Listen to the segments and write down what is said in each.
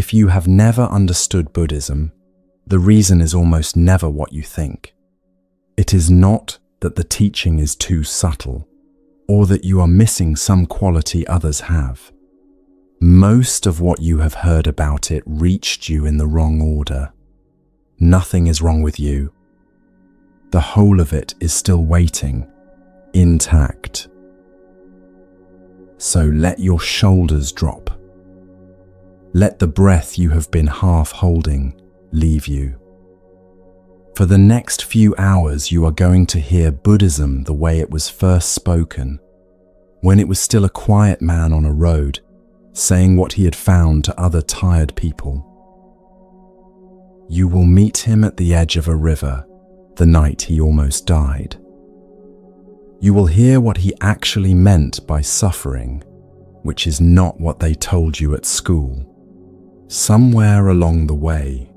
If you have never understood Buddhism, the reason is almost never what you think. It is not that the teaching is too subtle, or that you are missing some quality others have. Most of what you have heard about it reached you in the wrong order. Nothing is wrong with you. The whole of it is still waiting, intact. So let your shoulders drop. Let the breath you have been half holding leave you. For the next few hours, you are going to hear Buddhism the way it was first spoken, when it was still a quiet man on a road, saying what he had found to other tired people. You will meet him at the edge of a river the night he almost died. You will hear what he actually meant by suffering, which is not what they told you at school. Somewhere along the way,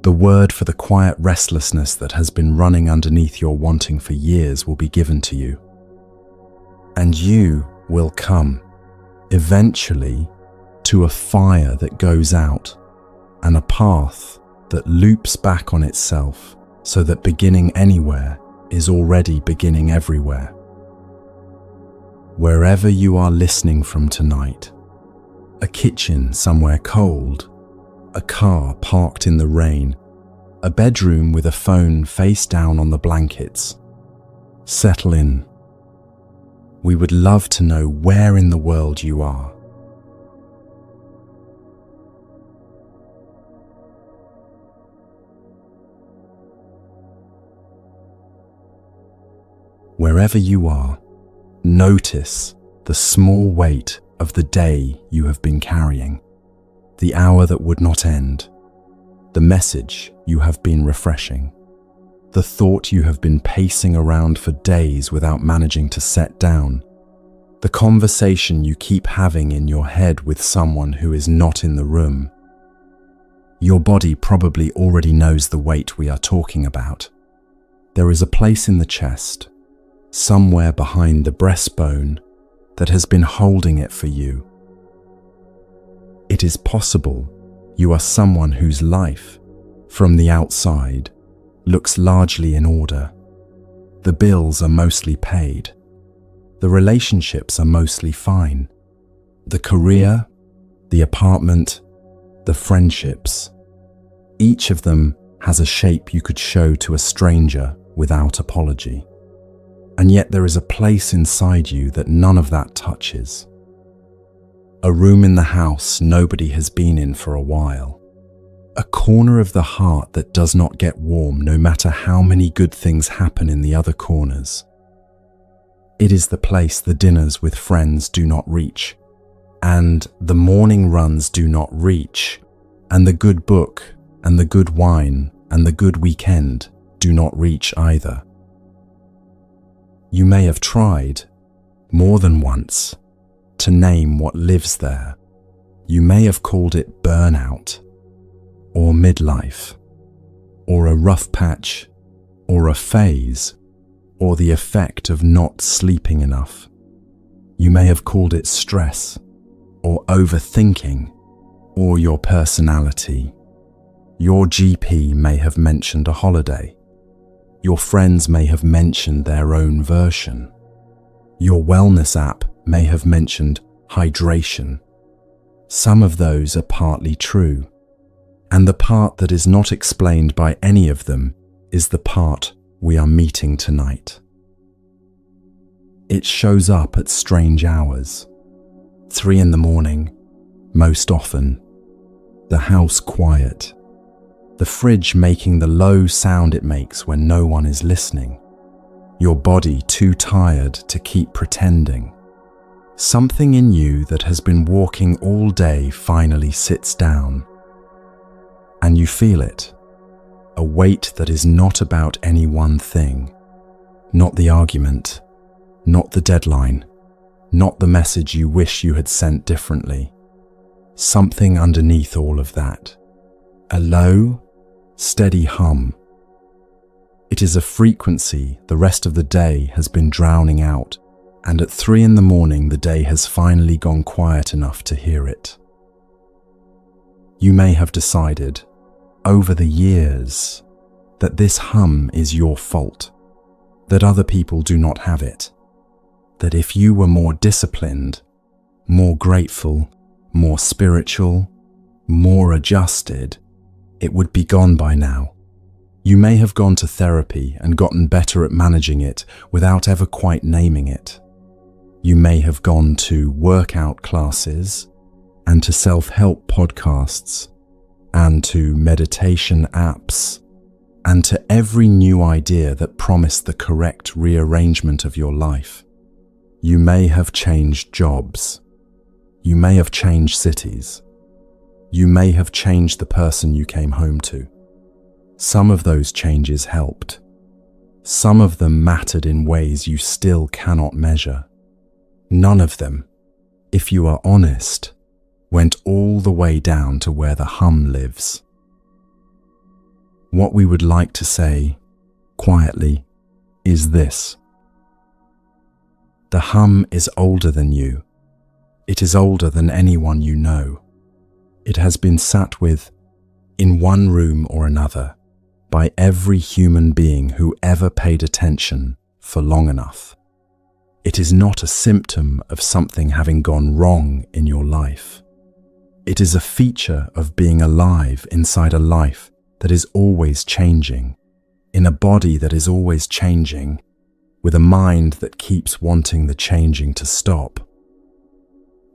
the word for the quiet restlessness that has been running underneath your wanting for years will be given to you. And you will come, eventually, to a fire that goes out and a path that loops back on itself so that beginning anywhere is already beginning everywhere. Wherever you are listening from tonight, a kitchen somewhere cold, a car parked in the rain, a bedroom with a phone face down on the blankets. Settle in. We would love to know where in the world you are. Wherever you are, notice the small weight of the day you have been carrying, the hour that would not end, the message you have been refreshing, the thought you have been pacing around for days without managing to set down, the conversation you keep having in your head with someone who is not in the room. Your body probably already knows the weight we are talking about. There is a place in the chest, somewhere behind the breastbone, that has been holding it for you. It is possible you are someone whose life, from the outside, looks largely in order. The bills are mostly paid. The relationships are mostly fine. The career, the apartment, the friendships. Each of them has a shape you could show to a stranger without apology. And yet there is a place inside you that none of that touches. A room in the house nobody has been in for a while. A corner of the heart that does not get warm no matter how many good things happen in the other corners. It is the place the dinners with friends do not reach, and the morning runs do not reach, and the good book, and the good wine, and the good weekend do not reach either. You may have tried, more than once, to name what lives there. You may have called it burnout, or midlife, or a rough patch, or a phase, or the effect of not sleeping enough. You may have called it stress, or overthinking, or your personality. Your GP may have mentioned a holiday. Your friends may have mentioned their own version. Your wellness app may have mentioned hydration. Some of those are partly true, and the part that is not explained by any of them is the part we are meeting tonight. It shows up at strange hours. 3 a.m, most often. The house quiet. The fridge making the low sound it makes when no one is listening. Your body too tired to keep pretending. Something in you that has been walking all day finally sits down. And you feel it. A weight that is not about any one thing. Not the argument. Not the deadline. Not the message you wish you had sent differently. Something underneath all of that. A low, steady hum. It is a frequency the rest of the day has been drowning out, and at 3 a.m, the day has finally gone quiet enough to hear it. You may have decided, over the years, that this hum is your fault, that other people do not have it, that if you were more disciplined, more grateful, more spiritual, more adjusted, it would be gone by now. You may have gone to therapy and gotten better at managing it without ever quite naming it. You may have gone to workout classes and to self-help podcasts and to meditation apps and to every new idea that promised the correct rearrangement of your life. You may have changed jobs. You may have changed cities. You may have changed the person you came home to. Some of those changes helped. Some of them mattered in ways you still cannot measure. None of them, if you are honest, went all the way down to where the hum lives. What we would like to say, quietly, is this. The hum is older than you. It is older than anyone you know. It has been sat with, in one room or another, by every human being who ever paid attention for long enough. It is not a symptom of something having gone wrong in your life. It is a feature of being alive inside a life that is always changing, in a body that is always changing, with a mind that keeps wanting the changing to stop.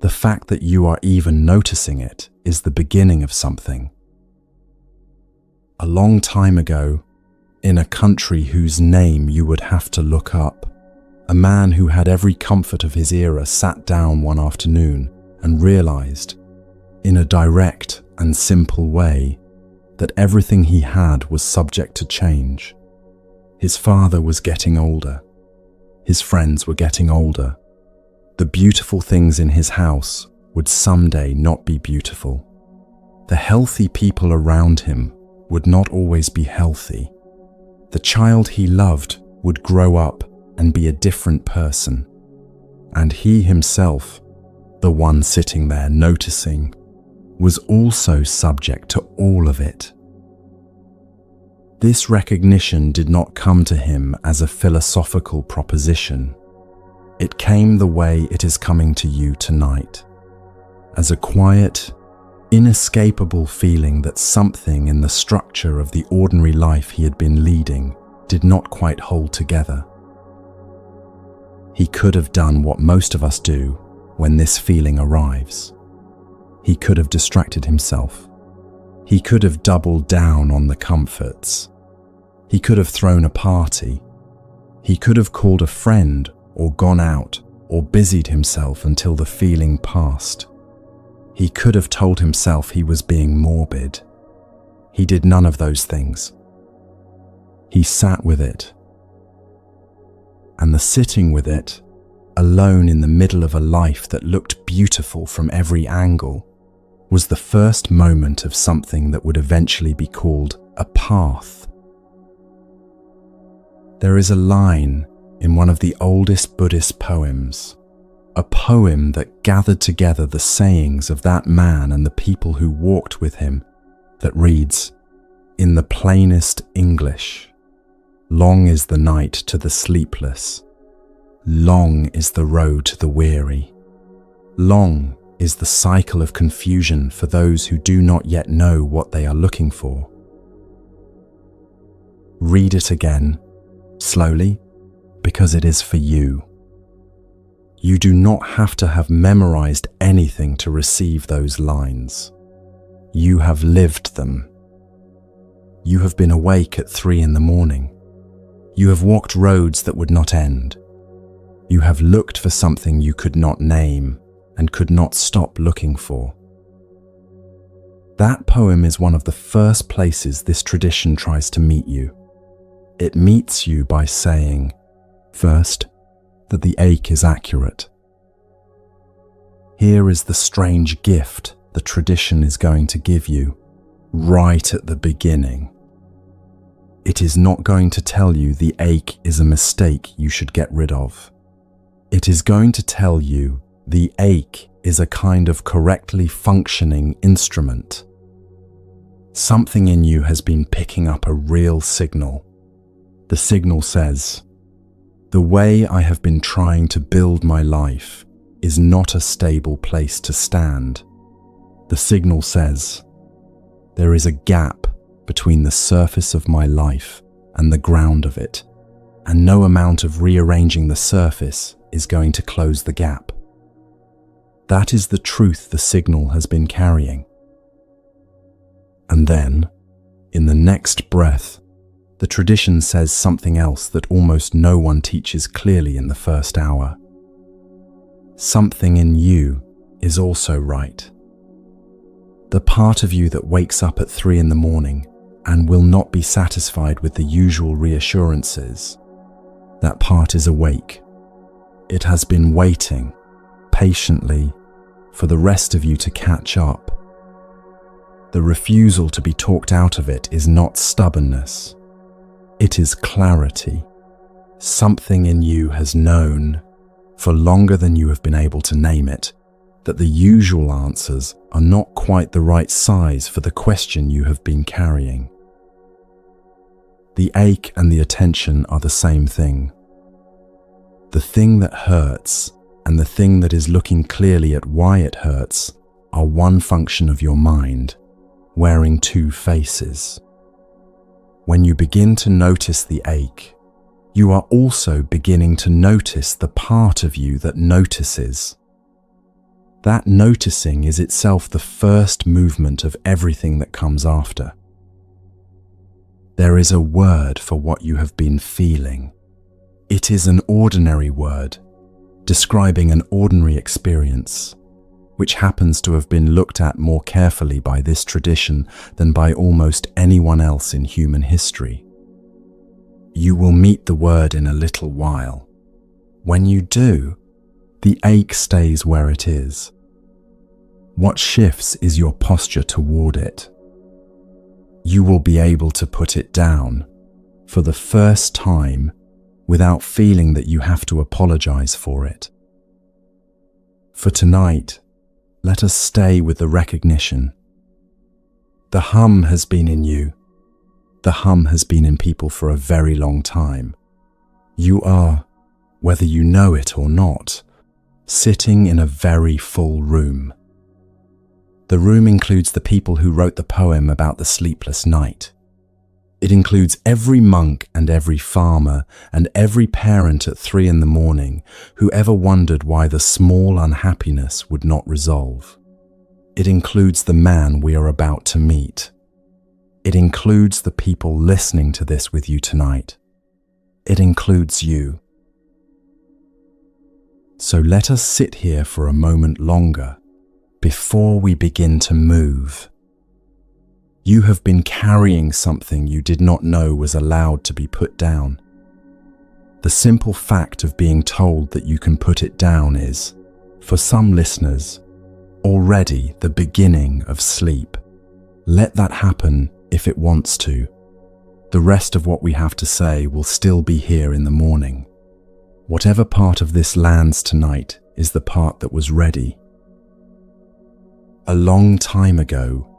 The fact that you are even noticing it is the beginning of something. A long time ago, in a country whose name you would have to look up, a man who had every comfort of his era sat down one afternoon and realized, in a direct and simple way, that everything he had was subject to change. His father was getting older. His friends were getting older. The beautiful things in his house would someday not be beautiful. The healthy people around him would not always be healthy. The child he loved would grow up and be a different person. And he himself, the one sitting there noticing, was also subject to all of it. This recognition did not come to him as a philosophical proposition. It came the way it is coming to you tonight, as a quiet, inescapable feeling that something in the structure of the ordinary life he had been leading did not quite hold together. He could have done what most of us do when this feeling arrives. He could have distracted himself. He could have doubled down on the comforts. He could have thrown a party. He could have called a friend or gone out or busied himself until the feeling passed. He could have told himself he was being morbid. He did none of those things. He sat with it. And the sitting with it, alone in the middle of a life that looked beautiful from every angle, was the first moment of something that would eventually be called a path. There is a line in one of the oldest Buddhist poems, a poem that gathered together the sayings of that man and the people who walked with him, that reads, in the plainest English, "Long is the night to the sleepless. Long is the road to the weary. Long is the cycle of confusion for those who do not yet know what they are looking for." Read it again, slowly, because it is for you. You do not have to have memorized anything to receive those lines. You have lived them. You have been awake at 3 a.m. You have walked roads that would not end. You have looked for something you could not name and could not stop looking for. That poem is one of the first places this tradition tries to meet you. It meets you by saying, first, that the ache is accurate. Here is the strange gift the tradition is going to give you, right at the beginning. It is not going to tell you the ache is a mistake you should get rid of. It is going to tell you the ache is a kind of correctly functioning instrument, Something in you has been picking up a real signal. The signal says, "The way I have been trying to build my life is not a stable place to stand." The signal says, "There is a gap between the surface of my life and the ground of it, and no amount of rearranging the surface is going to close the gap." That is the truth the signal has been carrying. And then, in the next breath, the tradition says something else that almost no one teaches clearly in the first hour. Something in you is also right. The part of you that wakes up at 3 in the morning and will not be satisfied with the usual reassurances, that part is awake. It has been waiting patiently for the rest of you to catch up. The refusal to be talked out of it is not stubbornness. It is clarity. Something in you has known, for longer than you have been able to name it, that the usual answers are not quite the right size for the question you have been carrying. The ache and the attention are the same thing. The thing that hurts and the thing that is looking clearly at why it hurts are one function of your mind, wearing two faces. When you begin to notice the ache, you are also beginning to notice the part of you that notices. That noticing is itself the first movement of everything that comes after. There is a word for what you have been feeling. It is an ordinary word, describing an ordinary experience, which happens to have been looked at more carefully by this tradition than by almost anyone else in human history. You will meet the word in a little while. When you do, the ache stays where it is. What shifts is your posture toward it. You will be able to put it down for the first time without feeling that you have to apologize for it. For tonight, let us stay with the recognition. The hum has been in you. The hum has been in people for a very long time. You are, whether you know it or not, sitting in a very full room. The room includes the people who wrote the poem about the sleepless night. It includes every monk and every farmer and every parent at 3 in the morning who ever wondered why the small unhappiness would not resolve. It includes the man we are about to meet. It includes the people listening to this with you tonight. It includes you. So let us sit here for a moment longer before we begin to move. You have been carrying something you did not know was allowed to be put down. The simple fact of being told that you can put it down is, for some listeners, already the beginning of sleep. Let that happen if it wants to. The rest of what we have to say will still be here in the morning. Whatever part of this lands tonight is the part that was ready. A long time ago,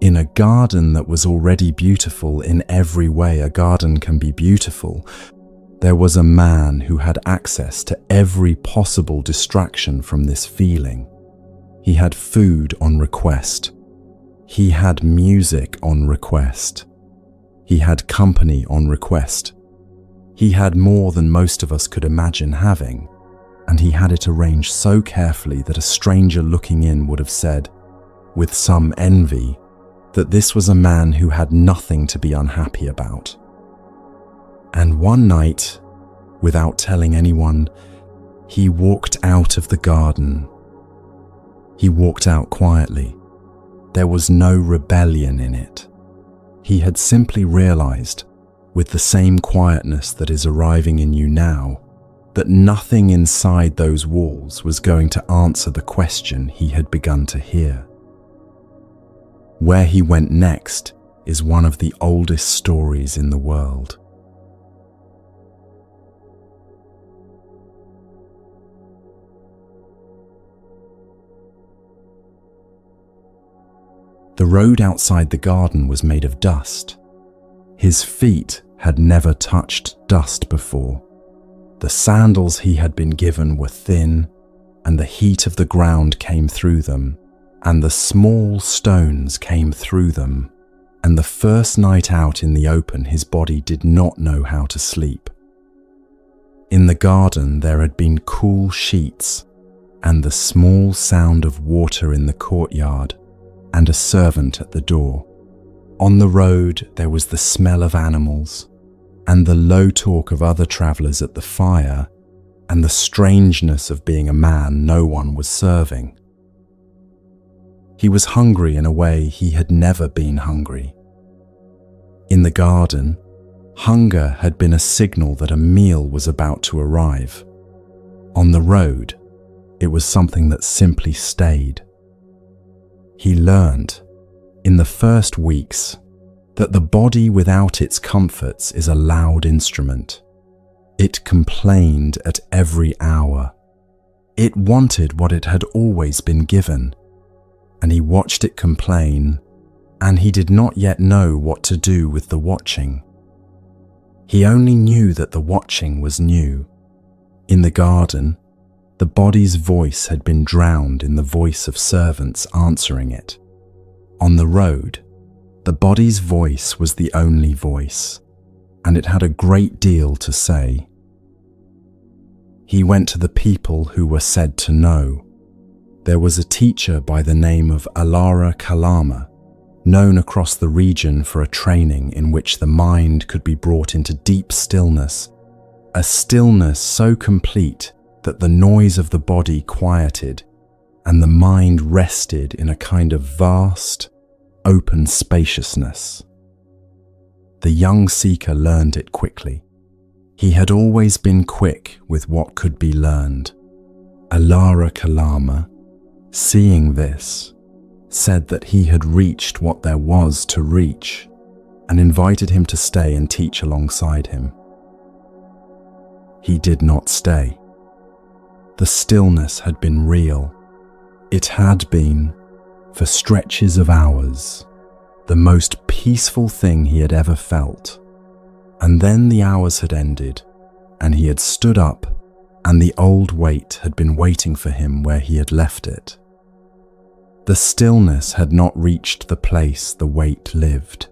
in a garden that was already beautiful in every way a garden can be beautiful, there was a man who had access to every possible distraction from this feeling. He had food on request. He had music on request. He had company on request. He had more than most of us could imagine having, and he had it arranged so carefully that a stranger looking in would have said, with some envy, that this was a man who had nothing to be unhappy about. And one night, without telling anyone, he walked out of the garden. He walked out quietly. There was no rebellion in it. He had simply realized, with the same quietness that is arriving in you now, that nothing inside those walls was going to answer the question he had begun to hear. Where he went next is one of the oldest stories in the world. The road outside the garden was made of dust. His feet had never touched dust before. The sandals he had been given were thin, and the heat of the ground came through them, and the small stones came through them, and the first night out in the open his body did not know how to sleep. In the garden there had been cool sheets, and the small sound of water in the courtyard, and a servant at the door. On the road there was the smell of animals, and the low talk of other travellers at the fire, and the strangeness of being a man no one was serving. He was hungry in a way he had never been hungry. In the garden, hunger had been a signal that a meal was about to arrive. On the road, it was something that simply stayed. He learned, in the first weeks, that the body without its comforts is a loud instrument. It complained at every hour. It wanted what it had always been given, and he watched it complain, and he did not yet know what to do with the watching. He only knew that the watching was new. In the garden, the body's voice had been drowned in the voice of servants answering it. On the road, the body's voice was the only voice, and it had a great deal to say. He went to the people who were said to know. There was a teacher by the name of Alara Kalama, known across the region for a training in which the mind could be brought into deep stillness, a stillness so complete that the noise of the body quieted and the mind rested in a kind of vast, open spaciousness. The young seeker learned it quickly. He had always been quick with what could be learned. Alara Kalama, seeing this, said that he had reached what there was to reach and invited him to stay and teach alongside him. He did not stay. The stillness had been real. It had been, for stretches of hours, the most peaceful thing he had ever felt. And then the hours had ended, and he had stood up, and the old weight had been waiting for him where he had left it. The stillness had not reached the place the weight lived.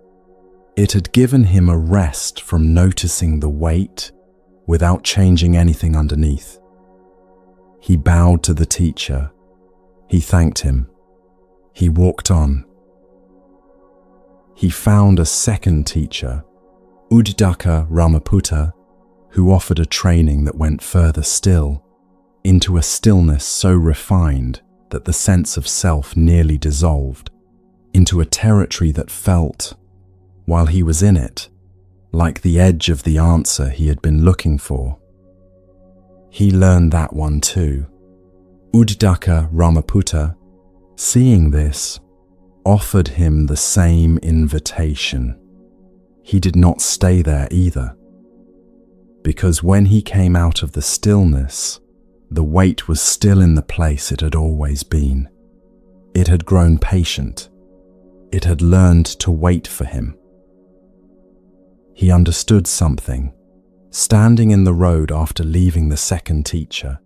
It had given him a rest from noticing the weight without changing anything underneath. He bowed to the teacher. He thanked him. He walked on. He found a second teacher, Uddaka Ramaputta, who offered a training that went further still, into a stillness so refined that the sense of self nearly dissolved, into a territory that felt, while he was in it, like the edge of the answer he had been looking for. He learned that one too. Uddaka Ramaputta, seeing this, offered him the same invitation. He did not stay there either, because when he came out of the stillness, the weight was still in the place it had always been. It had grown patient. It had learned to wait for him. He understood something, standing in the road after leaving the second teacher.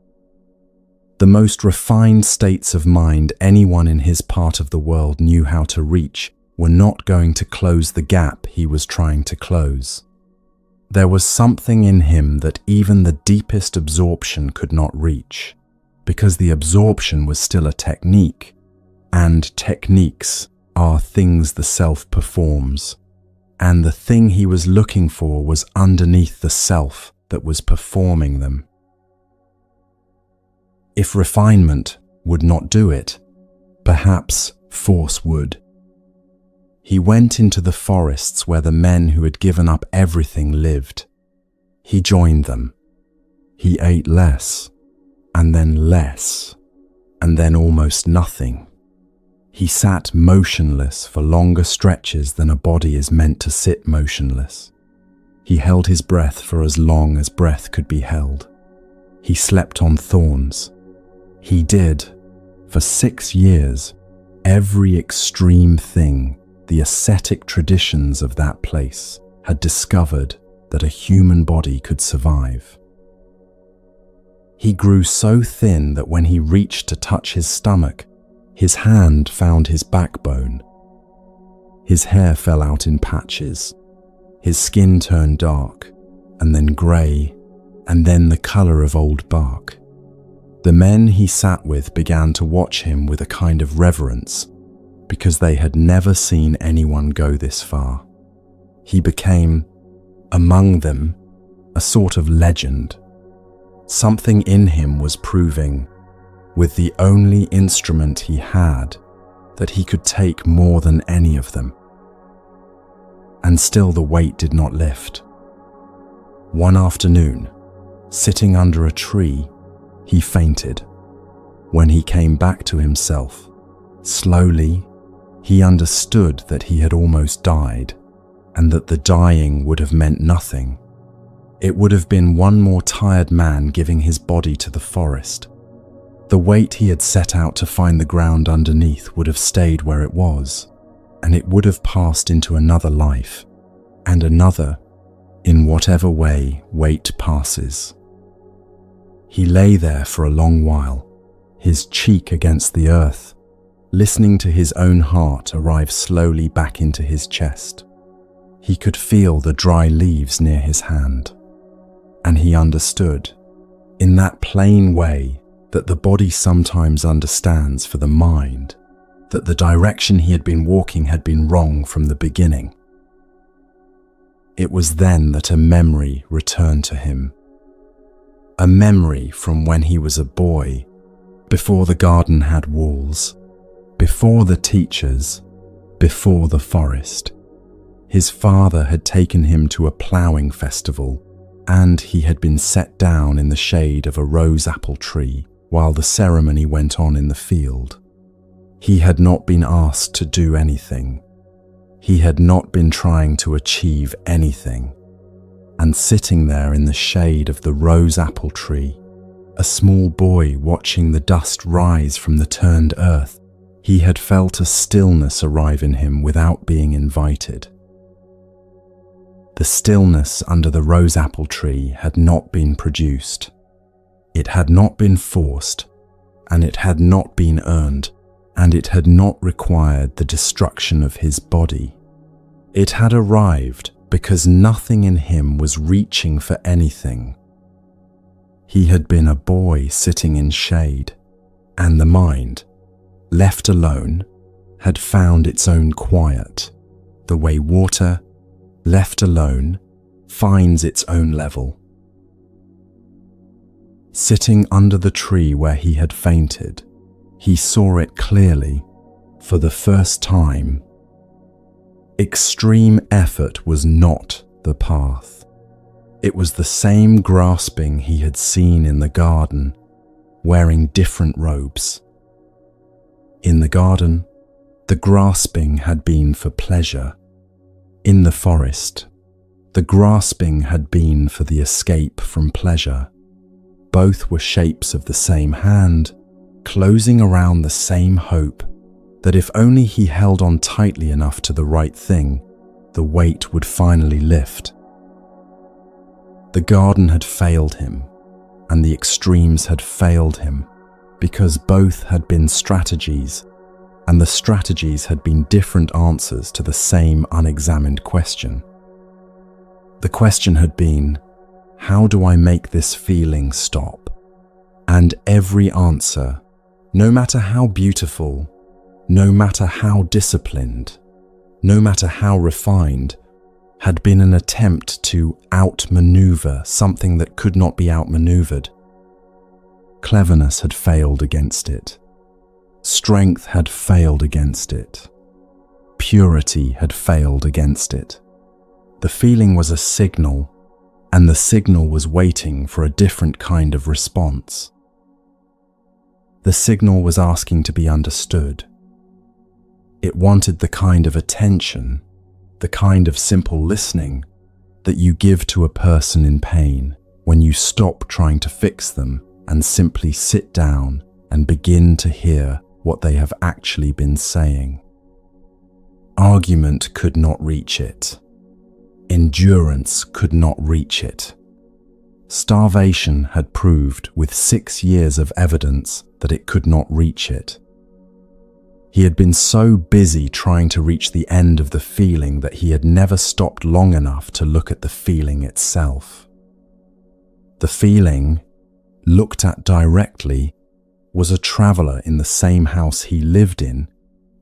The most refined states of mind anyone in his part of the world knew how to reach were not going to close the gap he was trying to close. There was something in him that even the deepest absorption could not reach, because the absorption was still a technique, and techniques are things the self performs, and the thing he was looking for was underneath the self that was performing them. If refinement would not do it, perhaps force would. He went into the forests where the men who had given up everything lived. He joined them. He ate less, and then almost nothing. He sat motionless for longer stretches than a body is meant to sit motionless. He held his breath for as long as breath could be held. He slept on thorns. He did, for 6 years, Every extreme thing the ascetic traditions of that place had discovered that a human body could survive. He grew so thin that when he reached to touch his stomach, his hand found his backbone. His hair fell out in patches. His skin turned dark, and then grey, and then the colour of old bark. The men he sat with began to watch him with a kind of reverence, because they had never seen anyone go this far. He became, among them, a sort of legend. Something in him was proving, with the only instrument he had, that he could take more than any of them. And still the weight did not lift. One afternoon, sitting under a tree, he fainted. When he came back to himself, slowly, he understood that he had almost died, and that the dying would have meant nothing. It would have been one more tired man giving his body to the forest. The weight he had set out to find the ground underneath would have stayed where it was, and it would have passed into another life, and another, in whatever way weight passes. He lay there for a long while, his cheek against the earth, listening to his own heart arrive slowly back into his chest. He could feel the dry leaves near his hand, and he understood, in that plain way that the body sometimes understands for the mind, that the direction he had been walking had been wrong from the beginning. It was then that a memory returned to him. A memory from when he was a boy, before the garden had walls, before the teachers, before the forest. His father had taken him to a ploughing festival, and he had been set down in the shade of a rose apple tree while the ceremony went on in the field. He had not been asked to do anything. He had not been trying to achieve anything. And sitting there in the shade of the rose apple tree, a small boy watching the dust rise from the turned earth, he had felt a stillness arrive in him without being invited. The stillness under the rose apple tree had not been produced. It had not been forced, and it had not been earned, and it had not required the destruction of his body. It had arrived because nothing in him was reaching for anything. He had been a boy sitting in shade, and the mind, left alone, had found its own quiet, the way water, left alone, finds its own level. Sitting under the tree where he had fainted, he saw it clearly, for the first time. Extreme effort was not the path. It was the same grasping he had seen in the garden, wearing different robes. In the garden, the grasping had been for pleasure. In the forest, the grasping had been for the escape from pleasure. Both were shapes of the same hand, closing around the same hope that if only he held on tightly enough to the right thing, the weight would finally lift. The garden had failed him, and the extremes had failed him, because both had been strategies, and the strategies had been different answers to the same unexamined question. The question had been, how do I make this feeling stop? And every answer, no matter how beautiful, no matter how disciplined, no matter how refined, had been an attempt to outmaneuver something that could not be outmaneuvered. Cleverness had failed against it. Strength had failed against it. Purity had failed against it. The feeling was a signal, and the signal was waiting for a different kind of response. The signal was asking to be understood. It wanted the kind of attention, the kind of simple listening that you give to a person in pain when you stop trying to fix them and simply sit down and begin to hear what they have actually been saying. Argument could not reach it. Endurance could not reach it. Starvation had proved with 6 years of evidence that it could not reach it. He had been so busy trying to reach the end of the feeling that he had never stopped long enough to look at the feeling itself. The feeling, looked at directly, was a traveler in the same house he lived in,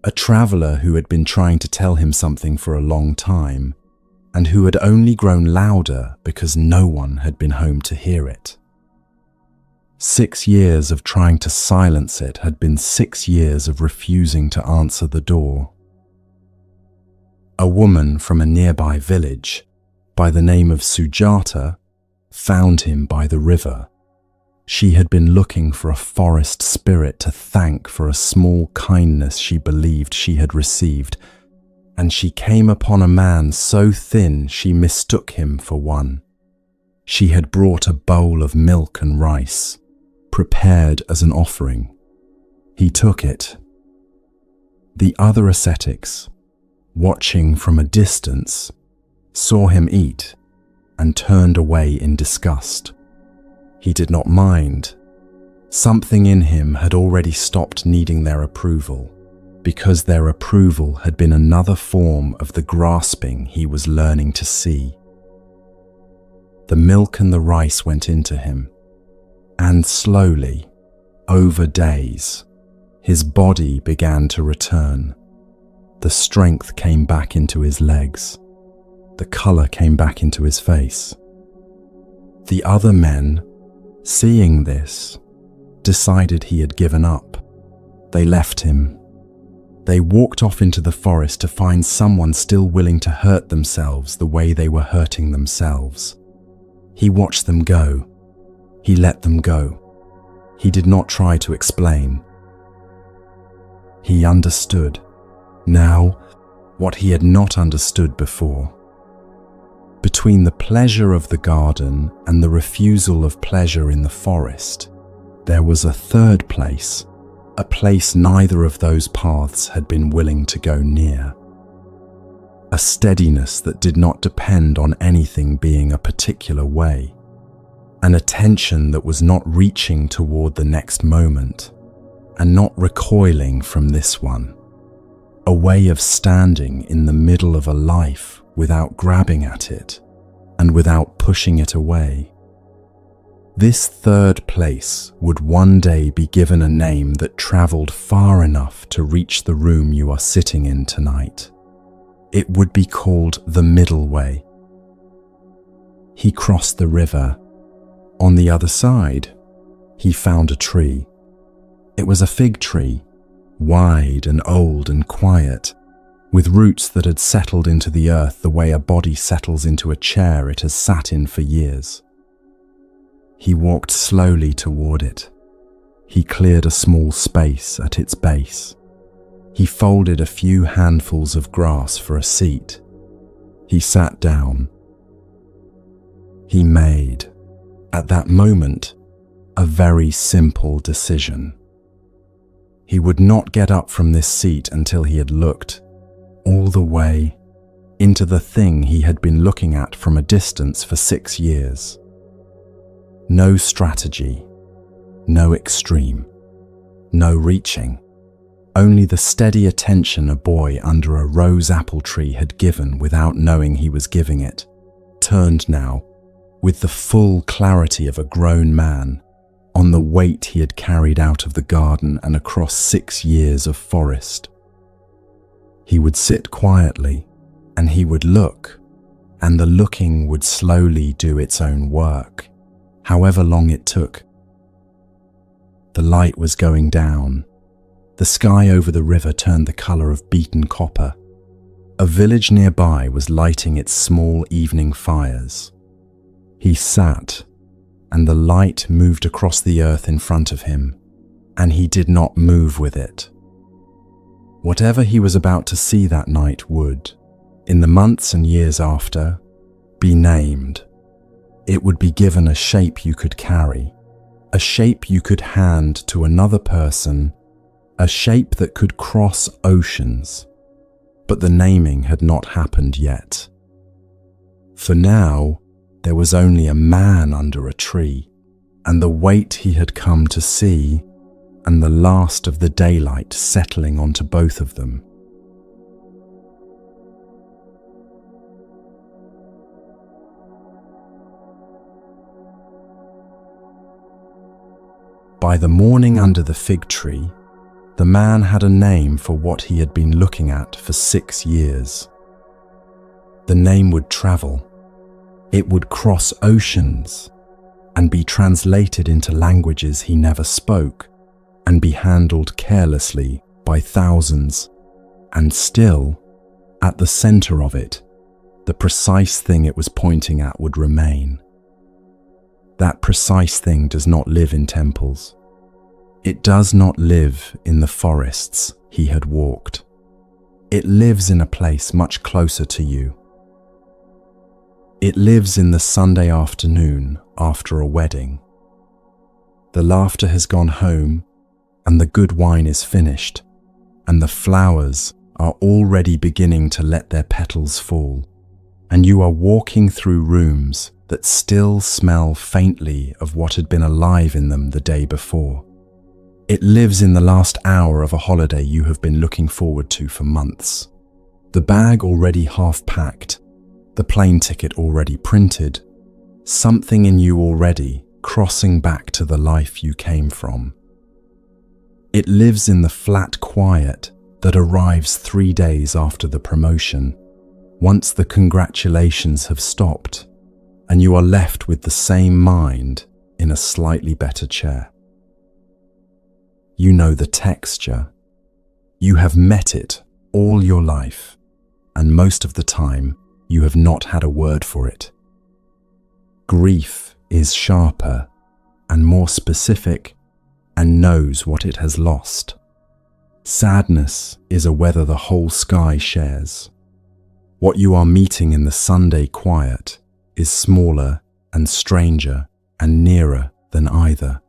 a traveler who had been trying to tell him something for a long time, and who had only grown louder because no one had been home to hear it. 6 years of trying to silence it had been 6 years of refusing to answer the door. A woman from a nearby village, by the name of Sujata, found him by the river. She had been looking for a forest spirit to thank for a small kindness she believed she had received, and she came upon a man so thin she mistook him for one. She had brought a bowl of milk and rice, prepared as an offering. He took it. The other ascetics, watching from a distance, saw him eat and turned away in disgust. He did not mind. Something in him had already stopped needing their approval, because their approval had been another form of the grasping he was learning to see. The milk and the rice went into him, and slowly, over days, his body began to return. The strength came back into his legs. The color came back into his face. The other men, seeing this, decided he had given up. They left him. They walked off into the forest to find someone still willing to hurt themselves the way they were hurting themselves. He watched them go. He let them go. He did not try to explain. He understood, now, what he had not understood before. Between the pleasure of the garden and the refusal of pleasure in the forest, there was a third place, a place neither of those paths had been willing to go near. A steadiness that did not depend on anything being a particular way. An attention that was not reaching toward the next moment, and not recoiling from this one. A way of standing in the middle of a life without grabbing at it, and without pushing it away. This third place would one day be given a name that traveled far enough to reach the room you are sitting in tonight. It would be called the Middle Way. He crossed the river. On the other side, he found a tree. It was a fig tree, wide and old and quiet, with roots that had settled into the earth the way a body settles into a chair it has sat in for years. He walked slowly toward it. He cleared a small space at its base. He folded a few handfuls of grass for a seat. He sat down. He made, at that moment, a very simple decision. He would not get up from this seat until he had looked, all the way, into the thing he had been looking at from a distance for 6 years. No strategy, no extreme, no reaching, only the steady attention a boy under a rose apple tree had given without knowing he was giving it, turned now, with the full clarity of a grown man, on the weight he had carried out of the garden and across 6 years of forest. He would sit quietly, and he would look, and the looking would slowly do its own work, however long it took. The light was going down. The sky over the river turned the color of beaten copper. A village nearby was lighting its small evening fires. He sat, and the light moved across the earth in front of him, and he did not move with it. Whatever he was about to see that night would, in the months and years after, be named. It would be given a shape you could carry, a shape you could hand to another person, a shape that could cross oceans. But the naming had not happened yet. For now, there was only a man under a tree, and the weight he had come to see, and the last of the daylight settling onto both of them. By the morning under the fig tree, the man had a name for what he had been looking at for 6 years. The name would travel. It would cross oceans and be translated into languages he never spoke and be handled carelessly by thousands. And still, at the center of it, the precise thing it was pointing at would remain. That precise thing does not live in temples. It does not live in the forests he had walked. It lives in a place much closer to you. It lives in the Sunday afternoon after a wedding. The laughter has gone home, and the good wine is finished, and the flowers are already beginning to let their petals fall, and you are walking through rooms that still smell faintly of what had been alive in them the day before. It lives in the last hour of a holiday you have been looking forward to for months. The bag already half packed, the plane ticket already printed, something in you already crossing back to the life you came from. It lives in the flat quiet that arrives 3 days after the promotion, once the congratulations have stopped, and you are left with the same mind in a slightly better chair. You know the texture. You have met it all your life, and most of the time, you have not had a word for it. Grief is sharper and more specific and knows what it has lost. Sadness is a weather the whole sky shares. What you are meeting in the Sunday quiet is smaller and stranger and nearer than either.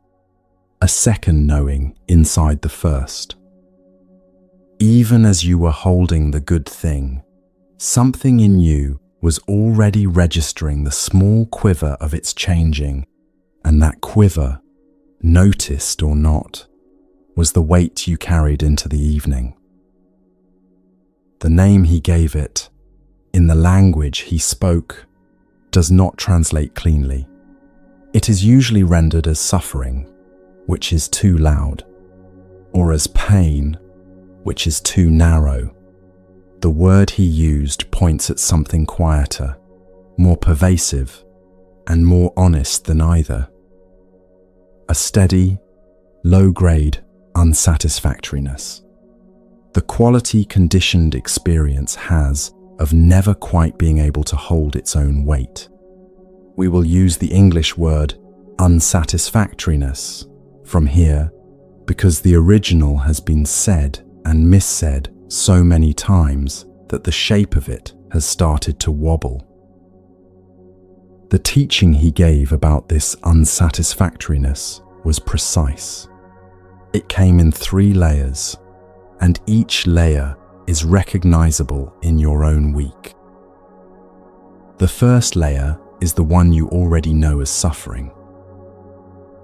A second knowing inside the first. Even as you were holding the good thing, something in you was already registering the small quiver of its changing, and that quiver, noticed or not, was the weight you carried into the evening. The name he gave it, in the language he spoke, does not translate cleanly. It is usually rendered as suffering, which is too loud, or as pain, which is too narrow. The word he used points at something quieter, more pervasive, and more honest than either. A steady, low-grade unsatisfactoriness. The quality conditioned experience has of never quite being able to hold its own weight. We will use the English word unsatisfactoriness from here because the original has been said and missaid so many times that the shape of it has started to wobble. The teaching he gave about this unsatisfactoriness was precise. It came in 3 layers, and each layer is recognizable in your own week. The first layer is the one you already know as suffering.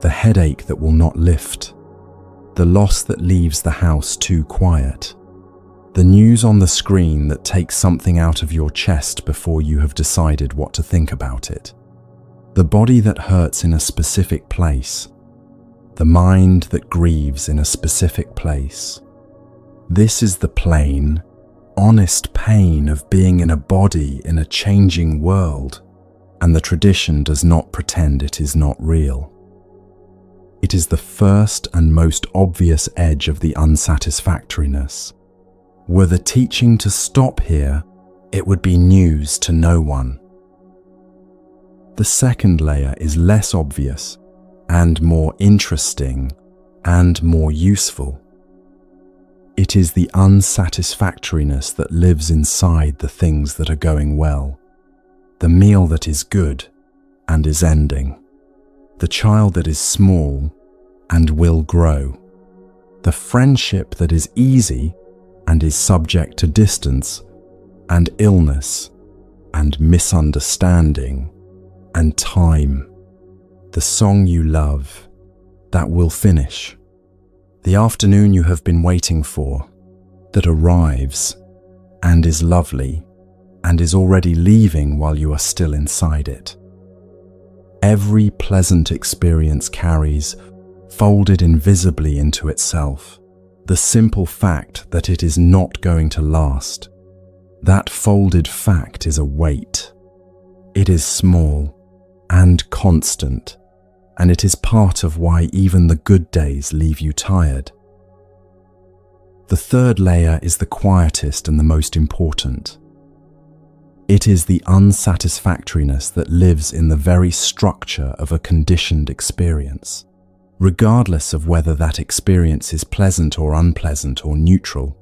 The headache that will not lift, the loss that leaves the house too quiet, the news on the screen that takes something out of your chest before you have decided what to think about it, the body that hurts in a specific place, the mind that grieves in a specific place. This is the plain, honest pain of being in a body in a changing world, and the tradition does not pretend it is not real. It is the first and most obvious edge of the unsatisfactoriness. Were the teaching to stop here, it would be news to no one. The second layer is less obvious and more interesting and more useful. It is the unsatisfactoriness that lives inside the things that are going well, the meal that is good and is ending, the child that is small and will grow, the friendship that is easy and is subject to distance and illness and misunderstanding and time. The song you love that will finish. The afternoon you have been waiting for that arrives and is lovely and is already leaving while you are still inside it. Every pleasant experience carries, folded invisibly into itself, the simple fact that it is not going to last. That folded fact is a weight. It is small and constant, and it is part of why even the good days leave you tired. The third layer is the quietest and the most important. It is the unsatisfactoriness that lives in the very structure of a conditioned experience. Regardless of whether that experience is pleasant or unpleasant or neutral,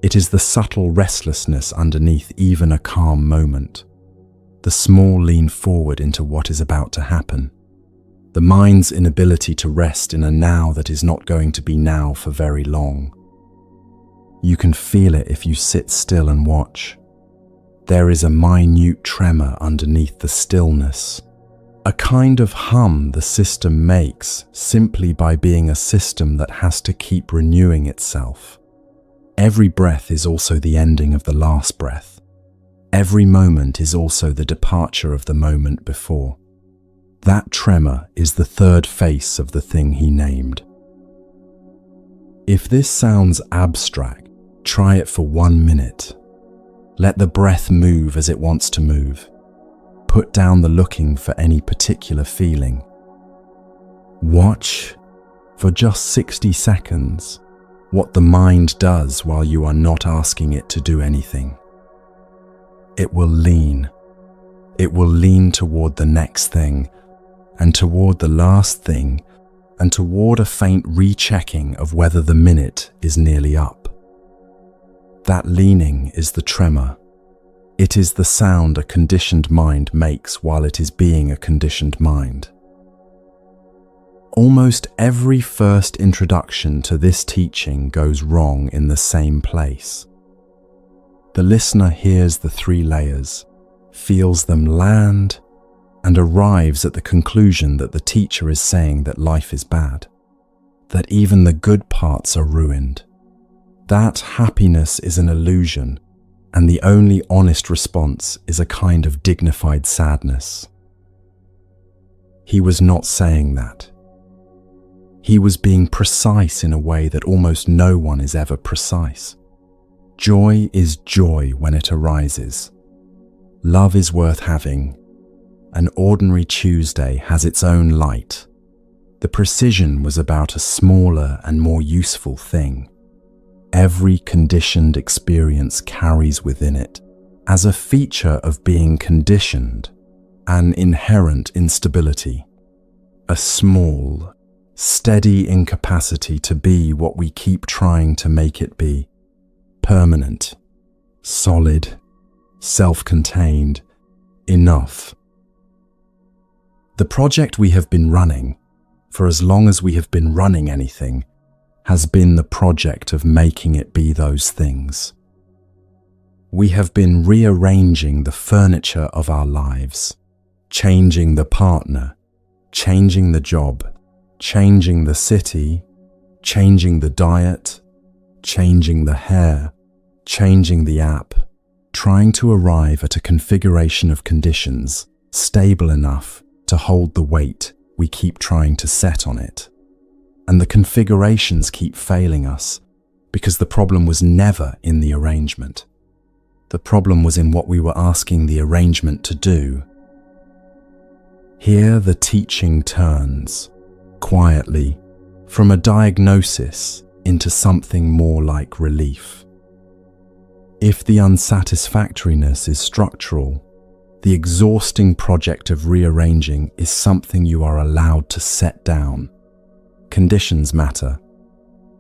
it is the subtle restlessness underneath even a calm moment. The small lean forward into what is about to happen. The mind's inability to rest in a now that is not going to be now for very long. You can feel it if you sit still and watch. There is a minute tremor underneath the stillness. A kind of hum the system makes simply by being a system that has to keep renewing itself. Every breath is also the ending of the last breath. Every moment is also the departure of the moment before. That tremor is the third face of the thing he named. If this sounds abstract, try it for 1 minute. Let the breath move as it wants to move. Put down the looking for any particular feeling. Watch for just 60 seconds what the mind does while you are not asking it to do anything. It will lean. It will lean toward the next thing, and toward the last thing, and toward a faint rechecking of whether the minute is nearly up. That leaning is the tremor. It is the sound a conditioned mind makes while it is being a conditioned mind. Almost every first introduction to this teaching goes wrong in the same place. The listener hears the 3 layers, feels them land, and arrives at the conclusion that the teacher is saying that life is bad, that even the good parts are ruined. That happiness is an illusion, and the only honest response is a kind of dignified sadness. He was not saying that. He was being precise in a way that almost no one is ever precise. Joy is joy when it arises. Love is worth having. An ordinary Tuesday has its own light. The precision was about a smaller and more useful thing. Every conditioned experience carries within it, as a feature of being conditioned, an inherent instability, a small, steady incapacity to be what we keep trying to make it be, permanent, solid, self-contained, enough. The project we have been running, for as long as we have been running anything, has been the project of making it be those things. We have been rearranging the furniture of our lives, changing the partner, changing the job, changing the city, changing the diet, changing the hair, changing the app, trying to arrive at a configuration of conditions stable enough to hold the weight we keep trying to set on it. And the configurations keep failing us because the problem was never in the arrangement. The problem was in what we were asking the arrangement to do. Here the teaching turns, quietly, from a diagnosis into something more like relief. If the unsatisfactoriness is structural, the exhausting project of rearranging is something you are allowed to set down. Conditions matter.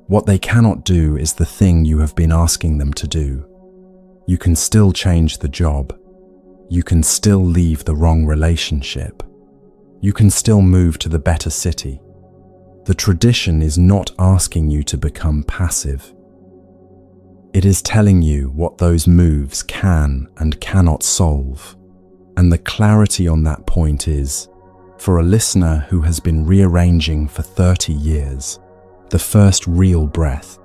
What they cannot do is the thing you have been asking them to do. You can still change the job. You can still leave the wrong relationship. You can still move to the better city. The tradition is not asking you to become passive. It is telling you what those moves can and cannot solve. And the clarity on that point is, for a listener who has been rearranging for 30 years, the first real breath.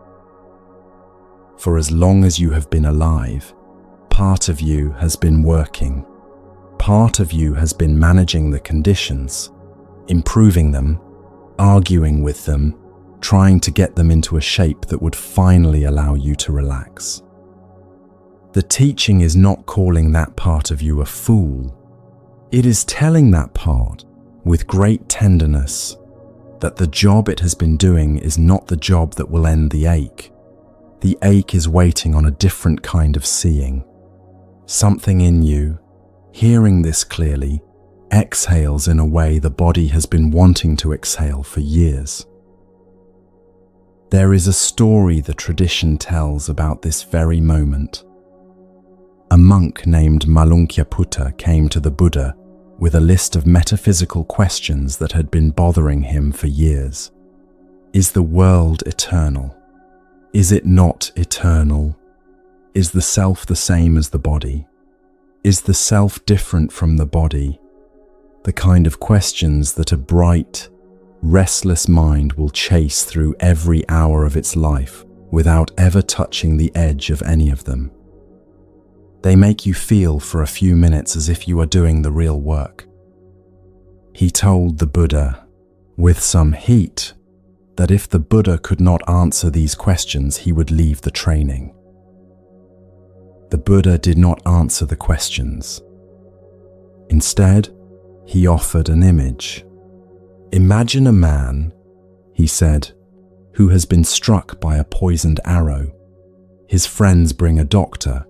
For as long as you have been alive, part of you has been working. Part of you has been managing the conditions, improving them, arguing with them, trying to get them into a shape that would finally allow you to relax. The teaching is not calling that part of you a fool. It is telling that part, with great tenderness, that the job it has been doing is not the job that will end the ache. The ache is waiting on a different kind of seeing. Something in you, hearing this clearly, exhales in a way the body has been wanting to exhale for years. There is a story the tradition tells about this very moment. A monk named Malunkyaputta came to the Buddha with a list of metaphysical questions that had been bothering him for years. Is the world eternal? Is it not eternal? Is the self the same as the body? Is the self different from the body? The kind of questions that a bright, restless mind will chase through every hour of its life without ever touching the edge of any of them. They make you feel for a few minutes as if you are doing the real work. He told the Buddha, with some heat, that if the Buddha could not answer these questions, he would leave the training. The Buddha did not answer the questions. Instead, he offered an image. Imagine a man, he said, who has been struck by a poisoned arrow. His friends bring a doctor.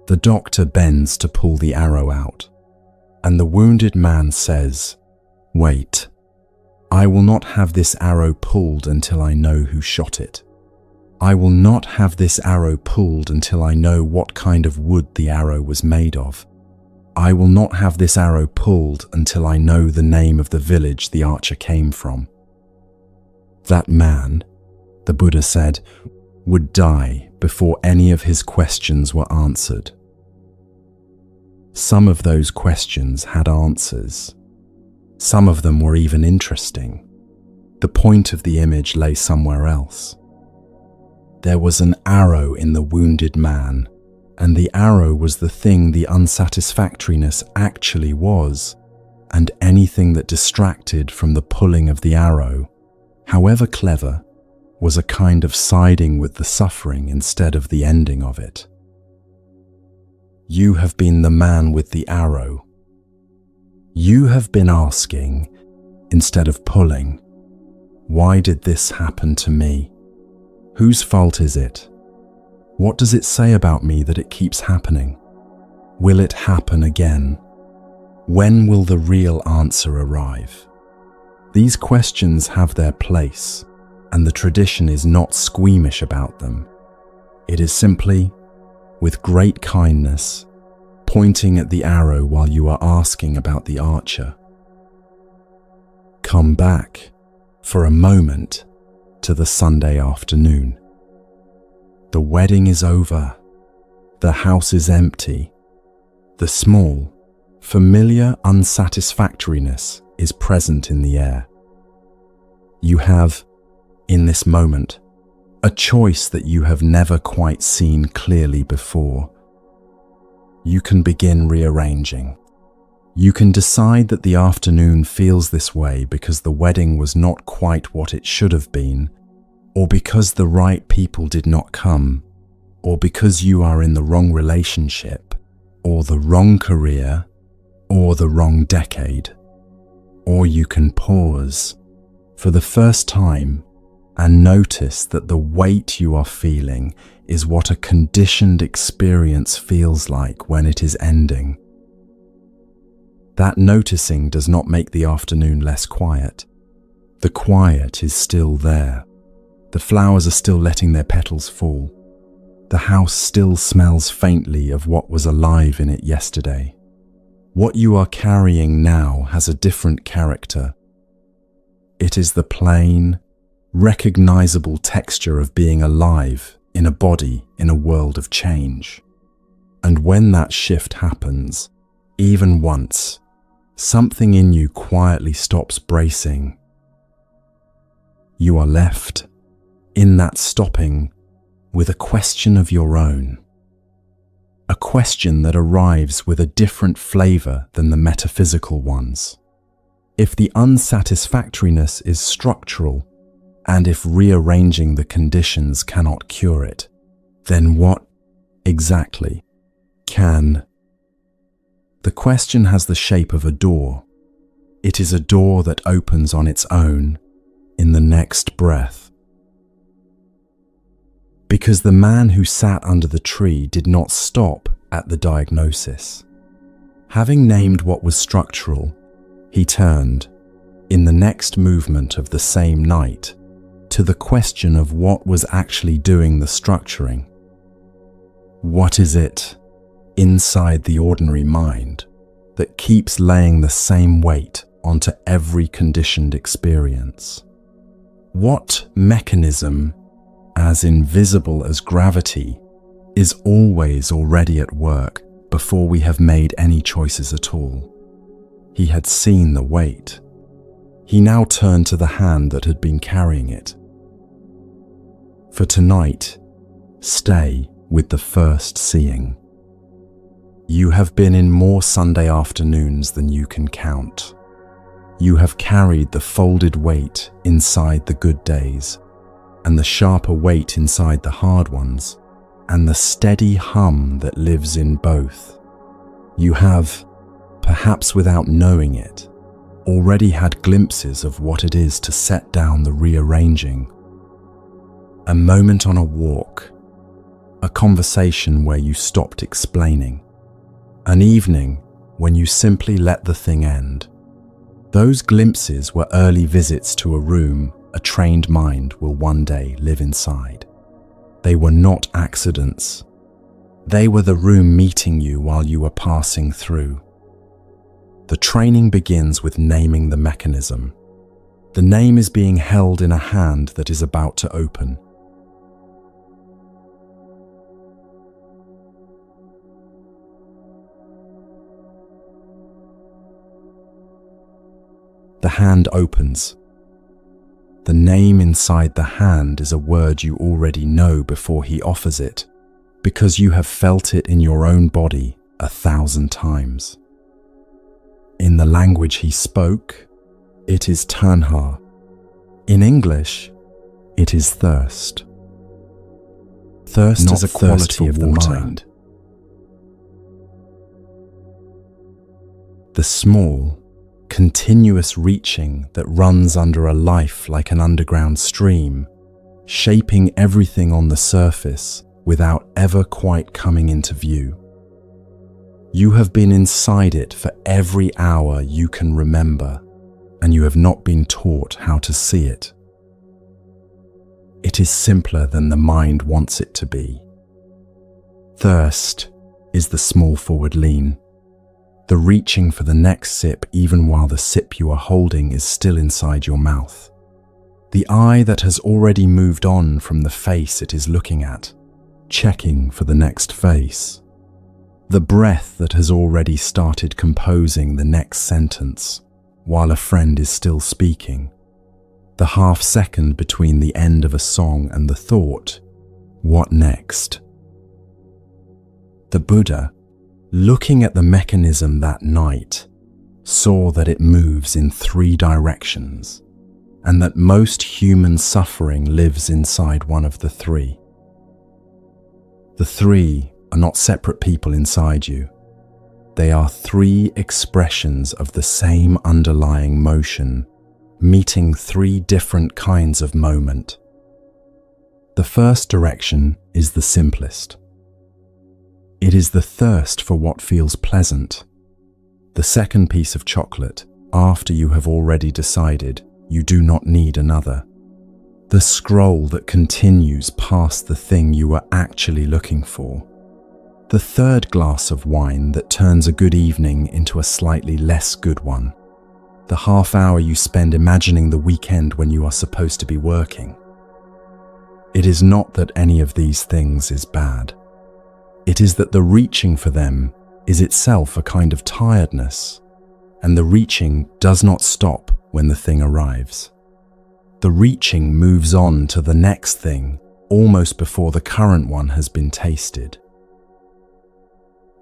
The doctor bends to pull the arrow out, and the wounded man says, "Wait, I will not have this arrow pulled until I know who shot it. I will not have this arrow pulled until I know what kind of wood the arrow was made of. I will not have this arrow pulled until I know the name of the village the archer came from." That man, the Buddha said, would die before any of his questions were answered. Some of those questions had answers. Some of them were even interesting. The point of the image lay somewhere else. There was an arrow in the wounded man, and the arrow was the thing the unsatisfactoriness actually was, and anything that distracted from the pulling of the arrow, however clever, was a kind of siding with the suffering instead of the ending of it. You have been the man with the arrow. You have been asking, instead of pulling, why did this happen to me? Whose fault is it? What does it say about me that it keeps happening? Will it happen again? When will the real answer arrive? These questions have their place, and the tradition is not squeamish about them. It is simply, with great kindness, pointing at the arrow while you are asking about the archer. Come back, for a moment, to the Sunday afternoon. The wedding is over. The house is empty. The small, familiar unsatisfactoriness is present in the air. You have, in this moment, a choice that you have never quite seen clearly before. You can begin rearranging. You can decide that the afternoon feels this way because the wedding was not quite what it should have been, or because the right people did not come, or because you are in the wrong relationship, or the wrong career, or the wrong decade. Or you can pause for the first time and notice that the weight you are feeling is what a conditioned experience feels like when it is ending. That noticing does not make the afternoon less quiet. The quiet is still there. The flowers are still letting their petals fall. The house still smells faintly of what was alive in it yesterday. What you are carrying now has a different character. It is the plain, recognizable texture of being alive in a body in a world of change. And when that shift happens, even once, something in you quietly stops bracing. You are left, in that stopping, with a question of your own. A question that arrives with a different flavor than the metaphysical ones. If the unsatisfactoriness is structural, and if rearranging the conditions cannot cure it, then what exactly can? The question has the shape of a door. It is a door that opens on its own in the next breath. Because the man who sat under the tree did not stop at the diagnosis. Having named what was structural, he turned, in the next movement of the same night, to the question of what was actually doing the structuring. What is it, inside the ordinary mind, that keeps laying the same weight onto every conditioned experience? What mechanism, as invisible as gravity, is always already at work before we have made any choices at all? He had seen the weight. He now turned to the hand that had been carrying it. For tonight, stay with the first seeing. You have been in more Sunday afternoons than you can count. You have carried the folded weight inside the good days, and the sharper weight inside the hard ones, and the steady hum that lives in both. You have, perhaps without knowing it, already had glimpses of what it is to set down the rearranging. A moment on a walk, a conversation where you stopped explaining, an evening when you simply let the thing end. Those glimpses were early visits to a room a trained mind will one day live inside. They were not accidents. They were the room meeting you while you were passing through. The training begins with naming the mechanism. The name is being held in a hand that is about to open. The hand opens. The name inside the hand is a word you already know before he offers it, because you have felt it in your own body 1,000 times. In the language he spoke, it is tanha. In English, it is thirst. Thirst Not is a quality of the mind. The small, continuous reaching that runs under a life like an underground stream, shaping everything on the surface without ever quite coming into view. You have been inside it for every hour you can remember, and you have not been taught how to see it. It is simpler than the mind wants it to be. Thirst is the small forward lean, the reaching for the next sip even while the sip you are holding is still inside your mouth. The eye that has already moved on from the face it is looking at, checking for the next face. The breath that has already started composing the next sentence while a friend is still speaking. The half second between the end of a song and the thought, what next? The Buddha, looking at the mechanism that night, saw that it moves in 3 directions, and that most human suffering lives inside one of the 3. The 3 are not separate people inside you. They are 3 expressions of the same underlying motion, meeting 3 different kinds of moment. The first direction is the simplest. It is the thirst for what feels pleasant. The second piece of chocolate, after you have already decided you do not need another. The scroll that continues past the thing you were actually looking for. The third glass of wine that turns a good evening into a slightly less good one. the half hour you spend imagining the weekend when you are supposed to be working. It is not that any of these things is bad. It is that the reaching for them is itself a kind of tiredness, and the reaching does not stop when the thing arrives. The reaching moves on to the next thing almost before the current one has been tasted.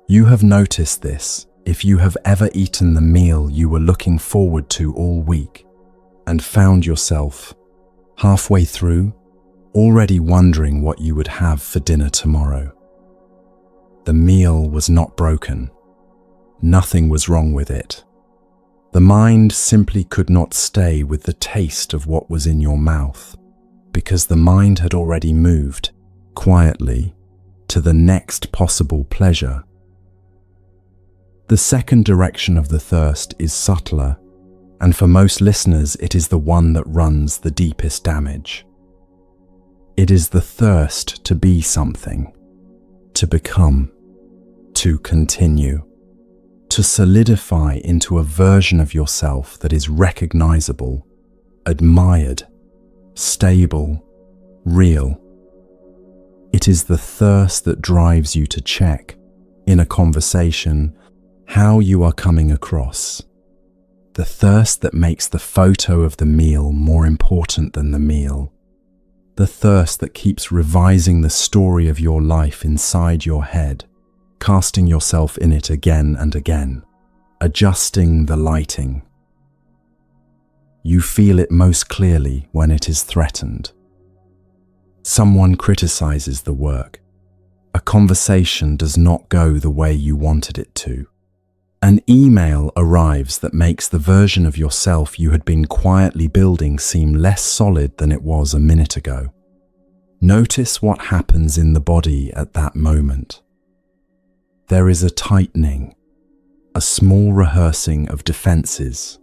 You have noticed this if you have ever eaten the meal you were looking forward to all week and found yourself, halfway through, already wondering what you would have for dinner tomorrow. The meal was not broken. Nothing was wrong with it. The mind simply could not stay with the taste of what was in your mouth, because the mind had already moved, quietly, to the next possible pleasure. The second direction of the thirst is subtler, and for most listeners it is the one that runs the deepest damage. It is the thirst to be something, to become, to continue, to solidify into a version of yourself that is recognizable, admired, stable, real. It is the thirst that drives you to check, in a conversation, how you are coming across. The thirst that makes the photo of the meal more important than the meal. The thirst that keeps revising the story of your life inside your head, casting yourself in it again and again, adjusting the lighting. You feel it most clearly when it is threatened. Someone criticizes the work. A conversation does not go the way you wanted it to. An email arrives that makes the version of yourself you had been quietly building seem less solid than it was a minute ago. Notice what happens in the body at that moment. There is a tightening, a small rehearsing of defenses,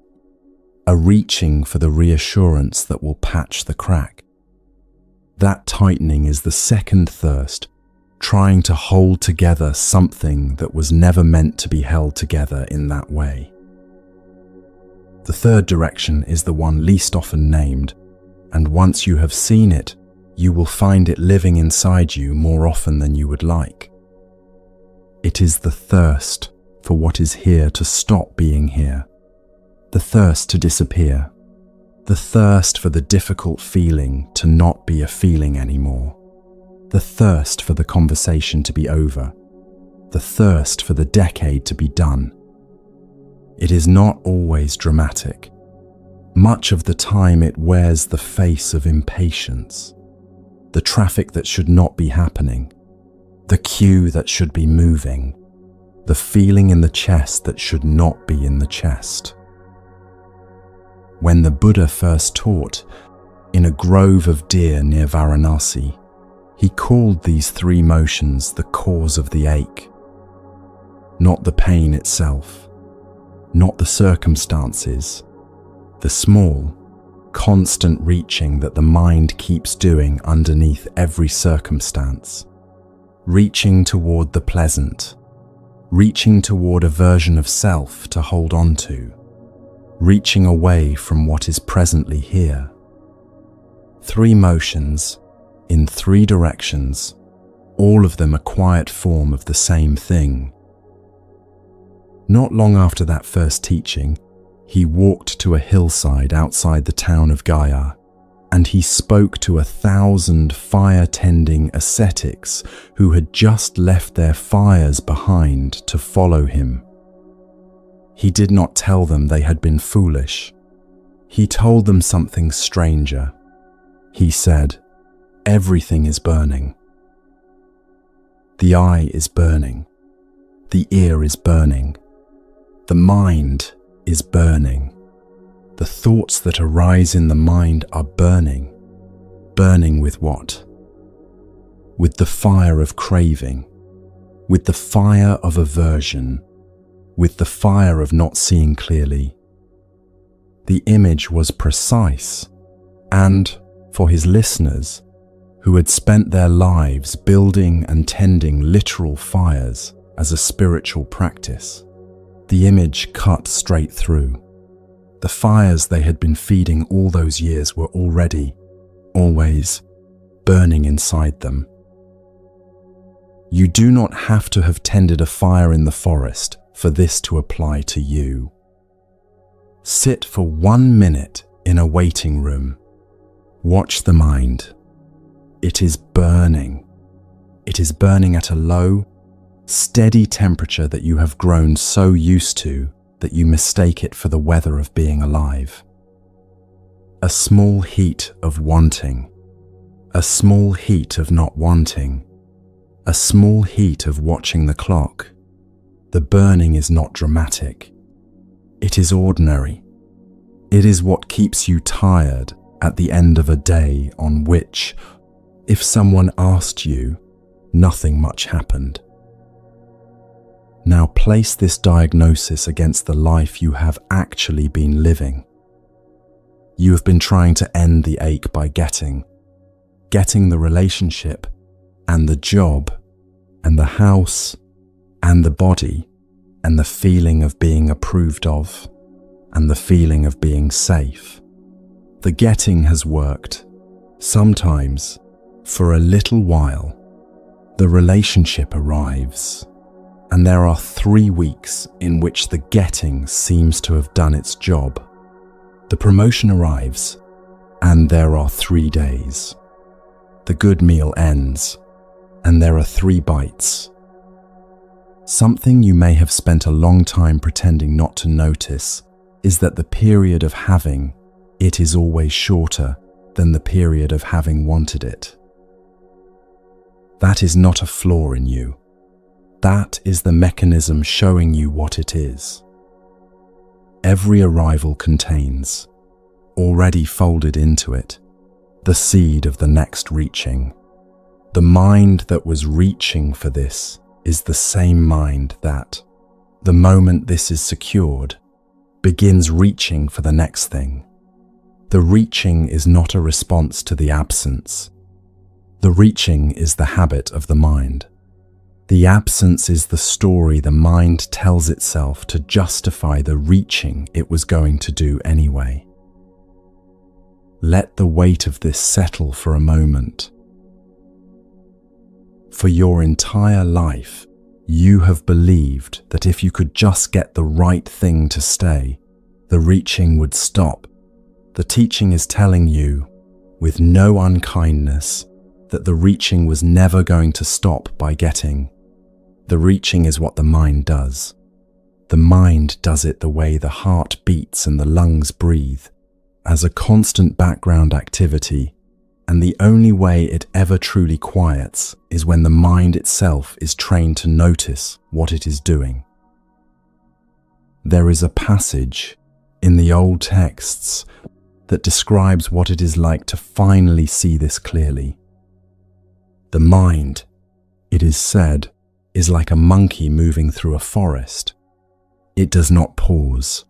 a reaching for the reassurance that will patch the crack. That tightening is the second thirst, trying to hold together something that was never meant to be held together in that way. The third direction is the one least often named, and once you have seen it, you will find it living inside you more often than you would like. It is the thirst for what is here to stop being here, the thirst to disappear, the thirst for the difficult feeling to not be a feeling anymore, the thirst for the conversation to be over, the thirst for the decade to be done. It is not always dramatic. Much of the time it wears the face of impatience, the traffic that should not be happening, the queue that should be moving, the feeling in the chest that should not be in the chest. When the Buddha first taught, in a grove of deer near Varanasi, he called these three motions the cause of the ache. Not the pain itself, not the circumstances, the small, constant reaching that the mind keeps doing underneath every circumstance, reaching toward the pleasant, reaching toward a version of self to hold on to, reaching away from what is presently here. Three motions, in three directions, all of them a quiet form of the same thing. Not long after that first teaching, he walked to a hillside outside the town of Gaya, and he spoke to 1,000 fire-tending ascetics who had just left their fires behind to follow him. He did not tell them they had been foolish. He told them something stranger. He said, "Everything is burning. The eye is burning. The ear is burning. The mind is burning. The thoughts that arise in the mind are burning. Burning with what? With the fire of craving, with the fire of aversion, with the fire of not seeing clearly." The image was precise, and, for his listeners, who had spent their lives building and tending literal fires as a spiritual practice, the image cut straight through. the fires they had been feeding all those years were already, always, burning inside them. You do not have to have tended a fire in the forest for this to apply to you. Sit for 1 minute in a waiting room. Watch the mind. It is burning. It is burning at a low, steady temperature that you have grown so used to that you mistake it for the weather of being alive. A small heat of wanting. A small heat of not wanting. A small heat of watching the clock. The burning is not dramatic. It is ordinary. It is what keeps you tired at the end of a day on which, if someone asked you, nothing much happened. Now place this diagnosis against the life you have actually been living. You have been trying to end the ache by getting the relationship, and the job, and the house, and the body, and the feeling of being approved of, and the feeling of being safe. The getting has worked, sometimes, for a little while. The relationship arrives, and there are 3 weeks in which the getting seems to have done its job. The promotion arrives, and there are 3 days. The good meal ends, and there are 3 bites. Something you may have spent a long time pretending not to notice is that the period of having it is always shorter than the period of having wanted it. That is not a flaw in you. That is the mechanism showing you what it is. Every arrival contains, already folded into it, the seed of the next reaching. The mind that was reaching for this is the same mind that, the moment this is secured, begins reaching for the next thing. The reaching is not a response to the absence. The reaching is the habit of the mind. The absence is the story the mind tells itself to justify the reaching it was going to do anyway. Let the weight of this settle for a moment. For your entire life, you have believed that if you could just get the right thing to stay, the reaching would stop. The teaching is telling you, with no unkindness, that the reaching was never going to stop by getting. The reaching is what the mind does. The mind does it the way the heart beats and the lungs breathe, as a constant background activity, and the only way it ever truly quiets is when the mind itself is trained to notice what it is doing. There is a passage in the old texts that describes what it is like to finally see this clearly. The mind, it is said, is like a monkey moving through a forest. It does not pause.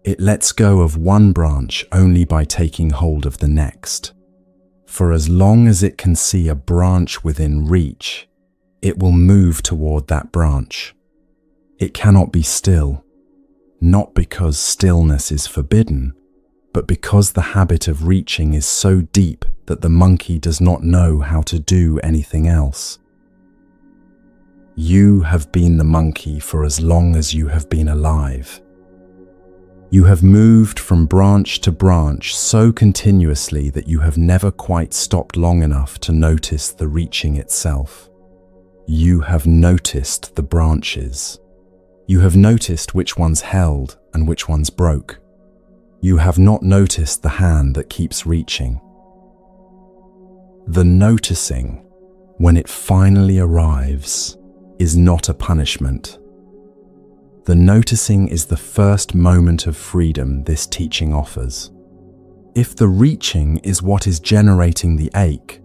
It lets go of one branch only by taking hold of the next. For as long as it can see a branch within reach, it will move toward that branch. It cannot be still, not because stillness is forbidden, but because the habit of reaching is so deep that the monkey does not know how to do anything else. You have been the monkey for as long as you have been alive. You have moved from branch to branch so continuously that you have never quite stopped long enough to notice the reaching itself. You have noticed the branches. You have noticed which ones held and which ones broke. You have not noticed the hand that keeps reaching. The noticing, when it finally arrives, is not a punishment. The noticing is the first moment of freedom this teaching offers. If the reaching is what is generating the ache,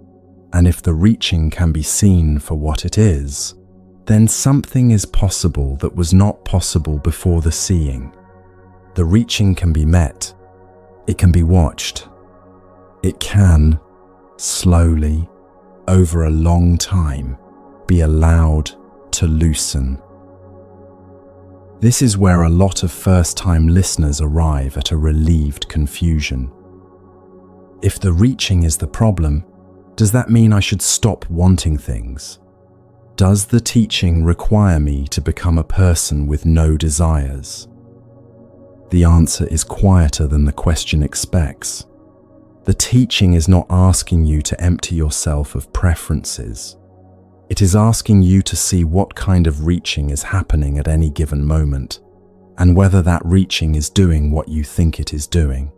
and if the reaching can be seen for what it is, then something is possible that was not possible before the seeing. The reaching can be met. It can be watched. It can, slowly, over a long time, be allowed to loosen. This is where a lot of first-time listeners arrive at a relieved confusion. If the reaching is the problem, does that mean I should stop wanting things? Does the teaching require me to become a person with no desires? The answer is quieter than the question expects. The teaching is not asking you to empty yourself of preferences. It is asking you to see what kind of reaching is happening at any given moment, and whether that reaching is doing what you think it is doing.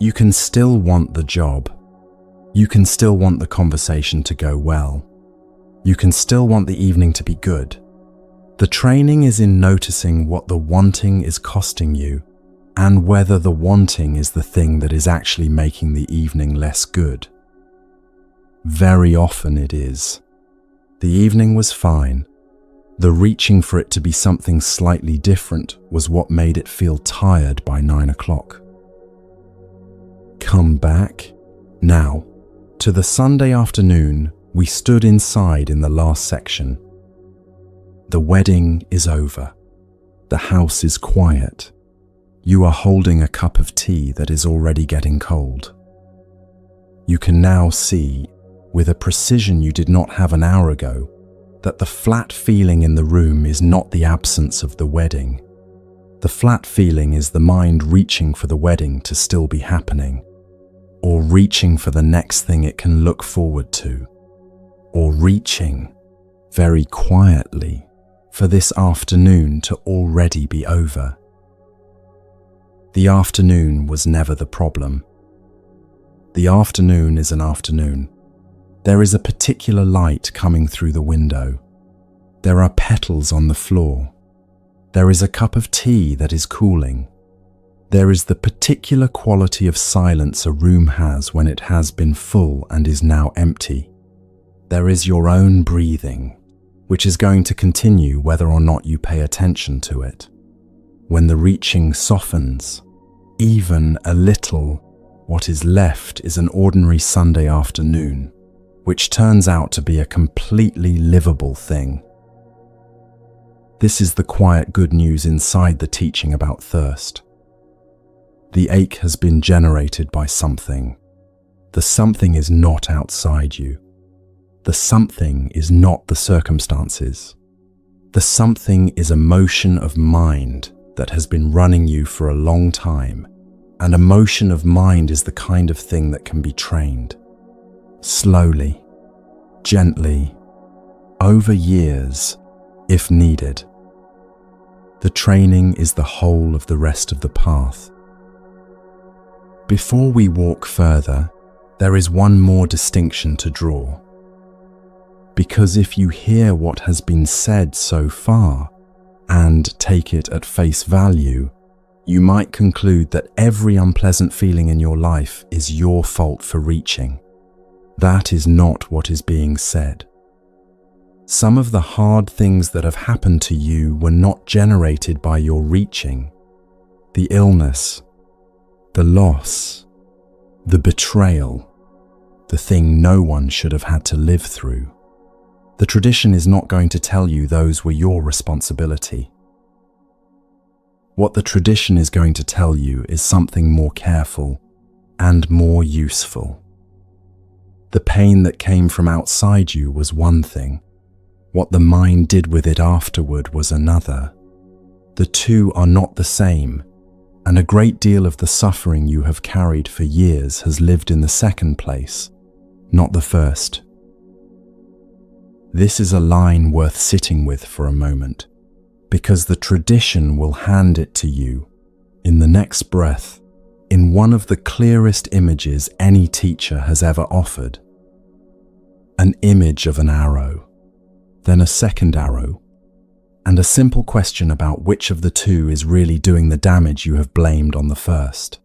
You can still want the job. You can still want the conversation to go well. You can still want the evening to be good. The training is in noticing what the wanting is costing you, and whether the wanting is the thing that is actually making the evening less good. Very often it is. The evening was fine. The reaching for it to be something slightly different was what made it feel tired by 9 o'clock. Come back, now, to the Sunday afternoon we stood inside in the last section. The wedding is over. The house is quiet. You are holding a cup of tea that is already getting cold. You can now see, with a precision you did not have an hour ago, that the flat feeling in the room is not the absence of the wedding. The flat feeling is the mind reaching for the wedding to still be happening, or reaching for the next thing it can look forward to, or reaching, very quietly, for this afternoon to already be over. The afternoon was never the problem. The afternoon is an afternoon. There is a particular light coming through the window. There are petals on the floor. There is a cup of tea that is cooling. There is the particular quality of silence a room has when it has been full and is now empty. There is your own breathing, which is going to continue whether or not you pay attention to it. When the reaching softens, even a little, what is left is an ordinary Sunday afternoon, which turns out to be a completely livable thing. This is the quiet good news inside the teaching about thirst. The ache has been generated by something. The something is not outside you. The something is not the circumstances. The something is a motion of mind that has been running you for a long time, and a motion of mind is the kind of thing that can be trained. Slowly, gently, over years, if needed. The training is the whole of the rest of the path. Before we walk further, there is one more distinction to draw. Because if you hear what has been said so far and take it at face value, you might conclude that every unpleasant feeling in your life is your fault for reaching. That is not what is being said. Some of the hard things that have happened to you were not generated by your reaching. The illness, the loss, the betrayal, the thing no one should have had to live through. The tradition is not going to tell you those were your responsibility. What the tradition is going to tell you is something more careful and more useful. The pain that came from outside you was one thing. What the mind did with it afterward was another. The two are not the same, and a great deal of the suffering you have carried for years has lived in the second place, not the first. This is a line worth sitting with for a moment, because the tradition will hand it to you, in the next breath, in one of the clearest images any teacher has ever offered. An image of an arrow, then a second arrow, and a simple question about which of the two is really doing the damage you have blamed on the first.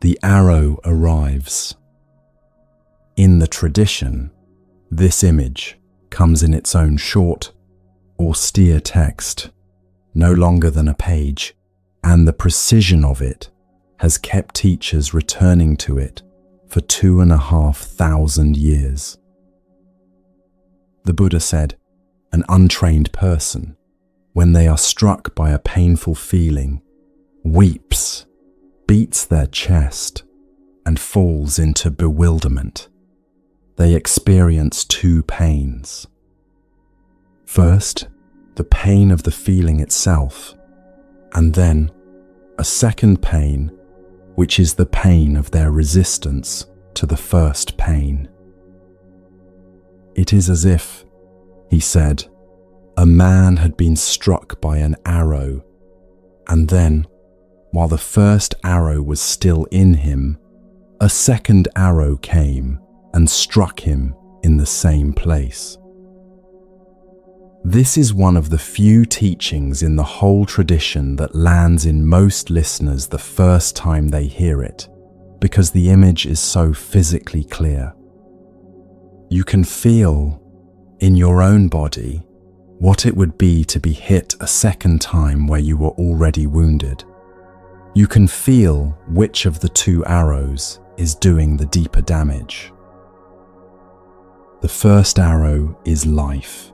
The arrow arrives. In the tradition, this image comes in its own short, austere text, no longer than a page, and the precision of it has kept teachers returning to it for 2,500 years. The Buddha said, an untrained person, when they are struck by a painful feeling, weeps, beats their chest, and falls into bewilderment. They experience two pains. First, the pain of the feeling itself, and then a second pain, which is the pain of their resistance to the first pain. It is as if, he said, a man had been struck by an arrow, and then, while the first arrow was still in him, a second arrow came and struck him in the same place. This is one of the few teachings in the whole tradition that lands in most listeners the first time they hear it, because the image is so physically clear. You can feel, in your own body, what it would be to be hit a second time where you were already wounded. You can feel which of the two arrows is doing the deeper damage. The first arrow is life.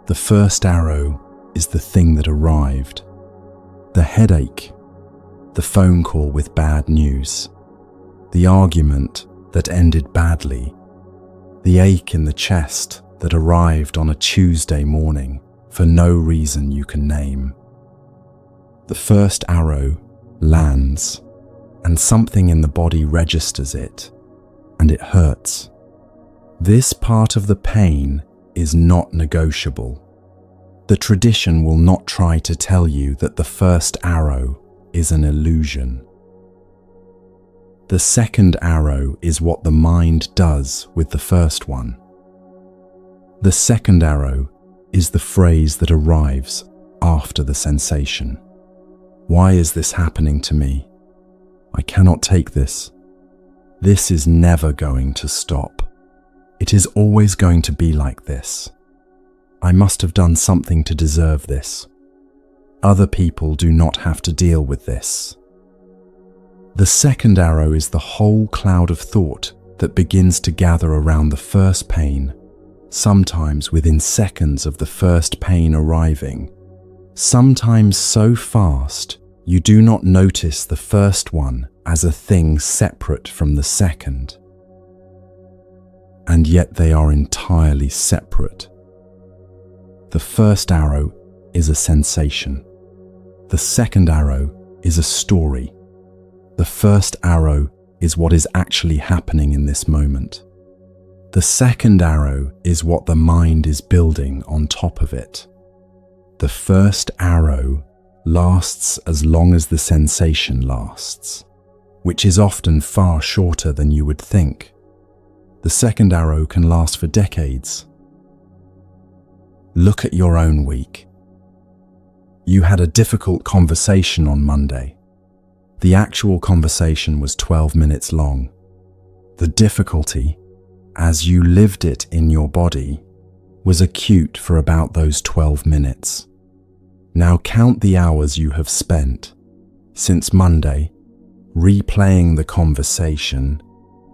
The first arrow is the thing that arrived. The headache, the phone call with bad news, the argument that ended badly, the ache in the chest that arrived on a Tuesday morning for no reason you can name. The first arrow lands, and something in the body registers it, and it hurts. This part of the pain is not negotiable. The tradition will not try to tell you that the first arrow is an illusion. The second arrow is what the mind does with the first one. The second arrow is the phrase that arrives after the sensation. Why is this happening to me? I cannot take this. This is never going to stop. It is always going to be like this. I must have done something to deserve this. Other people do not have to deal with this. The second arrow is the whole cloud of thought that begins to gather around the first pain, sometimes within seconds of the first pain arriving, sometimes so fast you do not notice the first one as a thing separate from the second. And yet they are entirely separate. The first arrow is a sensation. The second arrow is a story. The first arrow is what is actually happening in this moment. The second arrow is what the mind is building on top of it. The first arrow lasts as long as the sensation lasts, which is often far shorter than you would think. The second arrow can last for decades. Look at your own week. You had a difficult conversation on Monday. The actual conversation was 12 minutes long. The difficulty, as you lived it in your body, was acute for about those 12 minutes. Now count the hours you have spent since Monday, replaying the conversation,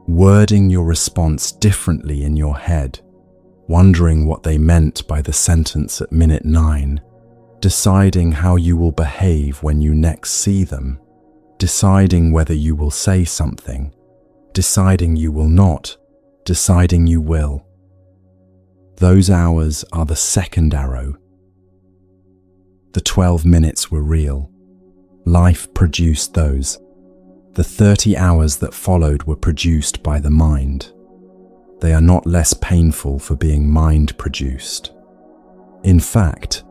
wording your response differently in your head, wondering what they meant by the sentence at minute 9, deciding how you will behave when you next see them, deciding whether you will say something, deciding you will not, deciding you will. Those hours are the second arrow. The 12 minutes were real. Life produced those. The 30 hours that followed were produced by the mind. They are not less painful for being mind-produced. In fact,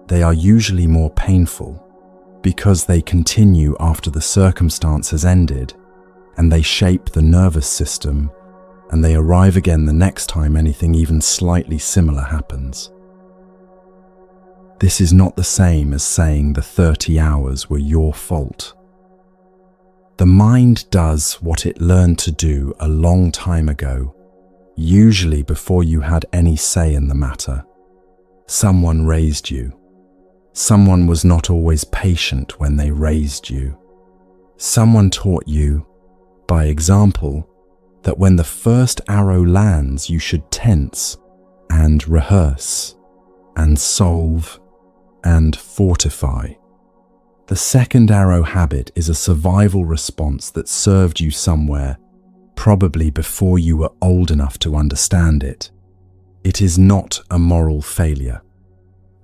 they are usually more painful because they continue after the circumstance has ended, and they shape the nervous system, and they arrive again the next time anything even slightly similar happens. This is not the same as saying the 30 hours were your fault. The mind does what it learned to do a long time ago, usually before you had any say in the matter. Someone raised you. Someone was not always patient when they raised you. Someone taught you, by example, that when the first arrow lands, you should tense and rehearse and solve and fortify. The second arrow habit is a survival response that served you somewhere, probably before you were old enough to understand it. It is not a moral failure.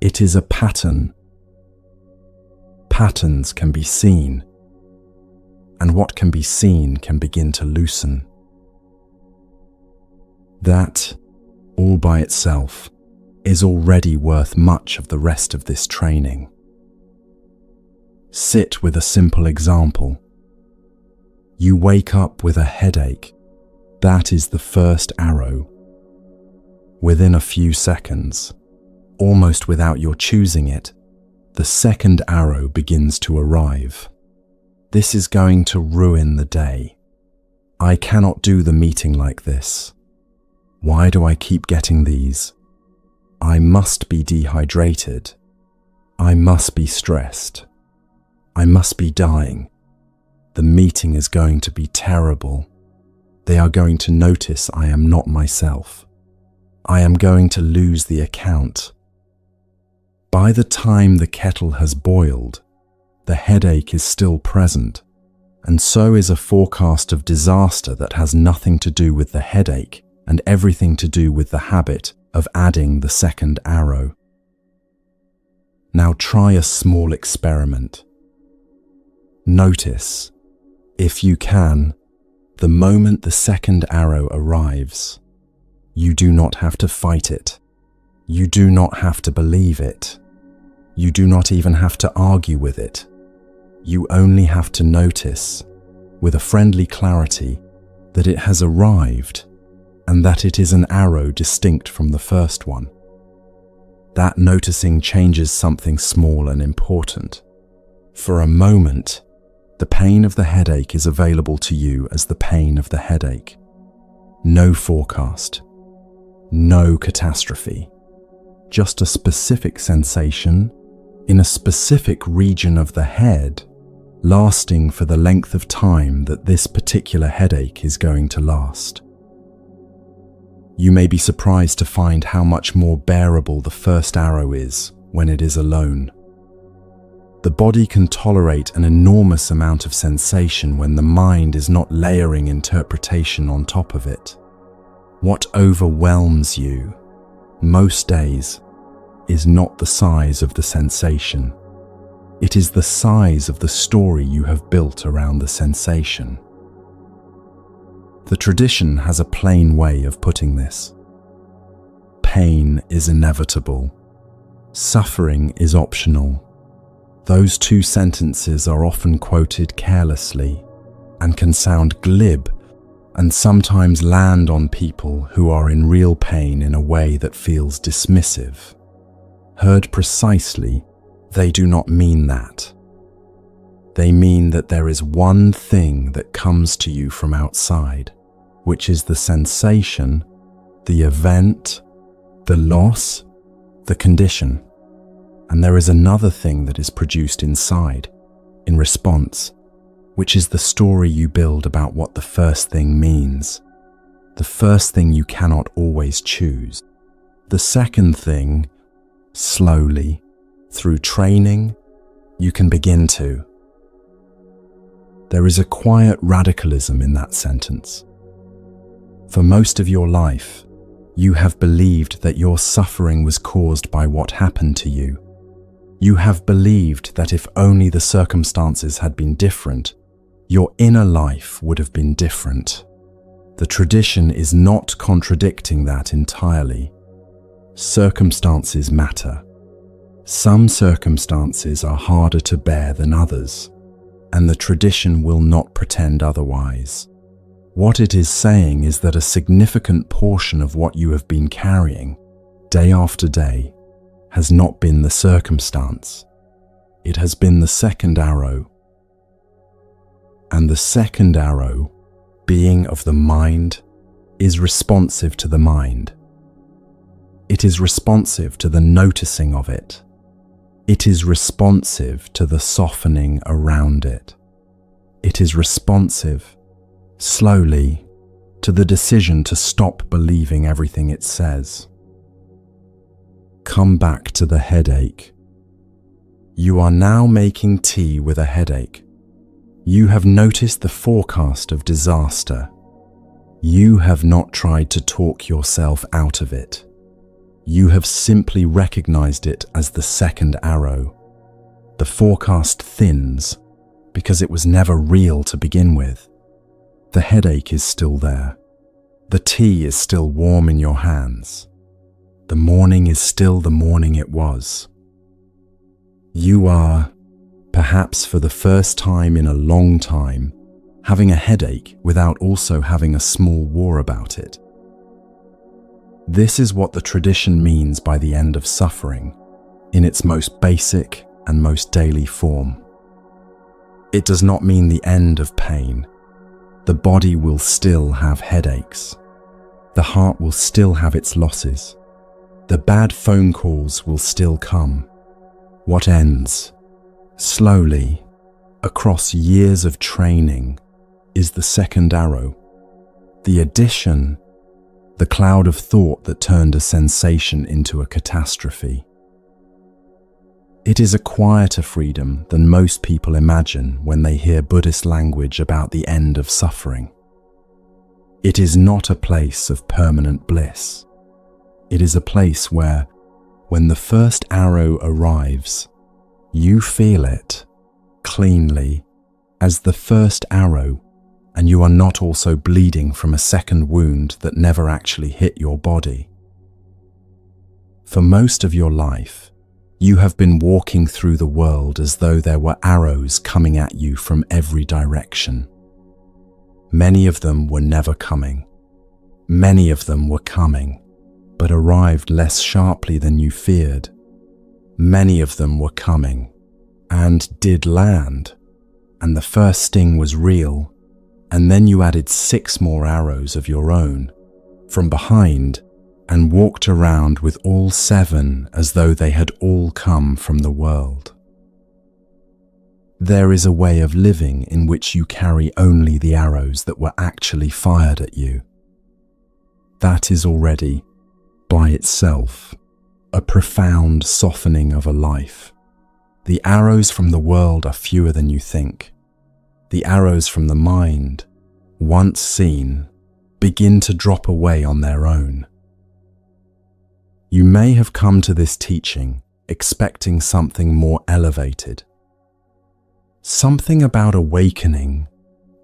It is a pattern. Patterns can be seen, and what can be seen can begin to loosen. That, all by itself, is already worth much of the rest of this training. Sit with a simple example. You wake up with a headache. That is the first arrow. Within a few seconds, almost without your choosing it, the second arrow begins to arrive. This is going to ruin the day. I cannot do the meeting like this. Why do I keep getting these? I must be dehydrated. I must be stressed. I must be dying. The meeting is going to be terrible. They are going to notice I am not myself. I am going to lose the account. By the time the kettle has boiled, the headache is still present, and so is a forecast of disaster that has nothing to do with the headache and everything to do with the habit of adding the second arrow. Now try a small experiment. Notice, if you can, the moment the second arrow arrives. You do not have to fight it. You do not have to believe it. You do not even have to argue with it. You only have to notice, with a friendly clarity, that it has arrived and that it is an arrow distinct from the first one. That noticing changes something small and important. For a moment, the pain of the headache is available to you as the pain of the headache. No forecast. No catastrophe. Just a specific sensation in a specific region of the head, lasting for the length of time that this particular headache is going to last. You may be surprised to find how much more bearable the first arrow is when it is alone. The body can tolerate an enormous amount of sensation when the mind is not layering interpretation on top of it. What overwhelms you, most days, is not the size of the sensation. It is the size of the story you have built around the sensation. The tradition has a plain way of putting this. Pain is inevitable. Suffering is optional. Those two sentences are often quoted carelessly and can sound glib and sometimes land on people who are in real pain in a way that feels dismissive. Heard precisely, they do not mean that. They mean that there is one thing that comes to you from outside, which is the sensation, the event, the loss, the condition. And there is another thing that is produced inside, in response, which is the story you build about what the first thing means. The first thing you cannot always choose. The second thing, slowly, through training, you can begin to. There is a quiet radicalism in that sentence. For most of your life, you have believed that your suffering was caused by what happened to you. You have believed that if only the circumstances had been different, your inner life would have been different. The tradition is not contradicting that entirely. Circumstances matter. Some circumstances are harder to bear than others, and the tradition will not pretend otherwise. What it is saying is that a significant portion of what you have been carrying, day after day, has not been the circumstance. It has been the second arrow. And the second arrow, being of the mind, is responsive to the mind. It is responsive to the noticing of it. It is responsive to the softening around it. It is responsive, slowly, to the decision to stop believing everything it says. Come back to the headache. You are now making tea with a headache. You have noticed the forecast of disaster. You have not tried to talk yourself out of it. You have simply recognized it as the second arrow. The forecast thins because it was never real to begin with. The headache is still there. The tea is still warm in your hands. The morning is still the morning it was. You are, perhaps for the first time in a long time, having a headache without also having a small war about it. This is what the tradition means by the end of suffering, in its most basic and most daily form. It does not mean the end of pain. The body will still have headaches. The heart will still have its losses. The bad phone calls will still come. What ends, slowly, across years of training, is the second arrow. The addition, the cloud of thought that turned a sensation into a catastrophe. It is a quieter freedom than most people imagine when they hear Buddhist language about the end of suffering. It is not a place of permanent bliss. It is a place where, when the first arrow arrives, you feel it cleanly as the first arrow, and you are not also bleeding from a second wound that never actually hit your body. For most of your life, you have been walking through the world as though there were arrows coming at you from every direction. Many of them were never coming. Many of them were coming, but arrived less sharply than you feared. Many of them were coming, and did land, and the first sting was real, and then you added 6 more arrows of your own, from behind, and walked around with all 7 as though they had all come from the world. There is a way of living in which you carry only the arrows that were actually fired at you. That is already, by itself, a profound softening of a life. The arrows from the world are fewer than you think. The arrows from the mind, once seen, begin to drop away on their own. You may have come to this teaching expecting something more elevated. Something about awakening,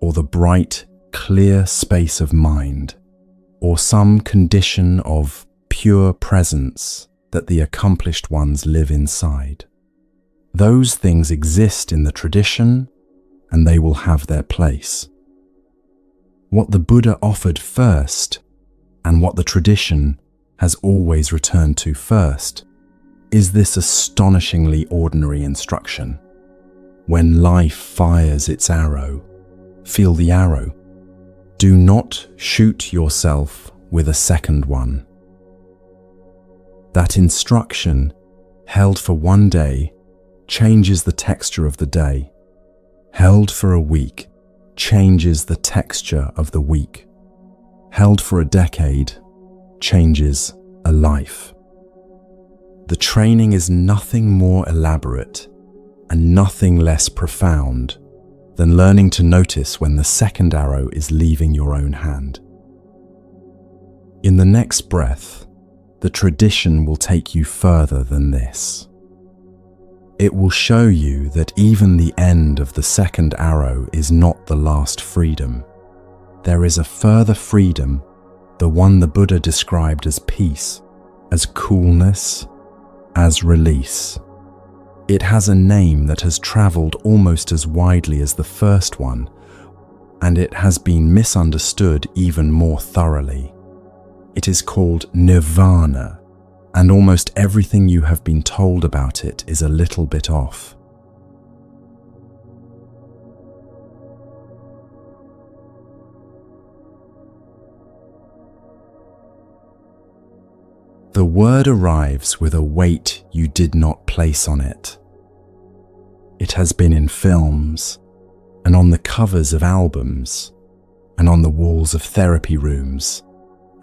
or the bright, clear space of mind, or some condition of pure presence that the accomplished ones live inside. Those things exist in the tradition, and they will have their place. What the Buddha offered first, and what the tradition has always returned to first, is this astonishingly ordinary instruction. When life fires its arrow, feel the arrow. Do not shoot yourself with a second one. That instruction, held for one day, changes the texture of the day. Held for a week, changes the texture of the week. Held for a decade, changes a life. The training is nothing more elaborate and nothing less profound than learning to notice when the second arrow is leaving your own hand. In the next breath, the tradition will take you further than this. It will show you that even the end of the second arrow is not the last freedom. There is a further freedom, the one the Buddha described as peace, as coolness, as release. It has a name that has traveled almost as widely as the first one, and it has been misunderstood even more thoroughly. It is called Nirvana, and almost everything you have been told about it is a little bit off. The word arrives with a weight you did not place on it. It has been in films, and on the covers of albums, and on the walls of therapy rooms,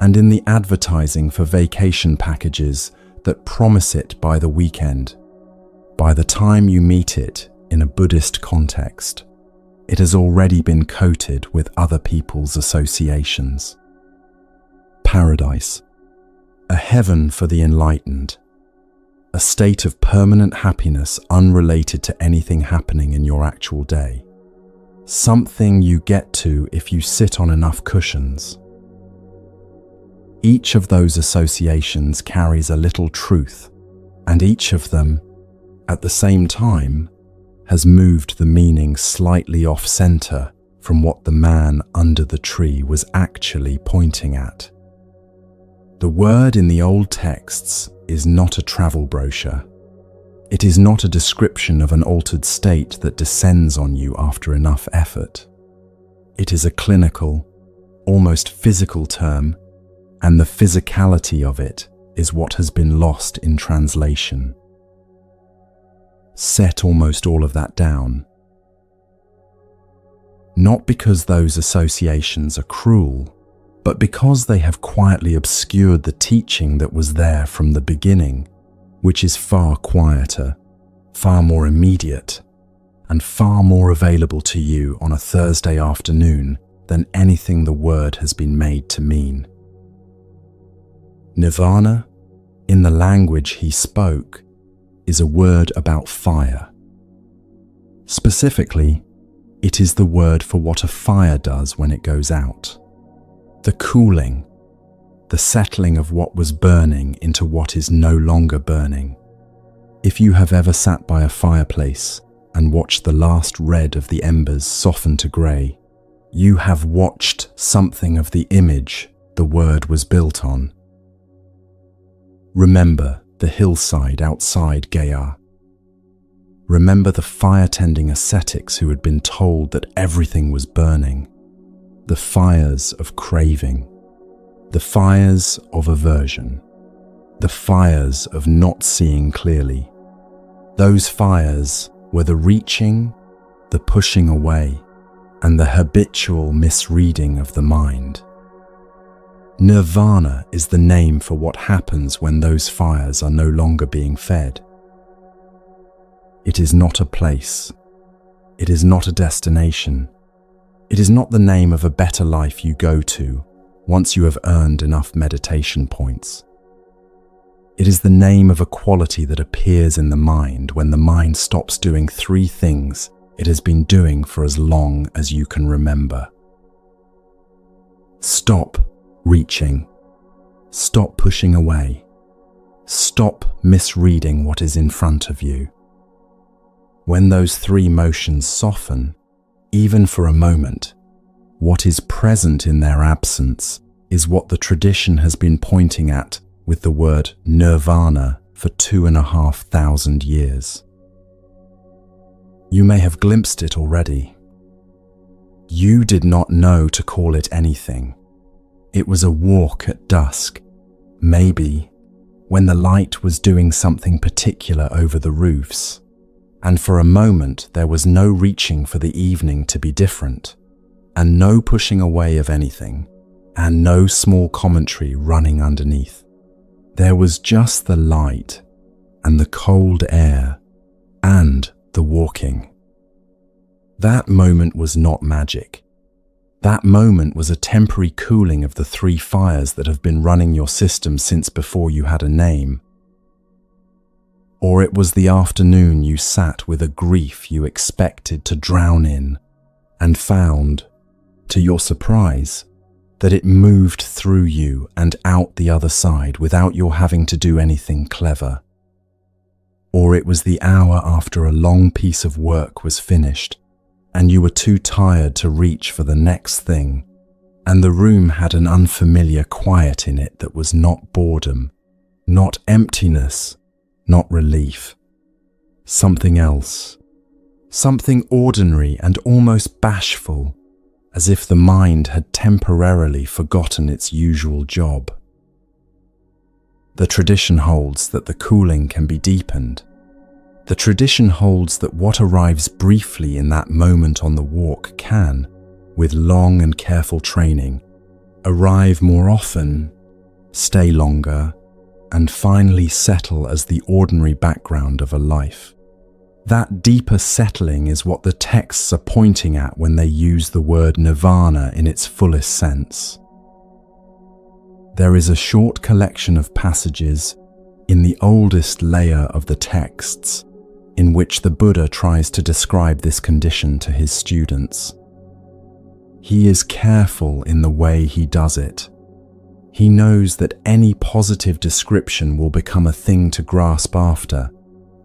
and in the advertising for vacation packages that promise it by the weekend. By the time you meet it in a Buddhist context, it has already been coated with other people's associations. Paradise, a heaven for the enlightened, a state of permanent happiness unrelated to anything happening in your actual day. Something you get to if you sit on enough cushions. Each of those associations carries a little truth, and each of them, at the same time, has moved the meaning slightly off-center from what the man under the tree was actually pointing at. The word in the old texts is not a travel brochure. It is not a description of an altered state that descends on you after enough effort. It is a clinical, almost physical term, and the physicality of it is what has been lost in translation. Set almost all of that down. Not because those associations are cruel, but because they have quietly obscured the teaching that was there from the beginning, which is far quieter, far more immediate, and far more available to you on a Thursday afternoon than anything the word has been made to mean. Nirvana, in the language he spoke, is a word about fire. Specifically, it is the word for what a fire does when it goes out. The cooling, the settling of what was burning into what is no longer burning. If you have ever sat by a fireplace and watched the last red of the embers soften to grey, you have watched something of the image the word was built on. Remember the hillside outside Gaya. Remember the fire-tending ascetics who had been told that everything was burning. The fires of craving. The fires of aversion. The fires of not seeing clearly. Those fires were the reaching, the pushing away, and the habitual misreading of the mind. Nirvana is the name for what happens when those fires are no longer being fed. It is not a place. It is not a destination. It is not the name of a better life you go to once you have earned enough meditation points. It is the name of a quality that appears in the mind when the mind stops doing three things it has been doing for as long as you can remember. Stop reaching. Stop pushing away. Stop misreading what is in front of you. When those three motions soften, even for a moment, what is present in their absence is what the tradition has been pointing at with the word nirvana for 2,500 years. You may have glimpsed it already. You did not know to call it anything. It was a walk at dusk, maybe when the light was doing something particular over the roofs, and for a moment there was no reaching for the evening to be different, and no pushing away of anything, and no small commentary running underneath. There was just the light, and the cold air, and the walking. That moment was not magic. That moment was a temporary cooling of the three fires that have been running your system since before you had a name. Or it was the afternoon you sat with a grief you expected to drown in, and found, to your surprise, that it moved through you and out the other side without your having to do anything clever. Or it was the hour after a long piece of work was finished, and you were too tired to reach for the next thing, and the room had an unfamiliar quiet in it that was not boredom, not emptiness, not relief. Something else. Something ordinary and almost bashful, as if the mind had temporarily forgotten its usual job. The tradition holds that the cooling can be deepened, The tradition holds that what arrives briefly in that moment on the walk can, with long and careful training, arrive more often, stay longer, and finally settle as the ordinary background of a life. That deeper settling is what the texts are pointing at when they use the word nirvana in its fullest sense. There is a short collection of passages in the oldest layer of the texts in which the Buddha tries to describe this condition to his students. He is careful in the way he does it. He knows that any positive description will become a thing to grasp after,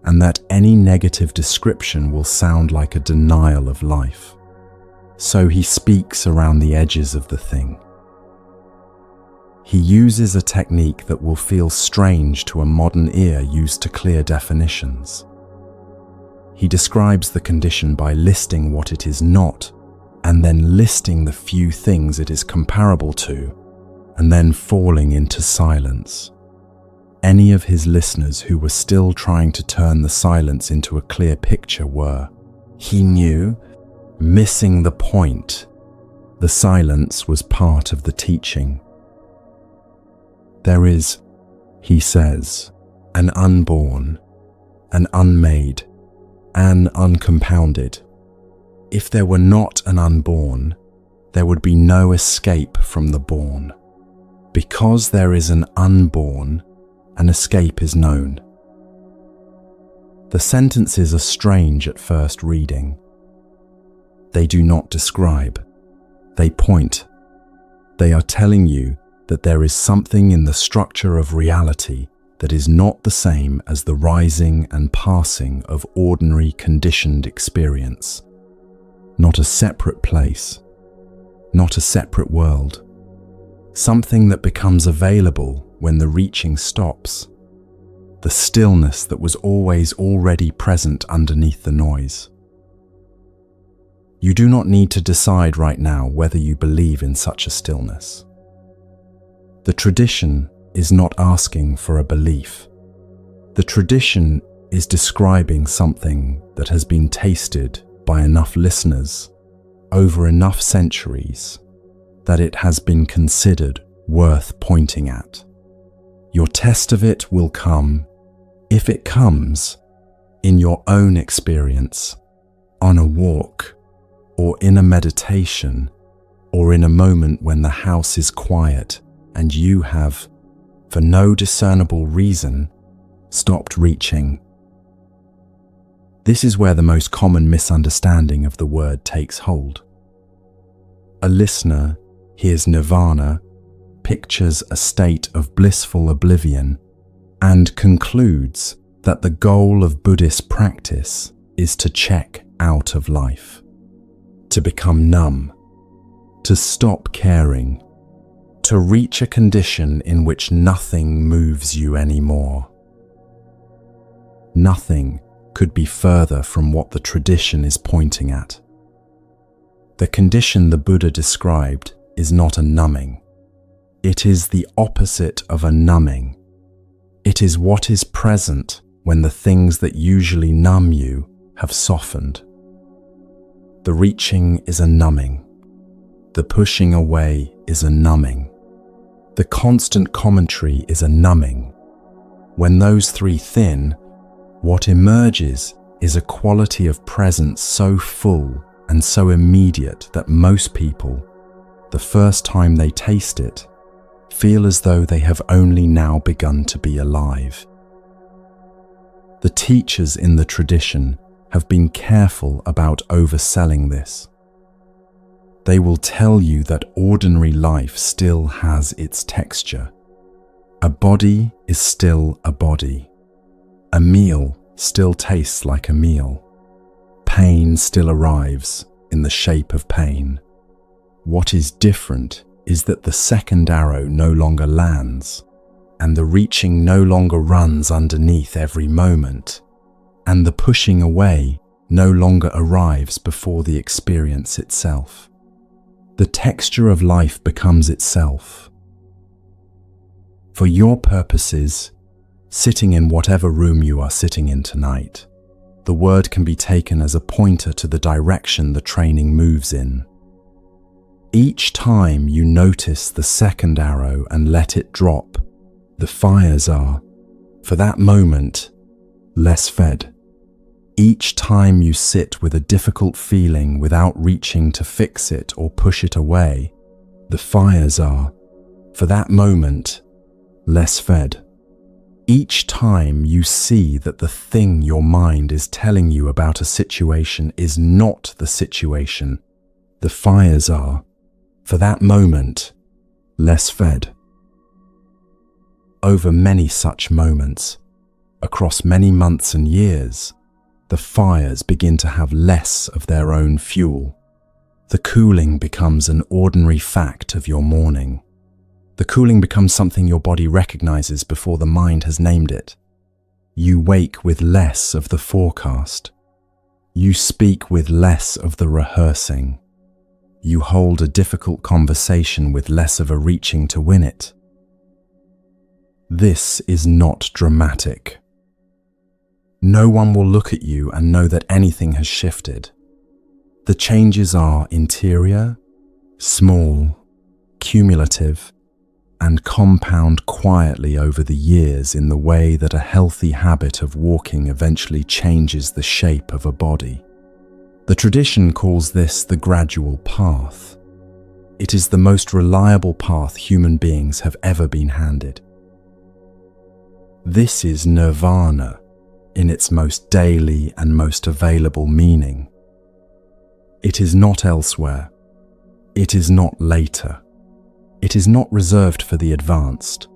and that any negative description will sound like a denial of life. So he speaks around the edges of the thing. He uses a technique that will feel strange to a modern ear used to clear definitions. He describes the condition by listing what it is not, and then listing the few things it is comparable to, and then falling into silence. Any of his listeners who were still trying to turn the silence into a clear picture were, he knew, missing the point. The silence was part of the teaching. There is, he says, an unborn, an unmade, an uncompounded. If there were not an unborn, there would be no escape from the born. Because there is an unborn, an escape is known. The sentences are strange at first reading. They do not describe. They point. They are telling you that there is something in the structure of reality that is not the same as the rising and passing of ordinary conditioned experience. Not a separate place, not a separate world. Something that becomes available when the reaching stops. The stillness that was always already present underneath the noise. You do not need to decide right now whether you believe in such a stillness. The tradition is not asking for a belief. The tradition is describing something that has been tasted by enough listeners over enough centuries that it has been considered worth pointing at. Your test of it will come, if it comes, in your own experience, on a walk, or in a meditation, or in a moment when the house is quiet and you have, for no discernible reason, stopped reaching. This is where the most common misunderstanding of the word takes hold. A listener hears nirvana, pictures a state of blissful oblivion, and concludes that the goal of Buddhist practice is to check out of life, to become numb, to stop caring, to reach a condition in which nothing moves you anymore. Nothing could be further from what the tradition is pointing at. The condition the Buddha described is not a numbing. It is the opposite of a numbing. It is what is present when the things that usually numb you have softened. The reaching is a numbing. The pushing away is a numbing. The constant commentary is a numbing. When those three thin, what emerges is a quality of presence so full and so immediate that most people, the first time they taste it, feel as though they have only now begun to be alive. The teachers in the tradition have been careful about overselling this. They will tell you that ordinary life still has its texture. A body is still a body. A meal still tastes like a meal. Pain still arrives in the shape of pain. What is different is that the second arrow no longer lands, and the reaching no longer runs underneath every moment, and the pushing away no longer arrives before the experience itself. The texture of life becomes itself. For your purposes, sitting in whatever room you are sitting in tonight, the word can be taken as a pointer to the direction the training moves in. Each time you notice the second arrow and let it drop, the fires are, for that moment, less fed. Each time you sit with a difficult feeling without reaching to fix it or push it away, the fires are, for that moment, less fed. Each time you see that the thing your mind is telling you about a situation is not the situation, the fires are, for that moment, less fed. Over many such moments, across many months and years, the fires begin to have less of their own fuel. The cooling becomes an ordinary fact of your morning. The cooling becomes something your body recognizes before the mind has named it. You wake with less of the forecast. You speak with less of the rehearsing. You hold a difficult conversation with less of a reaching to win it. This is not dramatic. No one will look at you and know that anything has shifted. The changes are interior, small, cumulative, and compound quietly over the years in the way that a healthy habit of walking eventually changes the shape of a body. The tradition calls this the gradual path. It is the most reliable path human beings have ever been handed. This is Nirvana in its most daily and most available meaning. It is not elsewhere. It is not later. It is not reserved for the advanced.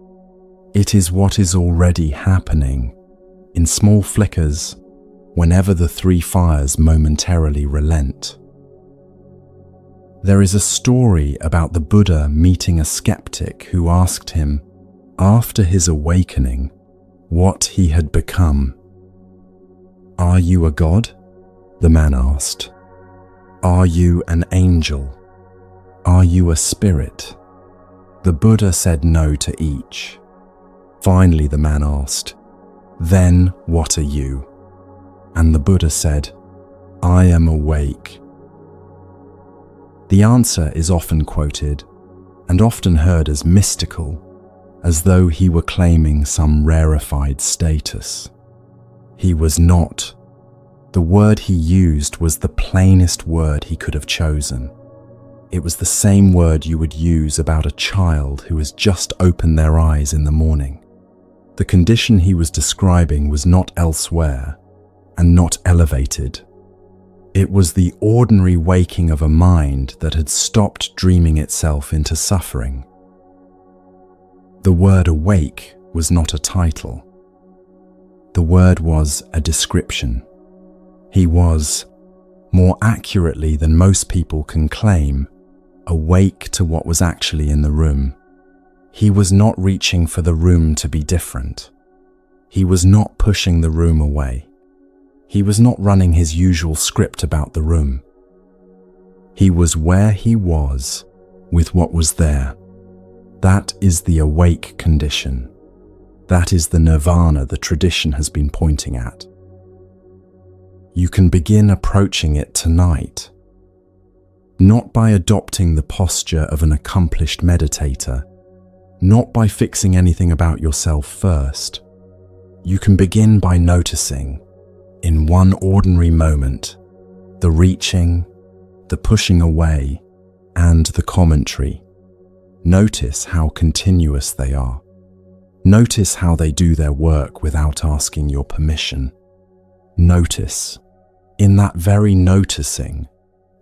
It is what is already happening, in small flickers, whenever the three fires momentarily relent. There is a story about the Buddha meeting a skeptic who asked him, after his awakening, what he had become. "Are you a god?" the man asked. "Are you an angel? Are you a spirit?" The Buddha said no to each. Finally, the man asked, "Then what are you?" And the Buddha said, "I am awake." The answer is often quoted and often heard as mystical, as though he were claiming some rarefied status. He was not. The word he used was the plainest word he could have chosen. It was the same word you would use about a child who has just opened their eyes in the morning. The condition he was describing was not elsewhere and not elevated. It was the ordinary waking of a mind that had stopped dreaming itself into suffering. The word awake was not a title. The word was a description. He was, more accurately than most people can claim, awake to what was actually in the room. He was not reaching for the room to be different. He was not pushing the room away. He was not running his usual script about the room. He was where he was, with what was there. That is the awake condition. That is the nirvana the tradition has been pointing at. You can begin approaching it tonight. Not by adopting the posture of an accomplished meditator, not by fixing anything about yourself first. You can begin by noticing, in one ordinary moment, the reaching, the pushing away, and the commentary. Notice how continuous they are. Notice how they do their work without asking your permission. Notice, in that very noticing,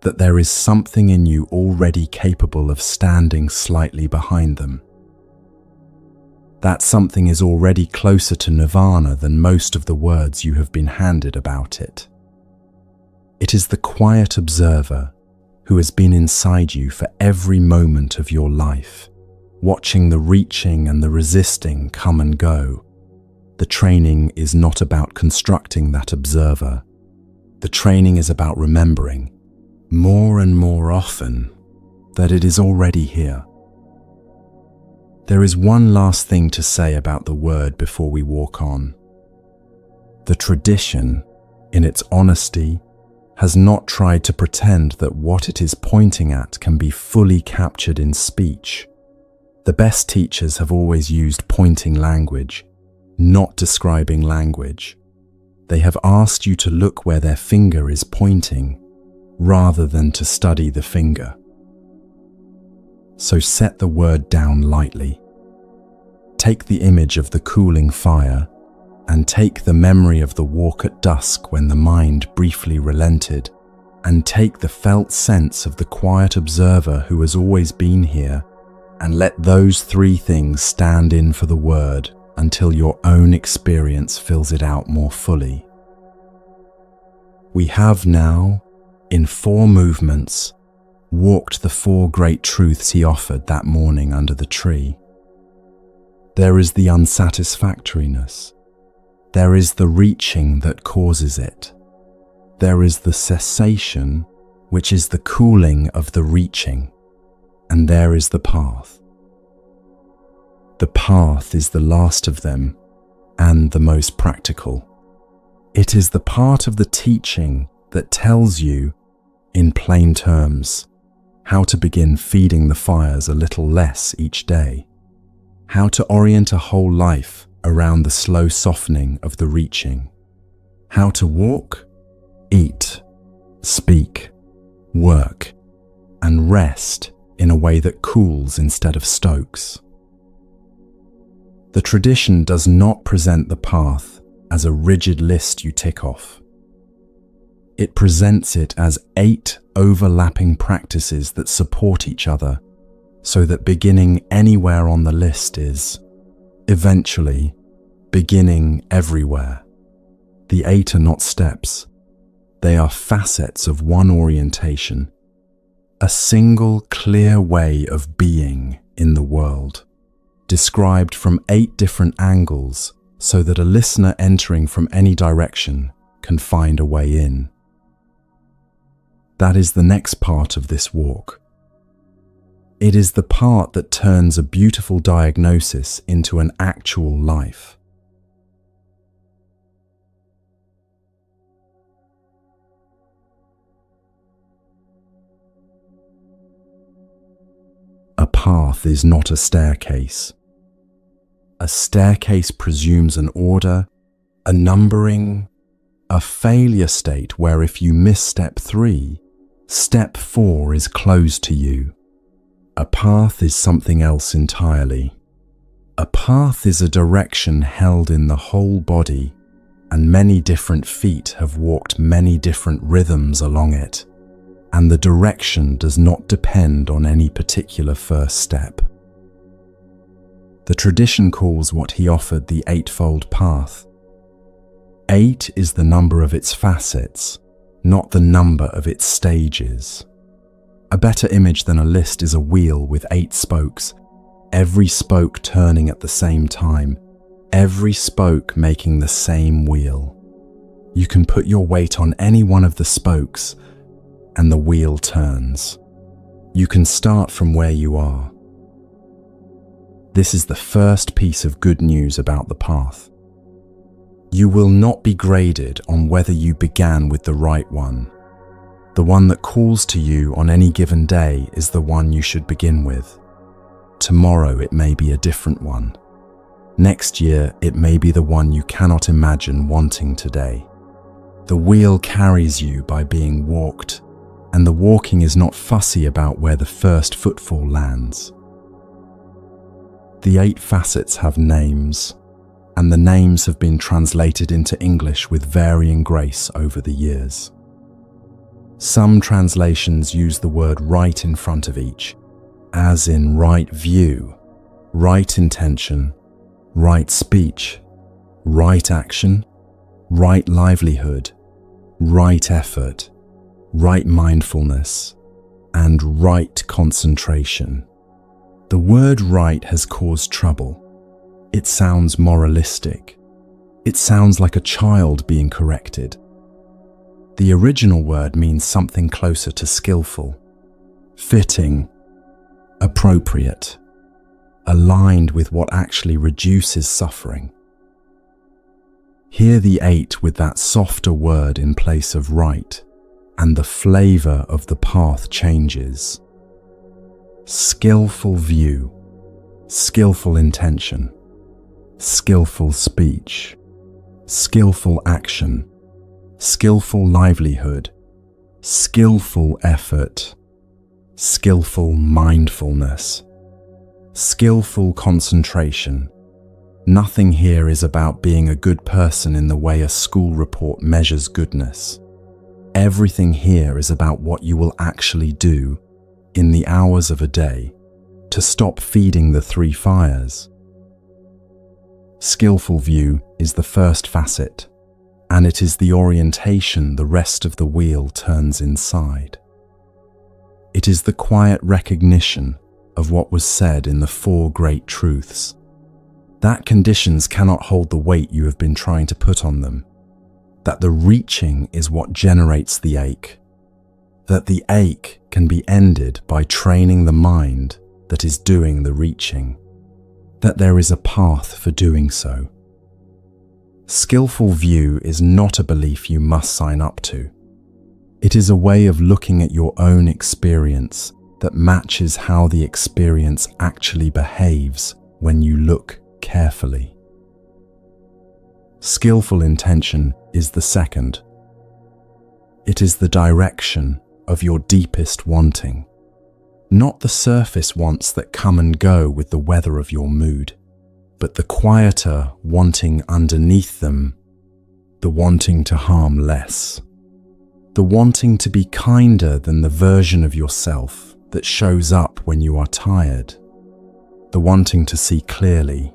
that there is something in you already capable of standing slightly behind them. That something is already closer to nirvana than most of the words you have been handed about it. It is the quiet observer who has been inside you for every moment of your life, watching the reaching and the resisting come and go. The training is not about constructing that observer. The training is about remembering, more and more often, that it is already here. There is one last thing to say about the word before we walk on. The tradition in its honesty, has not tried to pretend that what it is pointing at can be fully captured in speech. The best teachers have always used pointing language, not describing language. They have asked you to look where their finger is pointing, rather than to study the finger. So set the word down lightly. Take the image of the cooling fire, and take the memory of the walk at dusk when the mind briefly relented, and take the felt sense of the quiet observer who has always been here, and let those three things stand in for the word until your own experience fills it out more fully. We have now, in 4 movements, walked the 4 great truths he offered that morning under the tree. There is the unsatisfactoriness. There is the reaching that causes it. There is the cessation, which is the cooling of the reaching. And there is the path. The path is the last of them and the most practical. It is the part of the teaching that tells you, in plain terms, how to begin feeding the fires a little less each day, how to orient a whole life around the slow softening of the reaching, how to walk, eat, speak, work, and rest in a way that cools instead of stokes. The tradition does not present the path as a rigid list you tick off. It presents it as 8 overlapping practices that support each other, so that beginning anywhere on the list is, eventually, beginning everywhere. The 8 are not steps. They are facets of one orientation, a single clear way of being in the world, described from 8 different angles so that a listener entering from any direction can find a way in. That is the next part of this walk. It is the part that turns a beautiful diagnosis into an actual life. A path is not a staircase. A staircase presumes an order, a numbering, a failure state where if you miss step 3, step 4 is closed to you. A path is something else entirely. A path is a direction held in the whole body, and many different feet have walked many different rhythms along it, and the direction does not depend on any particular first step. The tradition calls what he offered the eightfold path. 8 is the number of its facets, not the number of its stages. A better image than a list is a wheel with 8 spokes, every spoke turning at the same time, every spoke making the same wheel. You can put your weight on any one of the spokes, and the wheel turns. You can start from where you are. This is the first piece of good news about the path. You will not be graded on whether you began with the right one. The one that calls to you on any given day is the one you should begin with. Tomorrow it may be a different one. Next year it may be the one you cannot imagine wanting today. The wheel carries you by being walked, and the walking is not fussy about where the first footfall lands. The 8 facets have names, and the names have been translated into English with varying grace over the years. Some translations use the word right in front of each, as in right view, right intention, right speech, right action, right livelihood, right effort, right mindfulness, and right concentration. The word right has caused trouble. It sounds moralistic. It sounds like a child being corrected. The original word means something closer to skillful, fitting, appropriate, aligned with what actually reduces suffering. Hear the 8 with that softer word in place of right, and the flavor of the path changes. Skillful view, skillful intention, skillful speech, skillful action, skillful livelihood, skillful effort, skillful mindfulness, skillful concentration. Nothing here is about being a good person in the way a school report measures goodness. Everything here is about what you will actually do in the hours of a day to stop feeding the 3 fires. Skillful view is the first facet, and it is the orientation the rest of the wheel turns inside. It is the quiet recognition of what was said in the 4 great truths, that conditions cannot hold the weight you have been trying to put on them, that the reaching is what generates the ache, that the ache can be ended by training the mind that is doing the reaching, that there is a path for doing so. Skillful view is not a belief you must sign up to. It is a way of looking at your own experience that matches how the experience actually behaves when you look carefully. Skillful intention is the second. It is the direction of your deepest wanting, not the surface wants that come and go with the weather of your mood, but the quieter wanting underneath them, the wanting to harm less, the wanting to be kinder than the version of yourself that shows up when you are tired, the wanting to see clearly,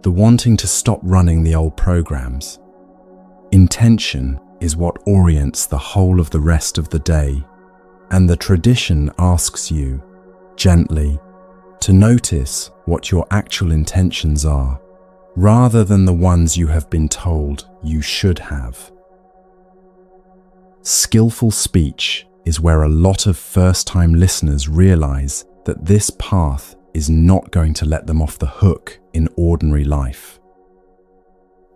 the wanting to stop running the old programs. Intention is what orients the whole of the rest of the day, and the tradition asks you, gently, to notice what your actual intentions are, rather than the ones you have been told you should have. Skillful speech is where a lot of first-time listeners realize that this path is not going to let them off the hook in ordinary life.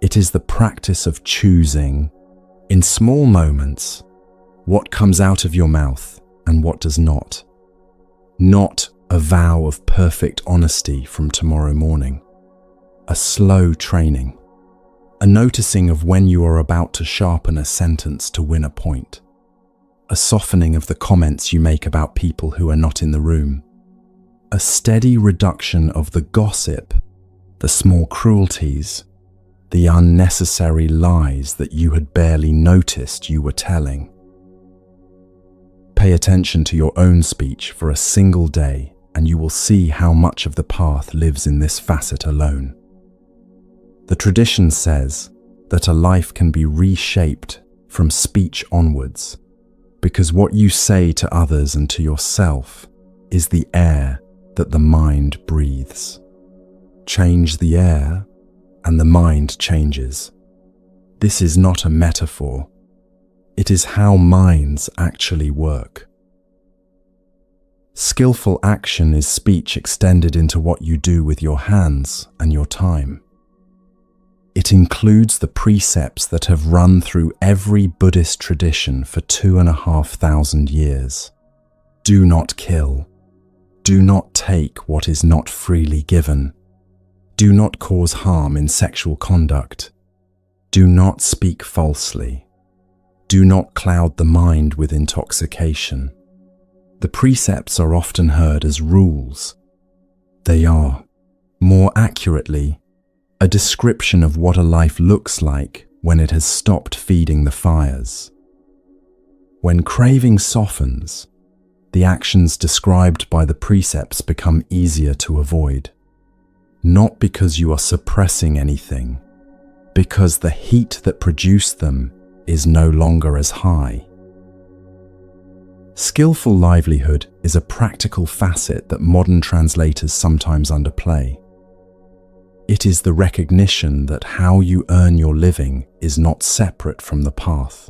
It is the practice of choosing, in small moments, what comes out of your mouth and what does not. Not a vow of perfect honesty from tomorrow morning. A slow training. A noticing of when you are about to sharpen a sentence to win a point. A softening of the comments you make about people who are not in the room. A steady reduction of the gossip, the small cruelties, the unnecessary lies that you had barely noticed you were telling. Pay attention to your own speech for a single day, and you will see how much of the path lives in this facet alone. The tradition says that a life can be reshaped from speech onwards, because what you say to others and to yourself is the air that the mind breathes. Change the air, and the mind changes. This is not a metaphor. It is how minds actually work. Skillful action is speech extended into what you do with your hands and your time. It includes the precepts that have run through every Buddhist tradition for 2,500 years. Do not kill. Do not take what is not freely given. Do not cause harm in sexual conduct. Do not speak falsely. Do not cloud the mind with intoxication. The precepts are often heard as rules. They are, more accurately, a description of what a life looks like when it has stopped feeding the fires. When craving softens, the actions described by the precepts become easier to avoid. Not because you are suppressing anything, because the heat that produced them is no longer as high. Skillful livelihood is a practical facet that modern translators sometimes underplay. It is the recognition that how you earn your living is not separate from the path.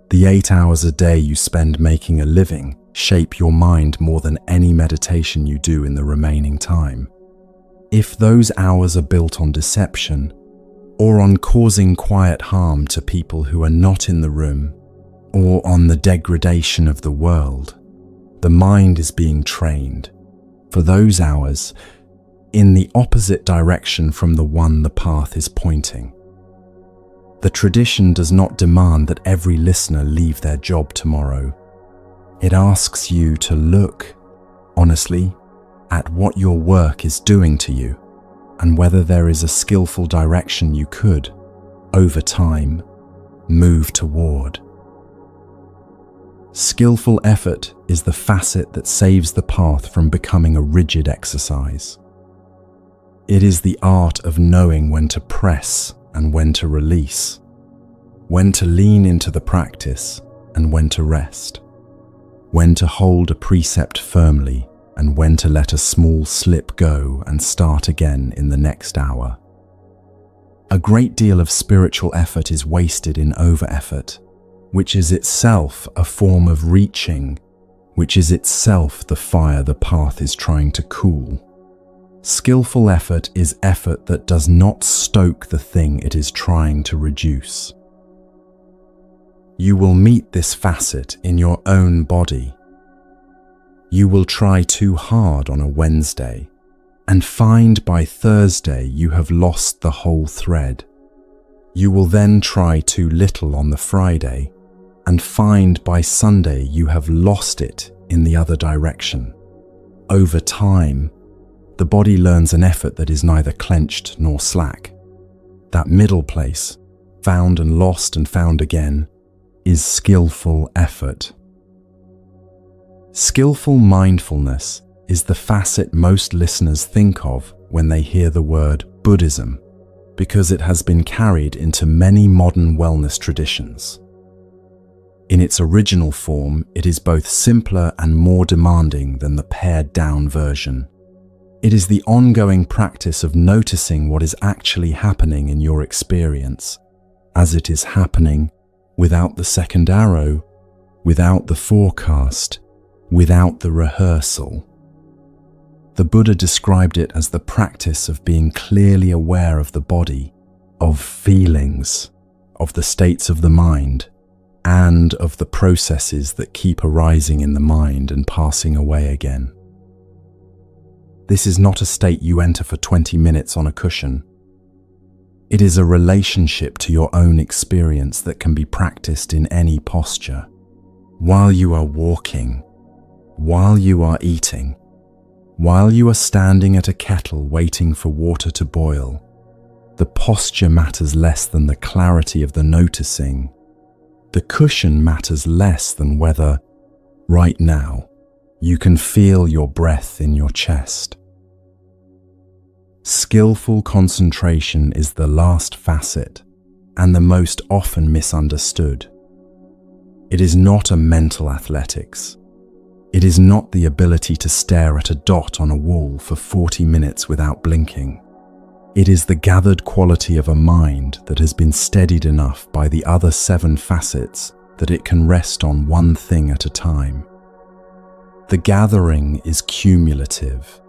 The 8 hours a day you spend making a living shape your mind more than any meditation you do in the remaining time. If those hours are built on deception, or on causing quiet harm to people who are not in the room, or on the degradation of the world. The mind is being trained, for those hours, in the opposite direction from the one the path is pointing. The tradition does not demand that every listener leave their job tomorrow. It asks you to look, honestly, at what your work is doing to you, and whether there is a skillful direction you could, over time, move toward. Skillful effort is the facet that saves the path from becoming a rigid exercise. It is the art of knowing when to press and when to release, when to lean into the practice and when to rest, when to hold a precept firmly and when to let a small slip go and start again in the next hour. A great deal of spiritual effort is wasted in over-effort, which is itself a form of reaching, which is itself the fire the path is trying to cool. Skillful effort is effort that does not stoke the thing it is trying to reduce. You will meet this facet in your own body. You will try too hard on a Wednesday and find by Thursday you have lost the whole thread. You will then try too little on the Friday and find by Sunday you have lost it in the other direction. Over time, the body learns an effort that is neither clenched nor slack. That middle place, found and lost and found again, is skillful effort. Skillful mindfulness is the facet most listeners think of when they hear the word Buddhism, because it has been carried into many modern wellness traditions. In its original form, it is both simpler and more demanding than the pared-down version. It is the ongoing practice of noticing what is actually happening in your experience, as it is happening, without the second arrow, without the forecast, without the rehearsal. The Buddha described it as the practice of being clearly aware of the body, of feelings, of the states of the mind, and of the processes that keep arising in the mind and passing away again. This is not a state you enter for 20 minutes on a cushion. It is a relationship to your own experience that can be practiced in any posture. While you are walking, while you are eating, while you are standing at a kettle waiting for water to boil, the posture matters less than the clarity of the noticing. The cushion matters less than whether, right now, you can feel your breath in your chest. Skillful concentration is the last facet and the most often misunderstood. It is not a mental athletics. It is not the ability to stare at a dot on a wall for 40 minutes without blinking. It is the gathered quality of a mind that has been steadied enough by the other 7 facets that it can rest on one thing at a time. The gathering is cumulative.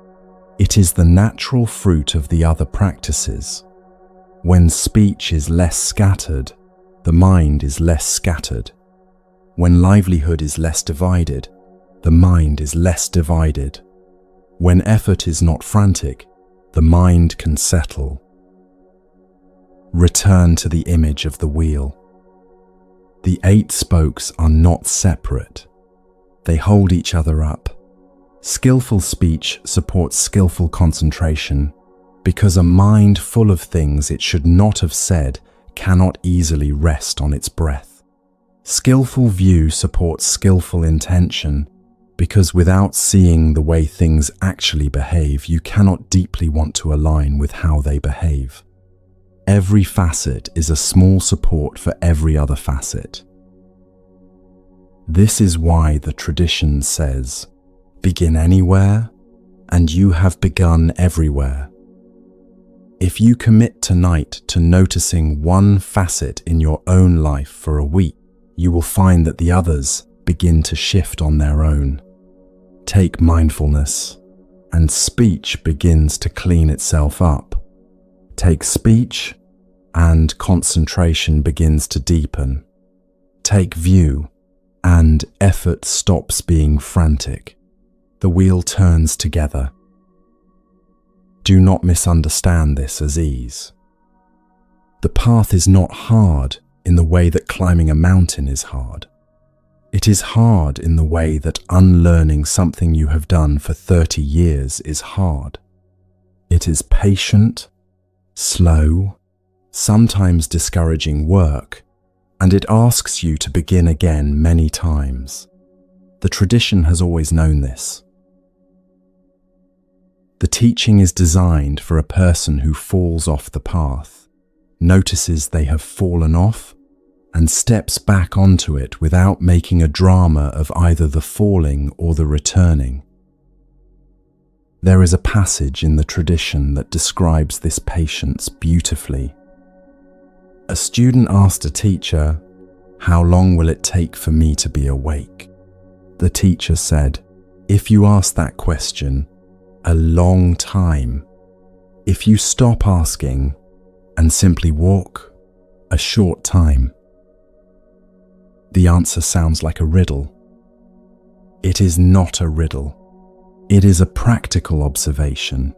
It is the natural fruit of the other practices. When speech is less scattered, the mind is less scattered. When livelihood is less divided, the mind is less divided. When effort is not frantic, the mind can settle. Return to the image of the wheel. The 8 spokes are not separate. They hold each other up. Skillful speech supports skillful concentration because a mind full of things it should not have said cannot easily rest on its breath. Skillful view supports skillful intention because without seeing the way things actually behave, you cannot deeply want to align with how they behave. Every facet is a small support for every other facet. This is why the tradition says, begin anywhere, and you have begun everywhere. If you commit tonight to noticing one facet in your own life for a week, you will find that the others begin to shift on their own. Take mindfulness, and speech begins to clean itself up. Take speech, and concentration begins to deepen. Take view, and effort stops being frantic. The wheel turns together. Do not misunderstand this as ease. The path is not hard in the way that climbing a mountain is hard. It is hard in the way that unlearning something you have done for 30 years is hard. It is patient, slow, sometimes discouraging work, and it asks you to begin again many times. The tradition has always known this. The teaching is designed for a person who falls off the path, notices they have fallen off, and steps back onto it without making a drama of either the falling or the returning. There is a passage in the tradition that describes this patience beautifully. A student asked a teacher, "How long will it take for me to be awake?" The teacher said, "If you ask that question, a long time. If you stop asking and simply walk, a short time." The answer sounds like a riddle. It is not a riddle. It is a practical observation.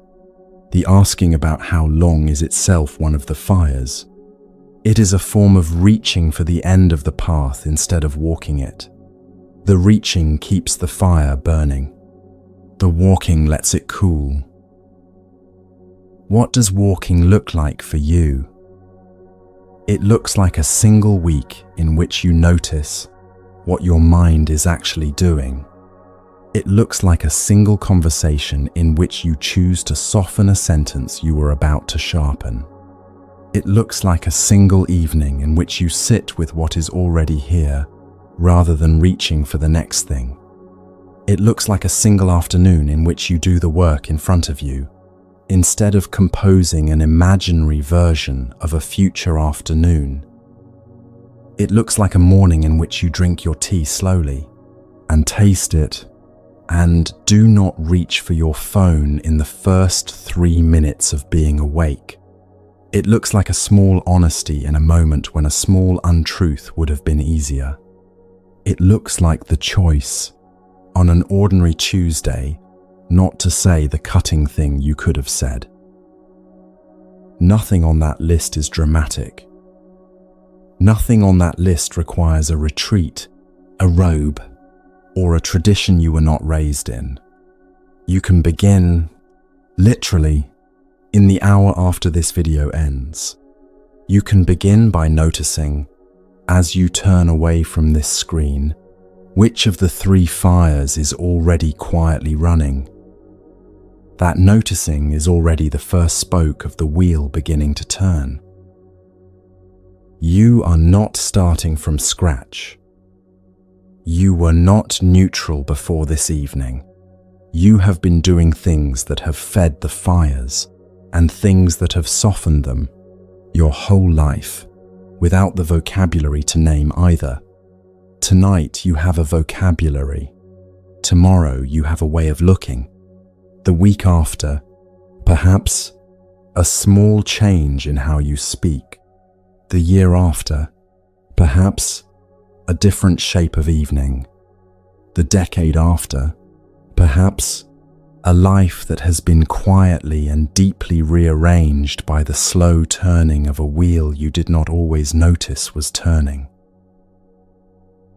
The asking about how long is itself one of the fires. It is a form of reaching for the end of the path instead of walking it. The reaching keeps the fire burning. The walking lets it cool. What does walking look like for you? It looks like a single week in which you notice what your mind is actually doing. It looks like a single conversation in which you choose to soften a sentence you were about to sharpen. It looks like a single evening in which you sit with what is already here, rather than reaching for the next thing. It looks like a single afternoon in which you do the work in front of you, instead of composing an imaginary version of a future afternoon. It looks like a morning in which you drink your tea slowly, and taste it, and do not reach for your phone in the first 3 minutes of being awake. It looks like a small honesty in a moment when a small untruth would have been easier. It looks like the choice, on an ordinary Tuesday, not to say the cutting thing you could have said. Nothing on that list is dramatic. Nothing on that list requires a retreat, a robe, or a tradition you were not raised in. You can begin, literally, in the hour after this video ends. You can begin by noticing, as you turn away from this screen, which of the 3 fires is already quietly running. That noticing is already the first spoke of the wheel beginning to turn. You are not starting from scratch. You were not neutral before this evening. You have been doing things that have fed the fires and things that have softened them your whole life, without the vocabulary to name either. Tonight you have a vocabulary. Tomorrow you have a way of looking. The week after, perhaps a small change in how you speak. The year after, perhaps a different shape of evening. The decade after, perhaps a life that has been quietly and deeply rearranged by the slow turning of a wheel you did not always notice was turning.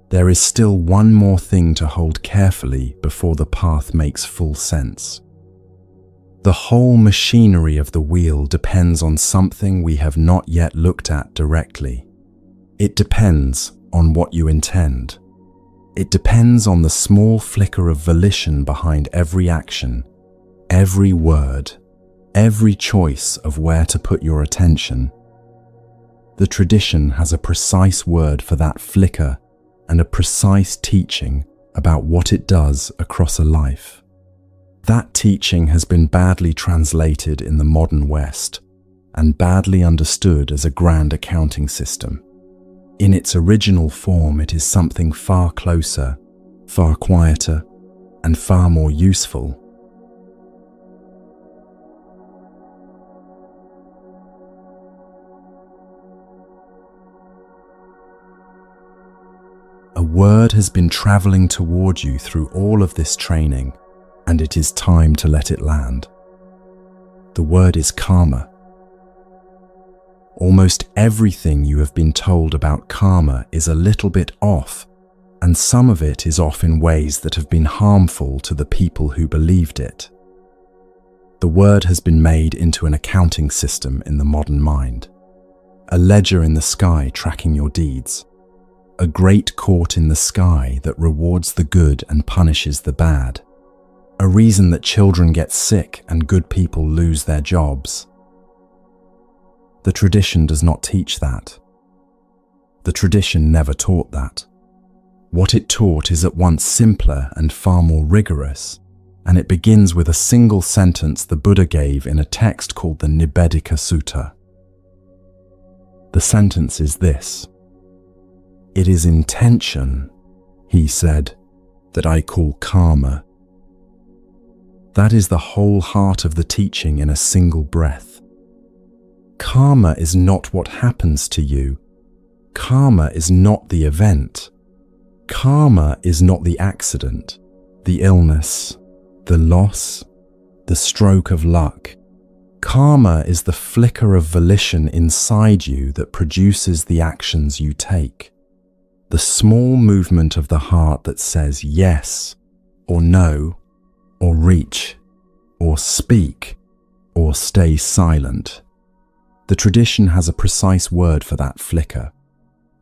There is still one more thing to hold carefully before the path makes full sense. The whole machinery of the wheel depends on something we have not yet looked at directly. It depends on what you intend. It depends on the small flicker of volition behind every action, every word, every choice of where to put your attention. The tradition has a precise word for that flicker and a precise teaching about what it does across a life. That teaching has been badly translated in the modern West and badly understood as a grand accounting system. In its original form, it is something far closer, far quieter, and far more useful. word has been traveling toward you through all of this training, and it is time to let it land. The word is karma. Almost everything you have been told about karma is a little bit off, and some of it is off in ways that have been harmful to the people who believed it. The word has been made into an accounting system in the modern mind, a ledger in the sky tracking your deeds, a great court in the sky that rewards the good and punishes the bad, a reason that children get sick and good people lose their jobs. The tradition does not teach that. The tradition never taught that. What it taught is at once simpler and far more rigorous, and it begins with a single sentence the Buddha gave in a text called the Nibbedika Sutta. The sentence is this: "It is intention," he said, "that I call karma." That is the whole heart of the teaching in a single breath. Karma is not what happens to you. Karma is not the event. Karma is not the accident, the illness, the loss, the stroke of luck. Karma is the flicker of volition inside you that produces the actions you take. The small movement of the heart that says yes, or no, or reach, or speak, or stay silent. The tradition has a precise word for that flicker.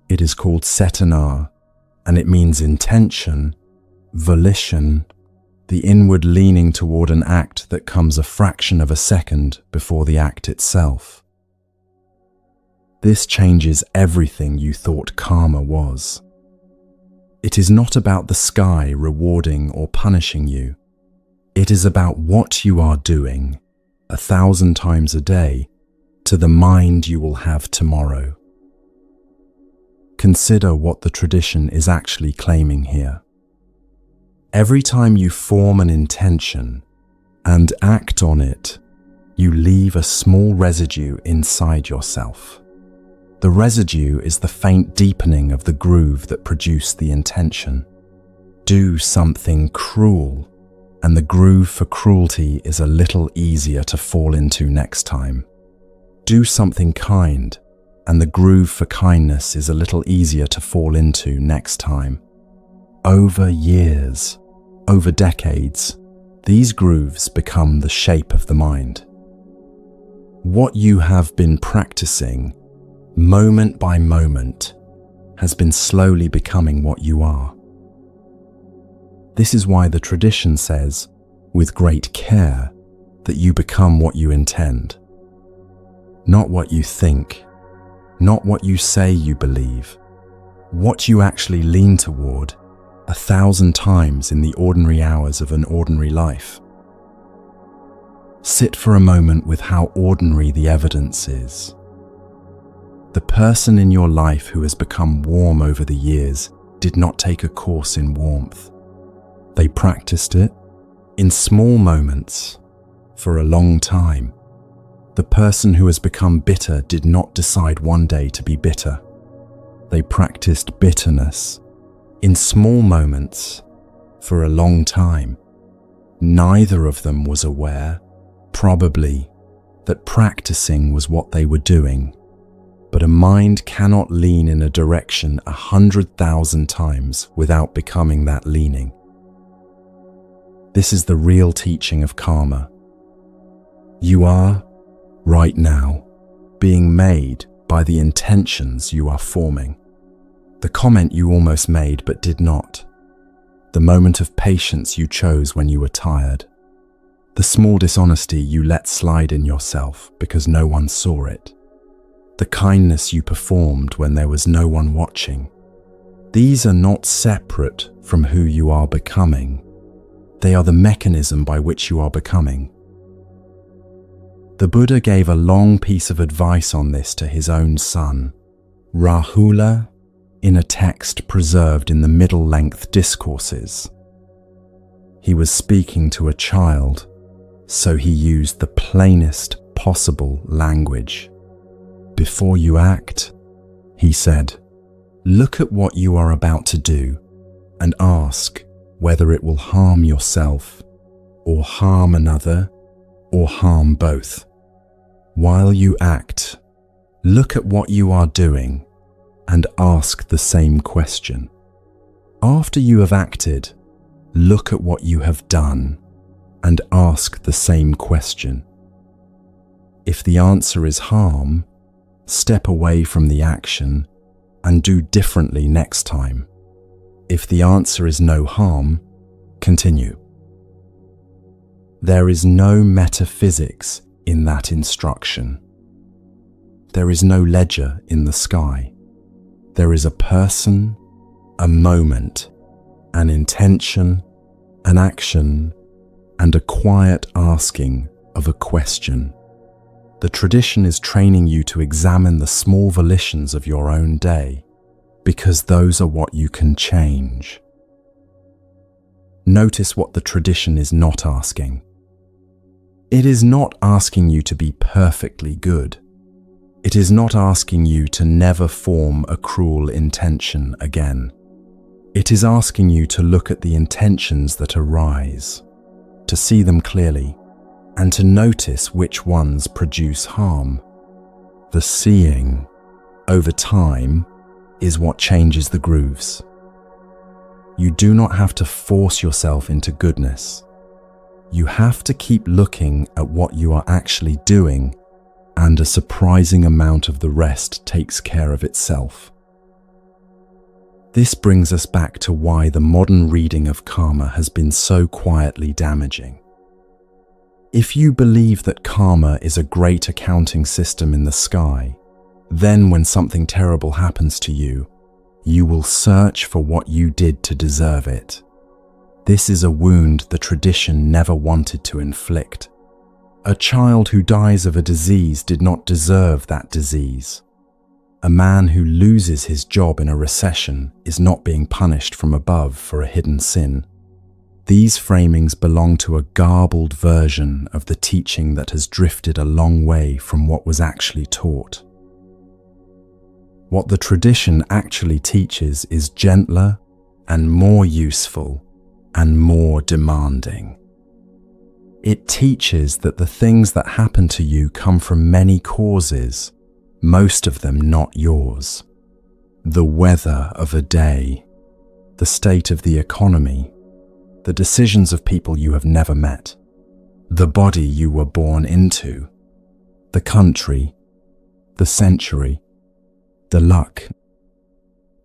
It is called cetana, and it means intention, volition, the inward leaning toward an act that comes a fraction of a second before the act itself. This changes everything you thought karma was. It is not about the sky rewarding or punishing you. It is about what you are doing 1,000 times a day to the mind you will have tomorrow. Consider what the tradition is actually claiming here. Every time you form an intention and act on it, you leave a small residue inside yourself. The residue is the faint deepening of the groove that produced the intention. Do something cruel, and the groove for cruelty is a little easier to fall into next time. Do something kind, and the groove for kindness is a little easier to fall into next time. Over years, over decades, these grooves become the shape of the mind. What you have been practicing, moment by moment, has been slowly becoming what you are. This is why the tradition says, with great care, that you become what you intend. Not what you think, not what you say you believe, what you actually lean toward 1,000 times in the ordinary hours of an ordinary life. Sit for a moment with how ordinary the evidence is. The person in your life who has become warm over the years did not take a course in warmth. They practiced it in small moments for a long time. The person who has become bitter did not decide one day to be bitter. They practiced bitterness in small moments for a long time. Neither of them was aware, probably, that practicing was what they were doing. But a mind cannot lean in a direction 100,000 times without becoming that leaning. This is the real teaching of karma. You are, right now, being made by the intentions you are forming. The comment you almost made but did not. The moment of patience you chose when you were tired. The small dishonesty you let slide in yourself because no one saw it. The kindness you performed when there was no one watching. These are not separate from who you are becoming. They are the mechanism by which you are becoming. The Buddha gave a long piece of advice on this to his own son, Rahula, in a text preserved in the middle-length discourses. He was speaking to a child, so he used the plainest possible language. Before you act, he said, Look at what you are about to do and ask whether it will harm yourself or harm another or harm both. While you act, look at what you are doing and ask the same question. After you have acted, look at what you have done and ask the same question. If the answer is harm, step away from the action and do differently next time. If the answer is no harm, continue. There is no metaphysics in that instruction. There is no ledger in the sky. There is a person, a moment, an intention, an action, and a quiet asking of a question. The tradition is training you to examine the small volitions of your own day, because those are what you can change. Notice what the tradition is not asking. It is not asking you to be perfectly good. It is not asking you to never form a cruel intention again. It is asking you to look at the intentions that arise, to see them clearly, and to notice which ones produce harm. The seeing, over time, is what changes the grooves. You do not have to force yourself into goodness. You have to keep looking at what you are actually doing, and a surprising amount of the rest takes care of itself. This brings us back to why the modern reading of karma has been so quietly damaging. If you believe that karma is a great accounting system in the sky, then when something terrible happens to you, you will search for what you did to deserve it. This is a wound the tradition never wanted to inflict. A child who dies of a disease did not deserve that disease. A man who loses his job in a recession is not being punished from above for a hidden sin. These framings belong to a garbled version of the teaching that has drifted a long way from what was actually taught. What the tradition actually teaches is gentler and more useful and more demanding. It teaches that the things that happen to you come from many causes, most of them not yours. The weather of a day, the state of the economy, the decisions of people you have never met, the body you were born into, the country, the century, the luck.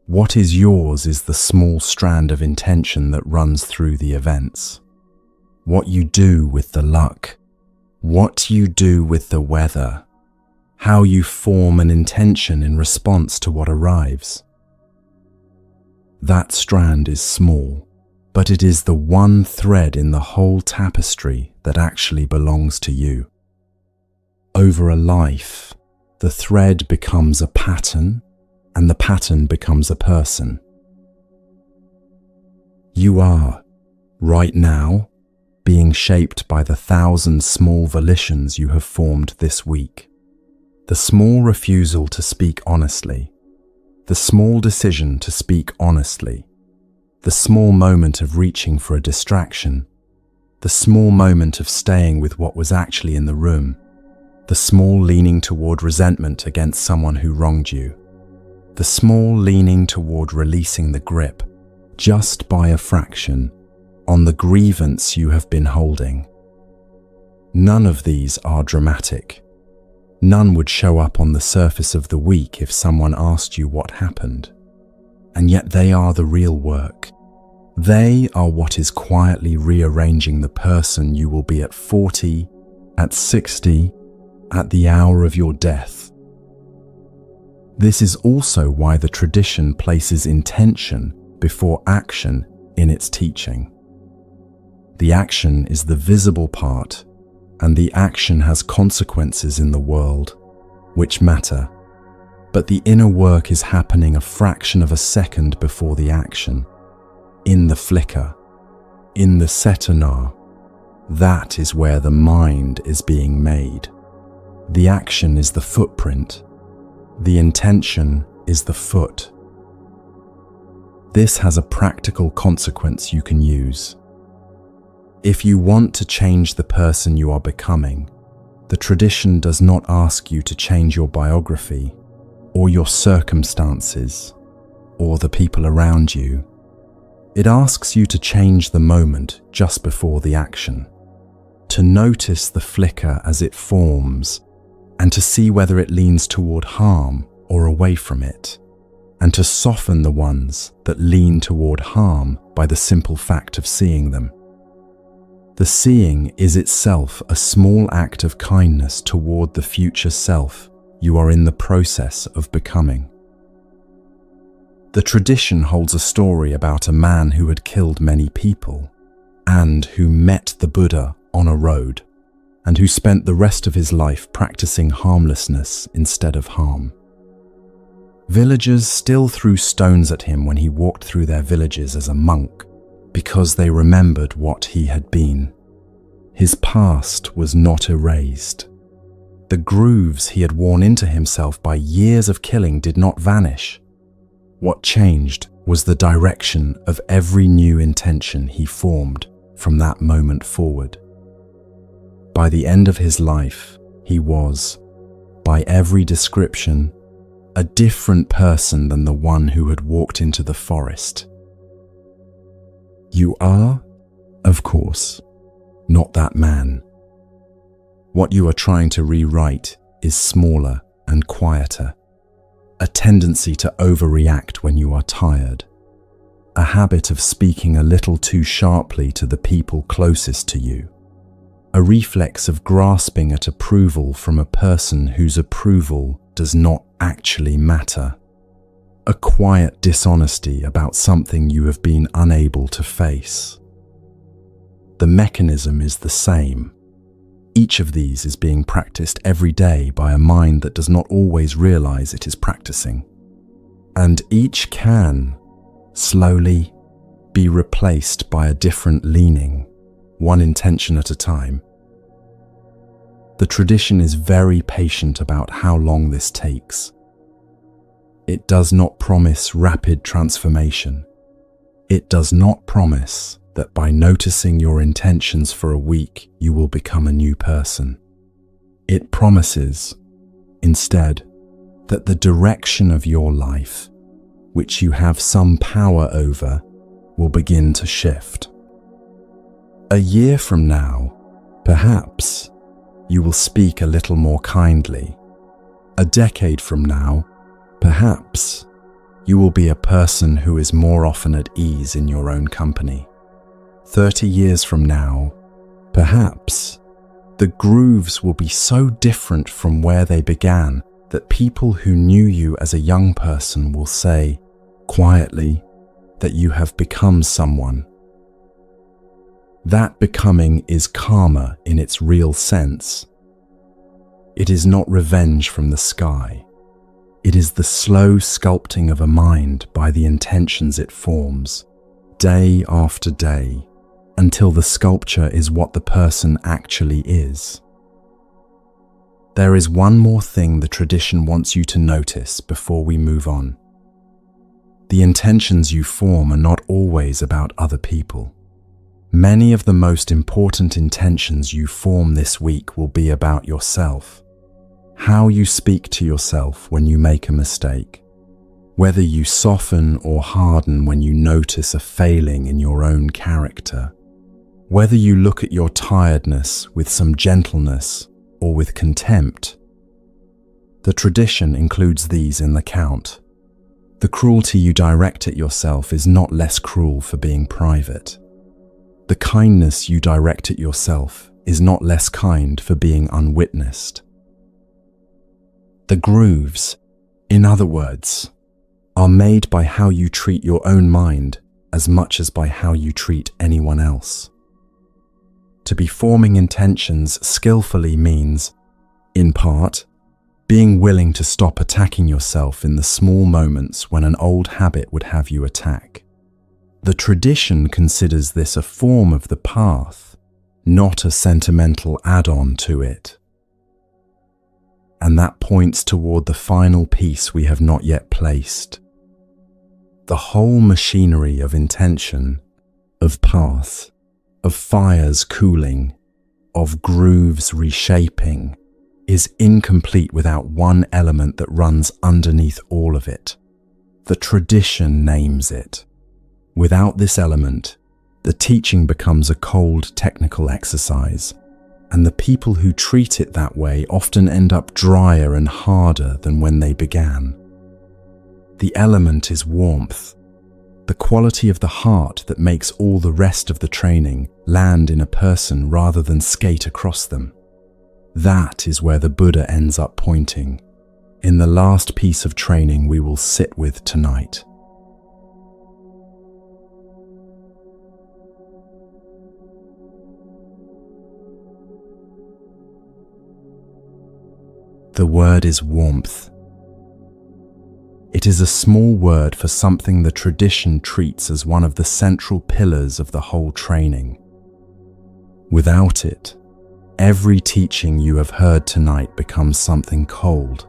What is yours is the small strand of intention that runs through the events. What you do with the luck, what you do with the weather, how you form an intention in response to what arrives. That strand is small, but it is the one thread in the whole tapestry that actually belongs to you. Over a life, the thread becomes a pattern, and the pattern becomes a person. You are, right now, being shaped by the 1,000 small volitions you have formed this week. The small refusal to speak honestly, the small decision to speak honestly, the small moment of reaching for a distraction, the small moment of staying with what was actually in the room, the small leaning toward resentment against someone who wronged you, the small leaning toward releasing the grip, just by a fraction, on the grievance you have been holding. None of these are dramatic. None would show up on the surface of the week if someone asked you what happened. And yet they are the real work. They are what is quietly rearranging the person you will be at 40, at 60, at the hour of your death. This is also why the tradition places intention before action in its teaching. The action is the visible part, and the action has consequences in the world, which matter. But the inner work is happening a fraction of a second before the action. In the flicker, in the cetana, that is where the mind is being made. The action is the footprint. The intention is the foot. This has a practical consequence you can use. If you want to change the person you are becoming, the tradition does not ask you to change your biography, or your circumstances, or the people around you. It asks you to change the moment just before the action, to notice the flicker as it forms, and to see whether it leans toward harm or away from it, and to soften the ones that lean toward harm by the simple fact of seeing them. The seeing is itself a small act of kindness toward the future self you are in the process of becoming. The tradition holds a story about a man who had killed many people and who met the Buddha on a road and who spent the rest of his life practicing harmlessness instead of harm. Villagers still threw stones at him when he walked through their villages as a monk because they remembered what he had been. His past was not erased. The grooves he had worn into himself by years of killing did not vanish. What changed was the direction of every new intention he formed from that moment forward. By the end of his life, he was, by every description, a different person than the one who had walked into the forest. You are, of course, not that man. What you are trying to rewrite is smaller and quieter. A tendency to overreact when you are tired. A habit of speaking a little too sharply to the people closest to you. A reflex of grasping at approval from a person whose approval does not actually matter. A quiet dishonesty about something you have been unable to face. The mechanism is the same. Each of these is being practiced every day by a mind that does not always realize it is practicing. And each can, slowly, be replaced by a different leaning, one intention at a time. The tradition is very patient about how long this takes. It does not promise rapid transformation. It does not promise that by noticing your intentions for a week, you will become a new person. It promises, instead, that the direction of your life, which you have some power over, will begin to shift. A year from now, perhaps, you will speak a little more kindly. A decade from now, perhaps, you will be a person who is more often at ease in your own company. 30 years from now, perhaps, the grooves will be so different from where they began that people who knew you as a young person will say, quietly, that you have become someone. That becoming is karma in its real sense. It is not revenge from the sky. It is the slow sculpting of a mind by the intentions it forms, day after day, until the sculpture is what the person actually is. There is one more thing the tradition wants you to notice before we move on. The intentions you form are not always about other people. Many of the most important intentions you form this week will be about yourself. How you speak to yourself when you make a mistake. Whether you soften or harden when you notice a failing in your own character. Whether you look at your tiredness with some gentleness or with contempt. The tradition includes these in the count. The cruelty you direct at yourself is not less cruel for being private. The kindness you direct at yourself is not less kind for being unwitnessed. The grooves, in other words, are made by how you treat your own mind as much as by how you treat anyone else. To be forming intentions skillfully means, in part, being willing to stop attacking yourself in the small moments when an old habit would have you attack. The tradition considers this a form of the path, not a sentimental add-on to it. And that points toward the final piece we have not yet placed. The whole machinery of intention, of path, of fires cooling, of grooves reshaping, is incomplete without one element that runs underneath all of it. The tradition names it. Without this element, the teaching becomes a cold technical exercise, and the people who treat it that way often end up drier and harder than when they began. The element is warmth, the quality of the heart that makes all the rest of the training land in a person rather than skate across them. That is where the Buddha ends up pointing, in the last piece of training we will sit with tonight. The word is warmth. It is a small word for something the tradition treats as one of the central pillars of the whole training. Without it, every teaching you have heard tonight becomes something cold,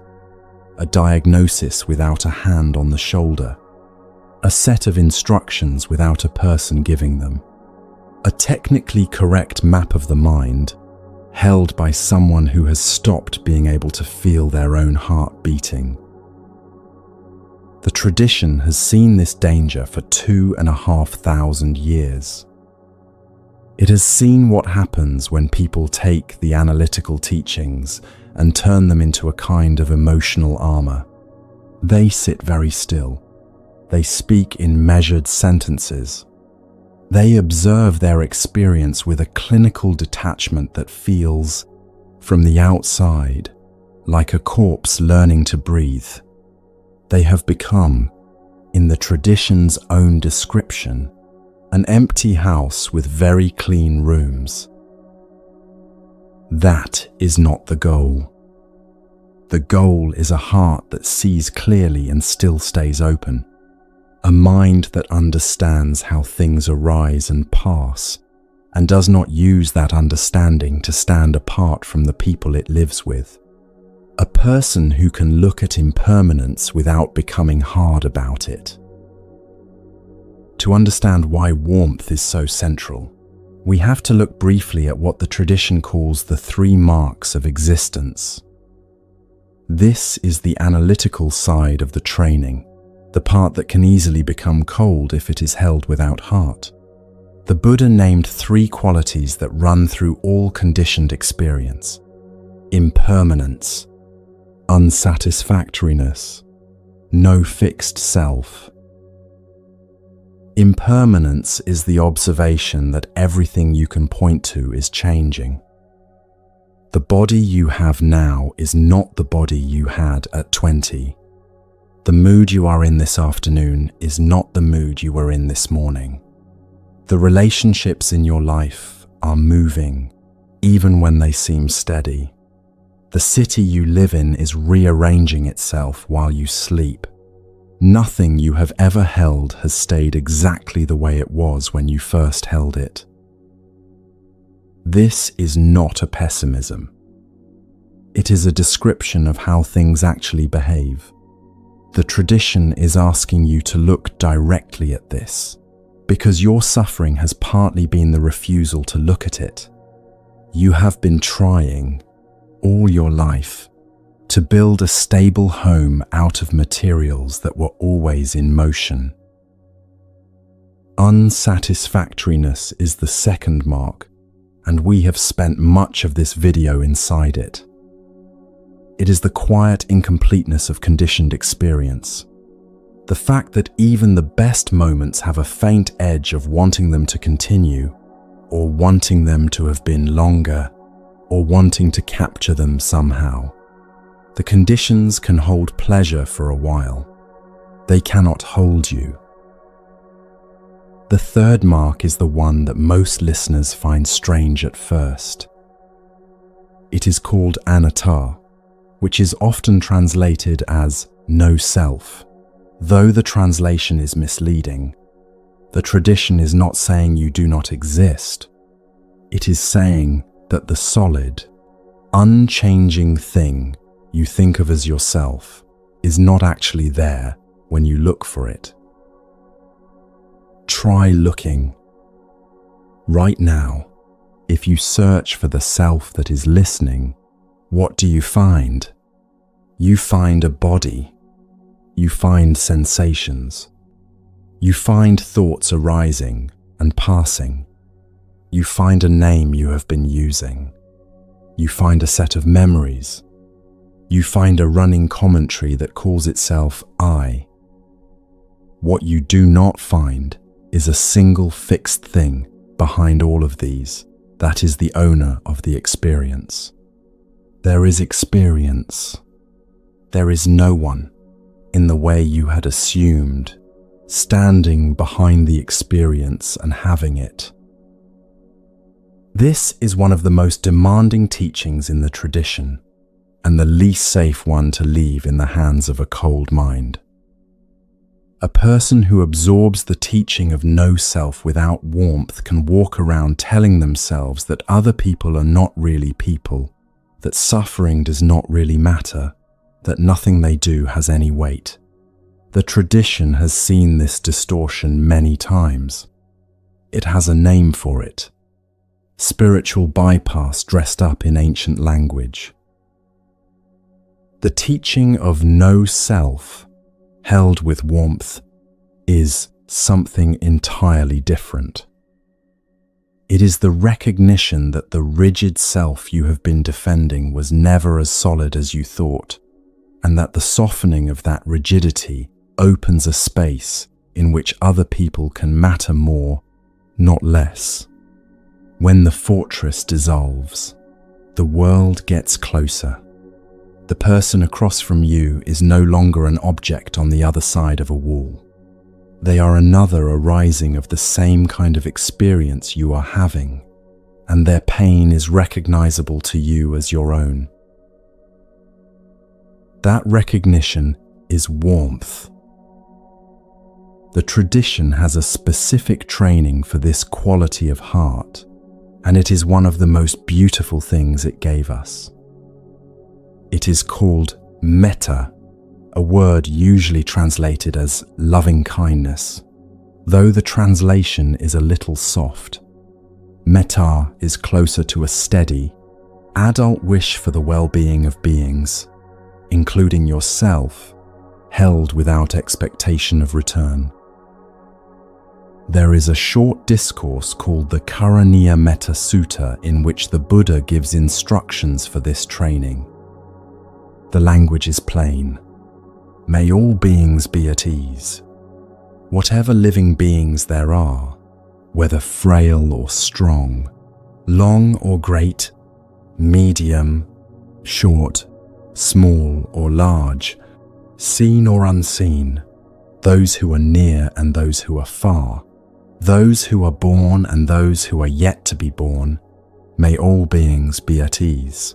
a diagnosis without a hand on the shoulder, a set of instructions without a person giving them, a technically correct map of the mind held by someone who has stopped being able to feel their own heart beating. The tradition has seen this danger for 2,500 years. It has seen what happens when people take the analytical teachings and turn them into a kind of emotional armor. They sit very still. They speak in measured sentences. They observe their experience with a clinical detachment that feels, from the outside, like a corpse learning to breathe. They have become, in the tradition's own description, an empty house with very clean rooms. That is not the goal. The goal is a heart that sees clearly and still stays open. A mind that understands how things arise and pass, and does not use that understanding to stand apart from the people it lives with. A person who can look at impermanence without becoming hard about it. To understand why warmth is so central, we have to look briefly at what the tradition calls the 3 marks of existence. This is the analytical side of the training, the part that can easily become cold if it is held without heart. The Buddha named 3 qualities that run through all conditioned experience: impermanence, unsatisfactoriness, no fixed self. Impermanence is the observation that everything you can point to is changing. The body you have now is not the body you had at 20. The mood you are in this afternoon is not the mood you were in this morning. The relationships in your life are moving, even when they seem steady. The city you live in is rearranging itself while you sleep. Nothing you have ever held has stayed exactly the way it was when you first held it. This is not a pessimism. It is a description of how things actually behave. The tradition is asking you to look directly at this, because your suffering has partly been the refusal to look at it. You have been trying, all your life, to build a stable home out of materials that were always in motion. Unsatisfactoriness is the second mark, and we have spent much of this video inside it. It is the quiet incompleteness of conditioned experience. The fact that even the best moments have a faint edge of wanting them to continue, or wanting them to have been longer, or wanting to capture them somehow. The conditions can hold pleasure for a while. They cannot hold you. The third mark is the one that most listeners find strange at first. It is called anatta, which is often translated as no self. Though the translation is misleading, the tradition is not saying you do not exist. It is saying that the solid, unchanging thing you think of as yourself is not actually there when you look for it. try looking. Right now, if you search for the self that is listening, what do you find? You find a body. You find sensations. You find thoughts arising and passing. You find a name you have been using. You find a set of memories. You find a running commentary that calls itself I. What you do not find is a single fixed thing behind all of these that is the owner of the experience. There is experience. There is no one, in the way you had assumed, standing behind the experience and having it. This is one of the most demanding teachings in the tradition, and the least safe one to leave in the hands of a cold mind. A person who absorbs the teaching of no self without warmth can walk around telling themselves that other people are not really people, that suffering does not really matter, that nothing they do has any weight. The tradition has seen this distortion many times. It has a name for it. Spiritual bypass dressed up in ancient language. The teaching of no self, held with warmth, is something entirely different. It is the recognition that the rigid self you have been defending was never as solid as you thought, and that the softening of that rigidity opens a space in which other people can matter more, not less. When the fortress dissolves, the world gets closer. The person across from you is no longer an object on the other side of a wall. They are another arising of the same kind of experience you are having, and their pain is recognizable to you as your own. That recognition is warmth. The tradition has a specific training for this quality of heart, and it is one of the most beautiful things it gave us. It is called metta, a word usually translated as loving kindness, though the translation is a little soft. Metta is closer to a steady, adult wish for the well-being of beings, including yourself, held without expectation of return. There is a short discourse called the Karaniya Metta Sutta in which the Buddha gives instructions for this training. The language is plain. May all beings be at ease. Whatever living beings there are, whether frail or strong, long or great, medium, short, small or large, seen or unseen, those who are near and those who are far, those who are born and those who are yet to be born, may all beings be at ease.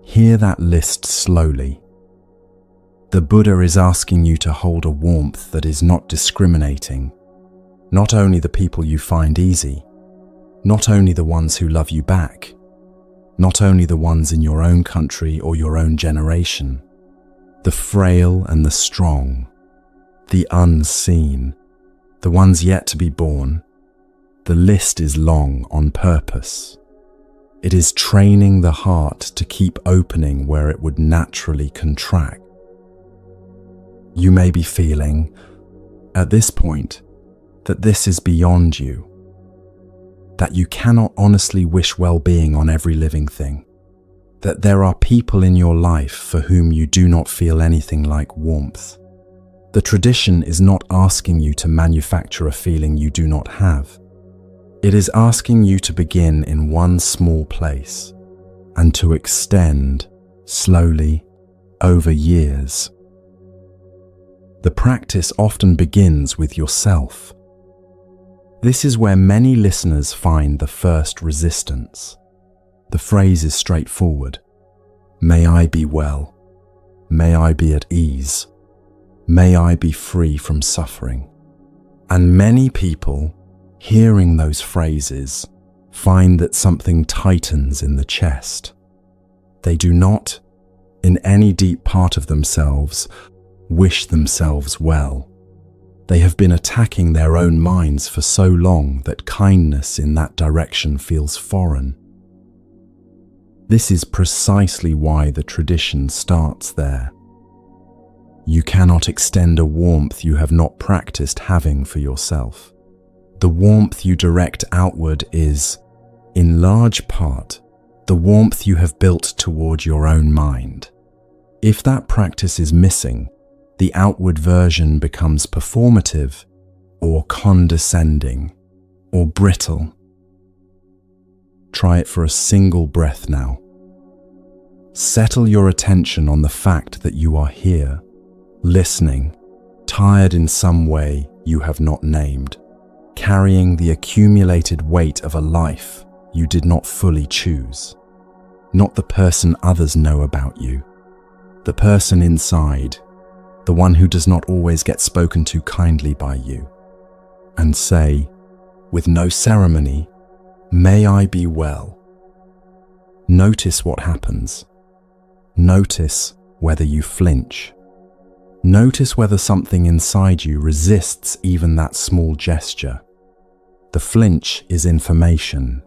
Hear that list slowly. The Buddha is asking you to hold a warmth that is not discriminating, not only the people you find easy, not only the ones who love you back, not only the ones in your own country or your own generation, the frail and the strong, the unseen, the ones yet to be born. The list is long on purpose. It is training the heart to keep opening where it would naturally contract. You may be feeling, at this point, that this is beyond you, that you cannot honestly wish well-being on every living thing, that there are people in your life for whom you do not feel anything like warmth. The tradition is not asking you to manufacture a feeling you do not have. It is asking you to begin in one small place and to extend slowly over years. The practice often begins with yourself. This is where many listeners find the first resistance. The phrase is straightforward. May I be well. May I be at ease. May I be free from suffering. And many people, hearing those phrases, find that something tightens in the chest. They do not, in any deep part of themselves, wish themselves well. They have been attacking their own minds for so long that kindness in that direction feels foreign. This is precisely why the tradition starts there. You cannot extend a warmth you have not practiced having for yourself. The warmth you direct outward is, in large part, the warmth you have built toward your own mind. If that practice is missing, the outward version becomes performative or condescending or brittle. Try it for a single breath now. Settle your attention on the fact that you are here, listening, tired in some way you have not named, carrying the accumulated weight of a life you did not fully choose. Not the person others know about you, the person inside, the one who does not always get spoken to kindly by you. And say, with no ceremony, "May I be well." Notice what happens. Notice whether you flinch. Notice whether something inside you resists even that small gesture. The flinch is information.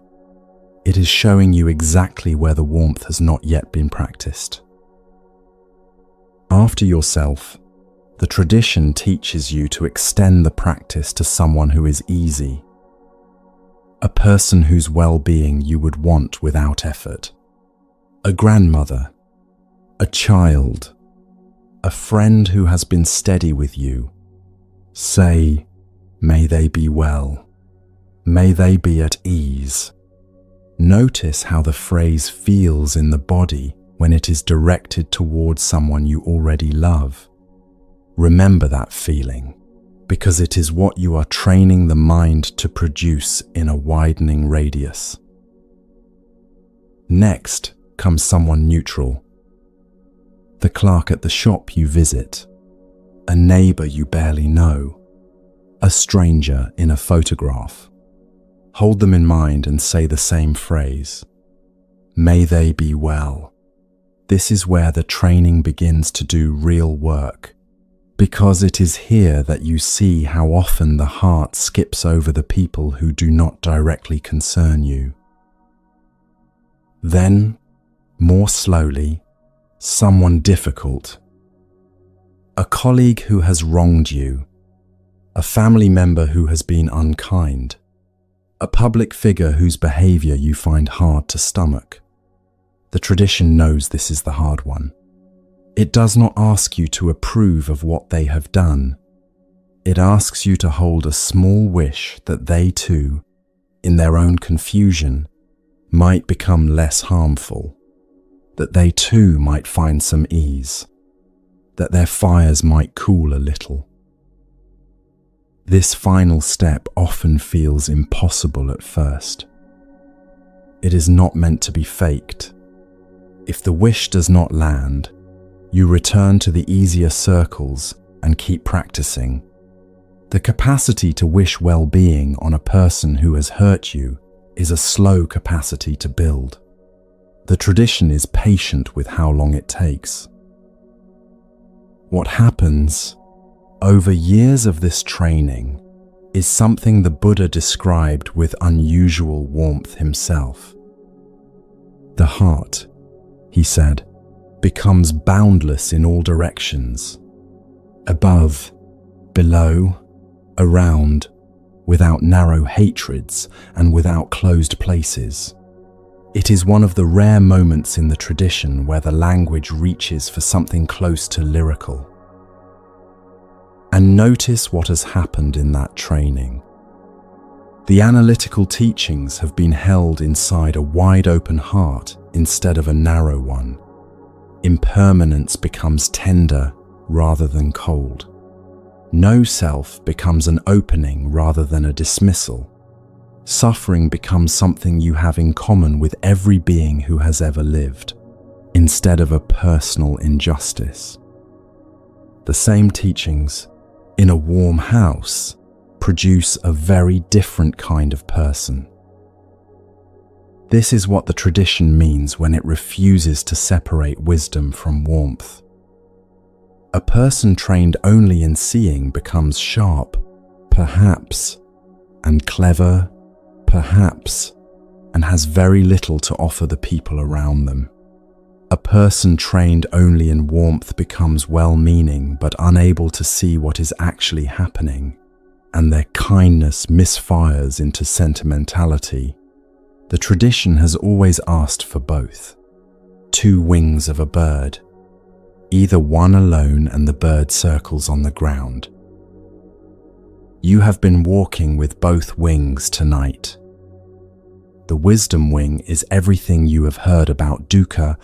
It is showing you exactly where the warmth has not yet been practiced. After yourself, the tradition teaches you to extend the practice to someone who is easy, a person whose well-being you would want without effort, a grandmother, a child, a friend who has been steady with you. Say, "May they be well. May they be at ease." Notice how the phrase feels in the body when it is directed towards someone you already love. Remember that feeling, because it is what you are training the mind to produce in a widening radius. Next comes someone neutral. The clerk at the shop you visit, a neighbor you barely know, a stranger in a photograph. Hold them in mind and say the same phrase. May they be well. This is where the training begins to do real work, because it is here that you see how often the heart skips over the people who do not directly concern you. Then, more slowly, someone difficult. A colleague who has wronged you, a family member who has been unkind, a public figure whose behavior you find hard to stomach. The tradition knows this is the hard one. It does not ask you to approve of what they have done. It asks you to hold a small wish that they too, in their own confusion, might become less harmful, that they too might find some ease, that their fires might cool a little. This final step often feels impossible at first. It is not meant to be faked. If the wish does not land, you return to the easier circles and keep practicing. The capacity to wish well-being on a person who has hurt you is a slow capacity to build. The tradition is patient with how long it takes. What happens over years of this training is something the Buddha described with unusual warmth himself. The heart, he said, becomes boundless in all directions, above, below, around, without narrow hatreds and without closed places. It is one of the rare moments in the tradition where the language reaches for something close to lyrical. And notice what has happened in that training. The analytical teachings have been held inside a wide open heart instead of a narrow one. Impermanence becomes tender rather than cold. No self becomes an opening rather than a dismissal. Suffering becomes something you have in common with every being who has ever lived, instead of a personal injustice. The same teachings, in a warm house, produce a very different kind of person. This is what the tradition means when it refuses to separate wisdom from warmth. A person trained only in seeing becomes sharp, perhaps, and clever, perhaps, and has very little to offer the people around them. A person trained only in warmth becomes well-meaning but unable to see what is actually happening, and their kindness misfires into sentimentality. The tradition has always asked for both. Two wings of a bird, either one alone and the bird circles on the ground. You have been walking with both wings tonight. The wisdom wing is everything you have heard about dukkha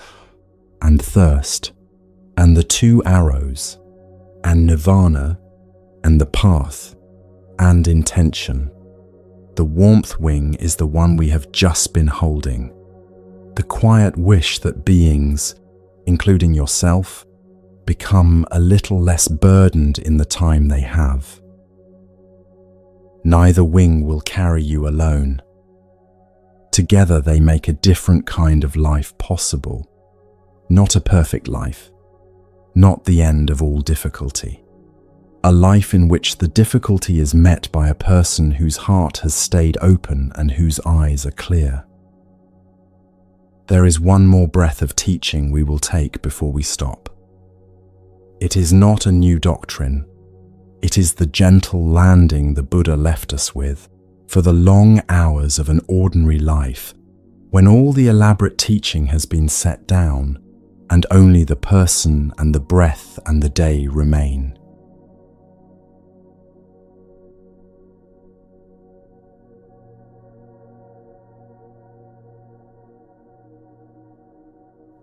and thirst, and the two arrows, and nirvana, and the path, and intention. The warmth wing is the one we have just been holding. The quiet wish that beings, including yourself, become a little less burdened in the time they have. Neither wing will carry you alone. Together they make a different kind of life possible. Not a perfect life, not the end of all difficulty. A life in which the difficulty is met by a person whose heart has stayed open and whose eyes are clear. There is one more breath of teaching we will take before we stop. It is not a new doctrine. It is the gentle landing the Buddha left us with for the long hours of an ordinary life, when all the elaborate teaching has been set down and only the person and the breath and the day remain.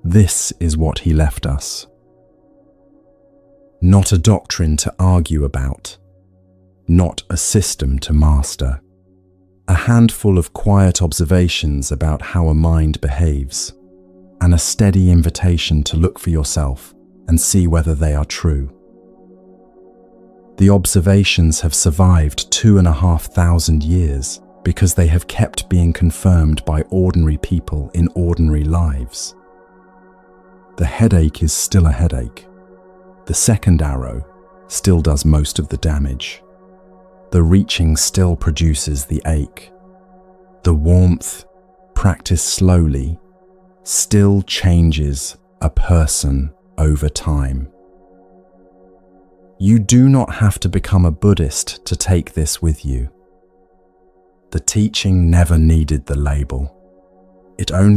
This is what he left us. Not a doctrine to argue about, not a system to master. A handful of quiet observations about how a mind behaves, and a steady invitation to look for yourself and see whether they are true. The observations have survived 2,500 years because they have kept being confirmed by ordinary people in ordinary lives. The headache is still a headache. The second arrow still does most of the damage. The reaching still produces the ache. The warmth, practiced slowly, still changes a person over time. You do not have to become a Buddhist to take this with you. The teaching never needed the label. It only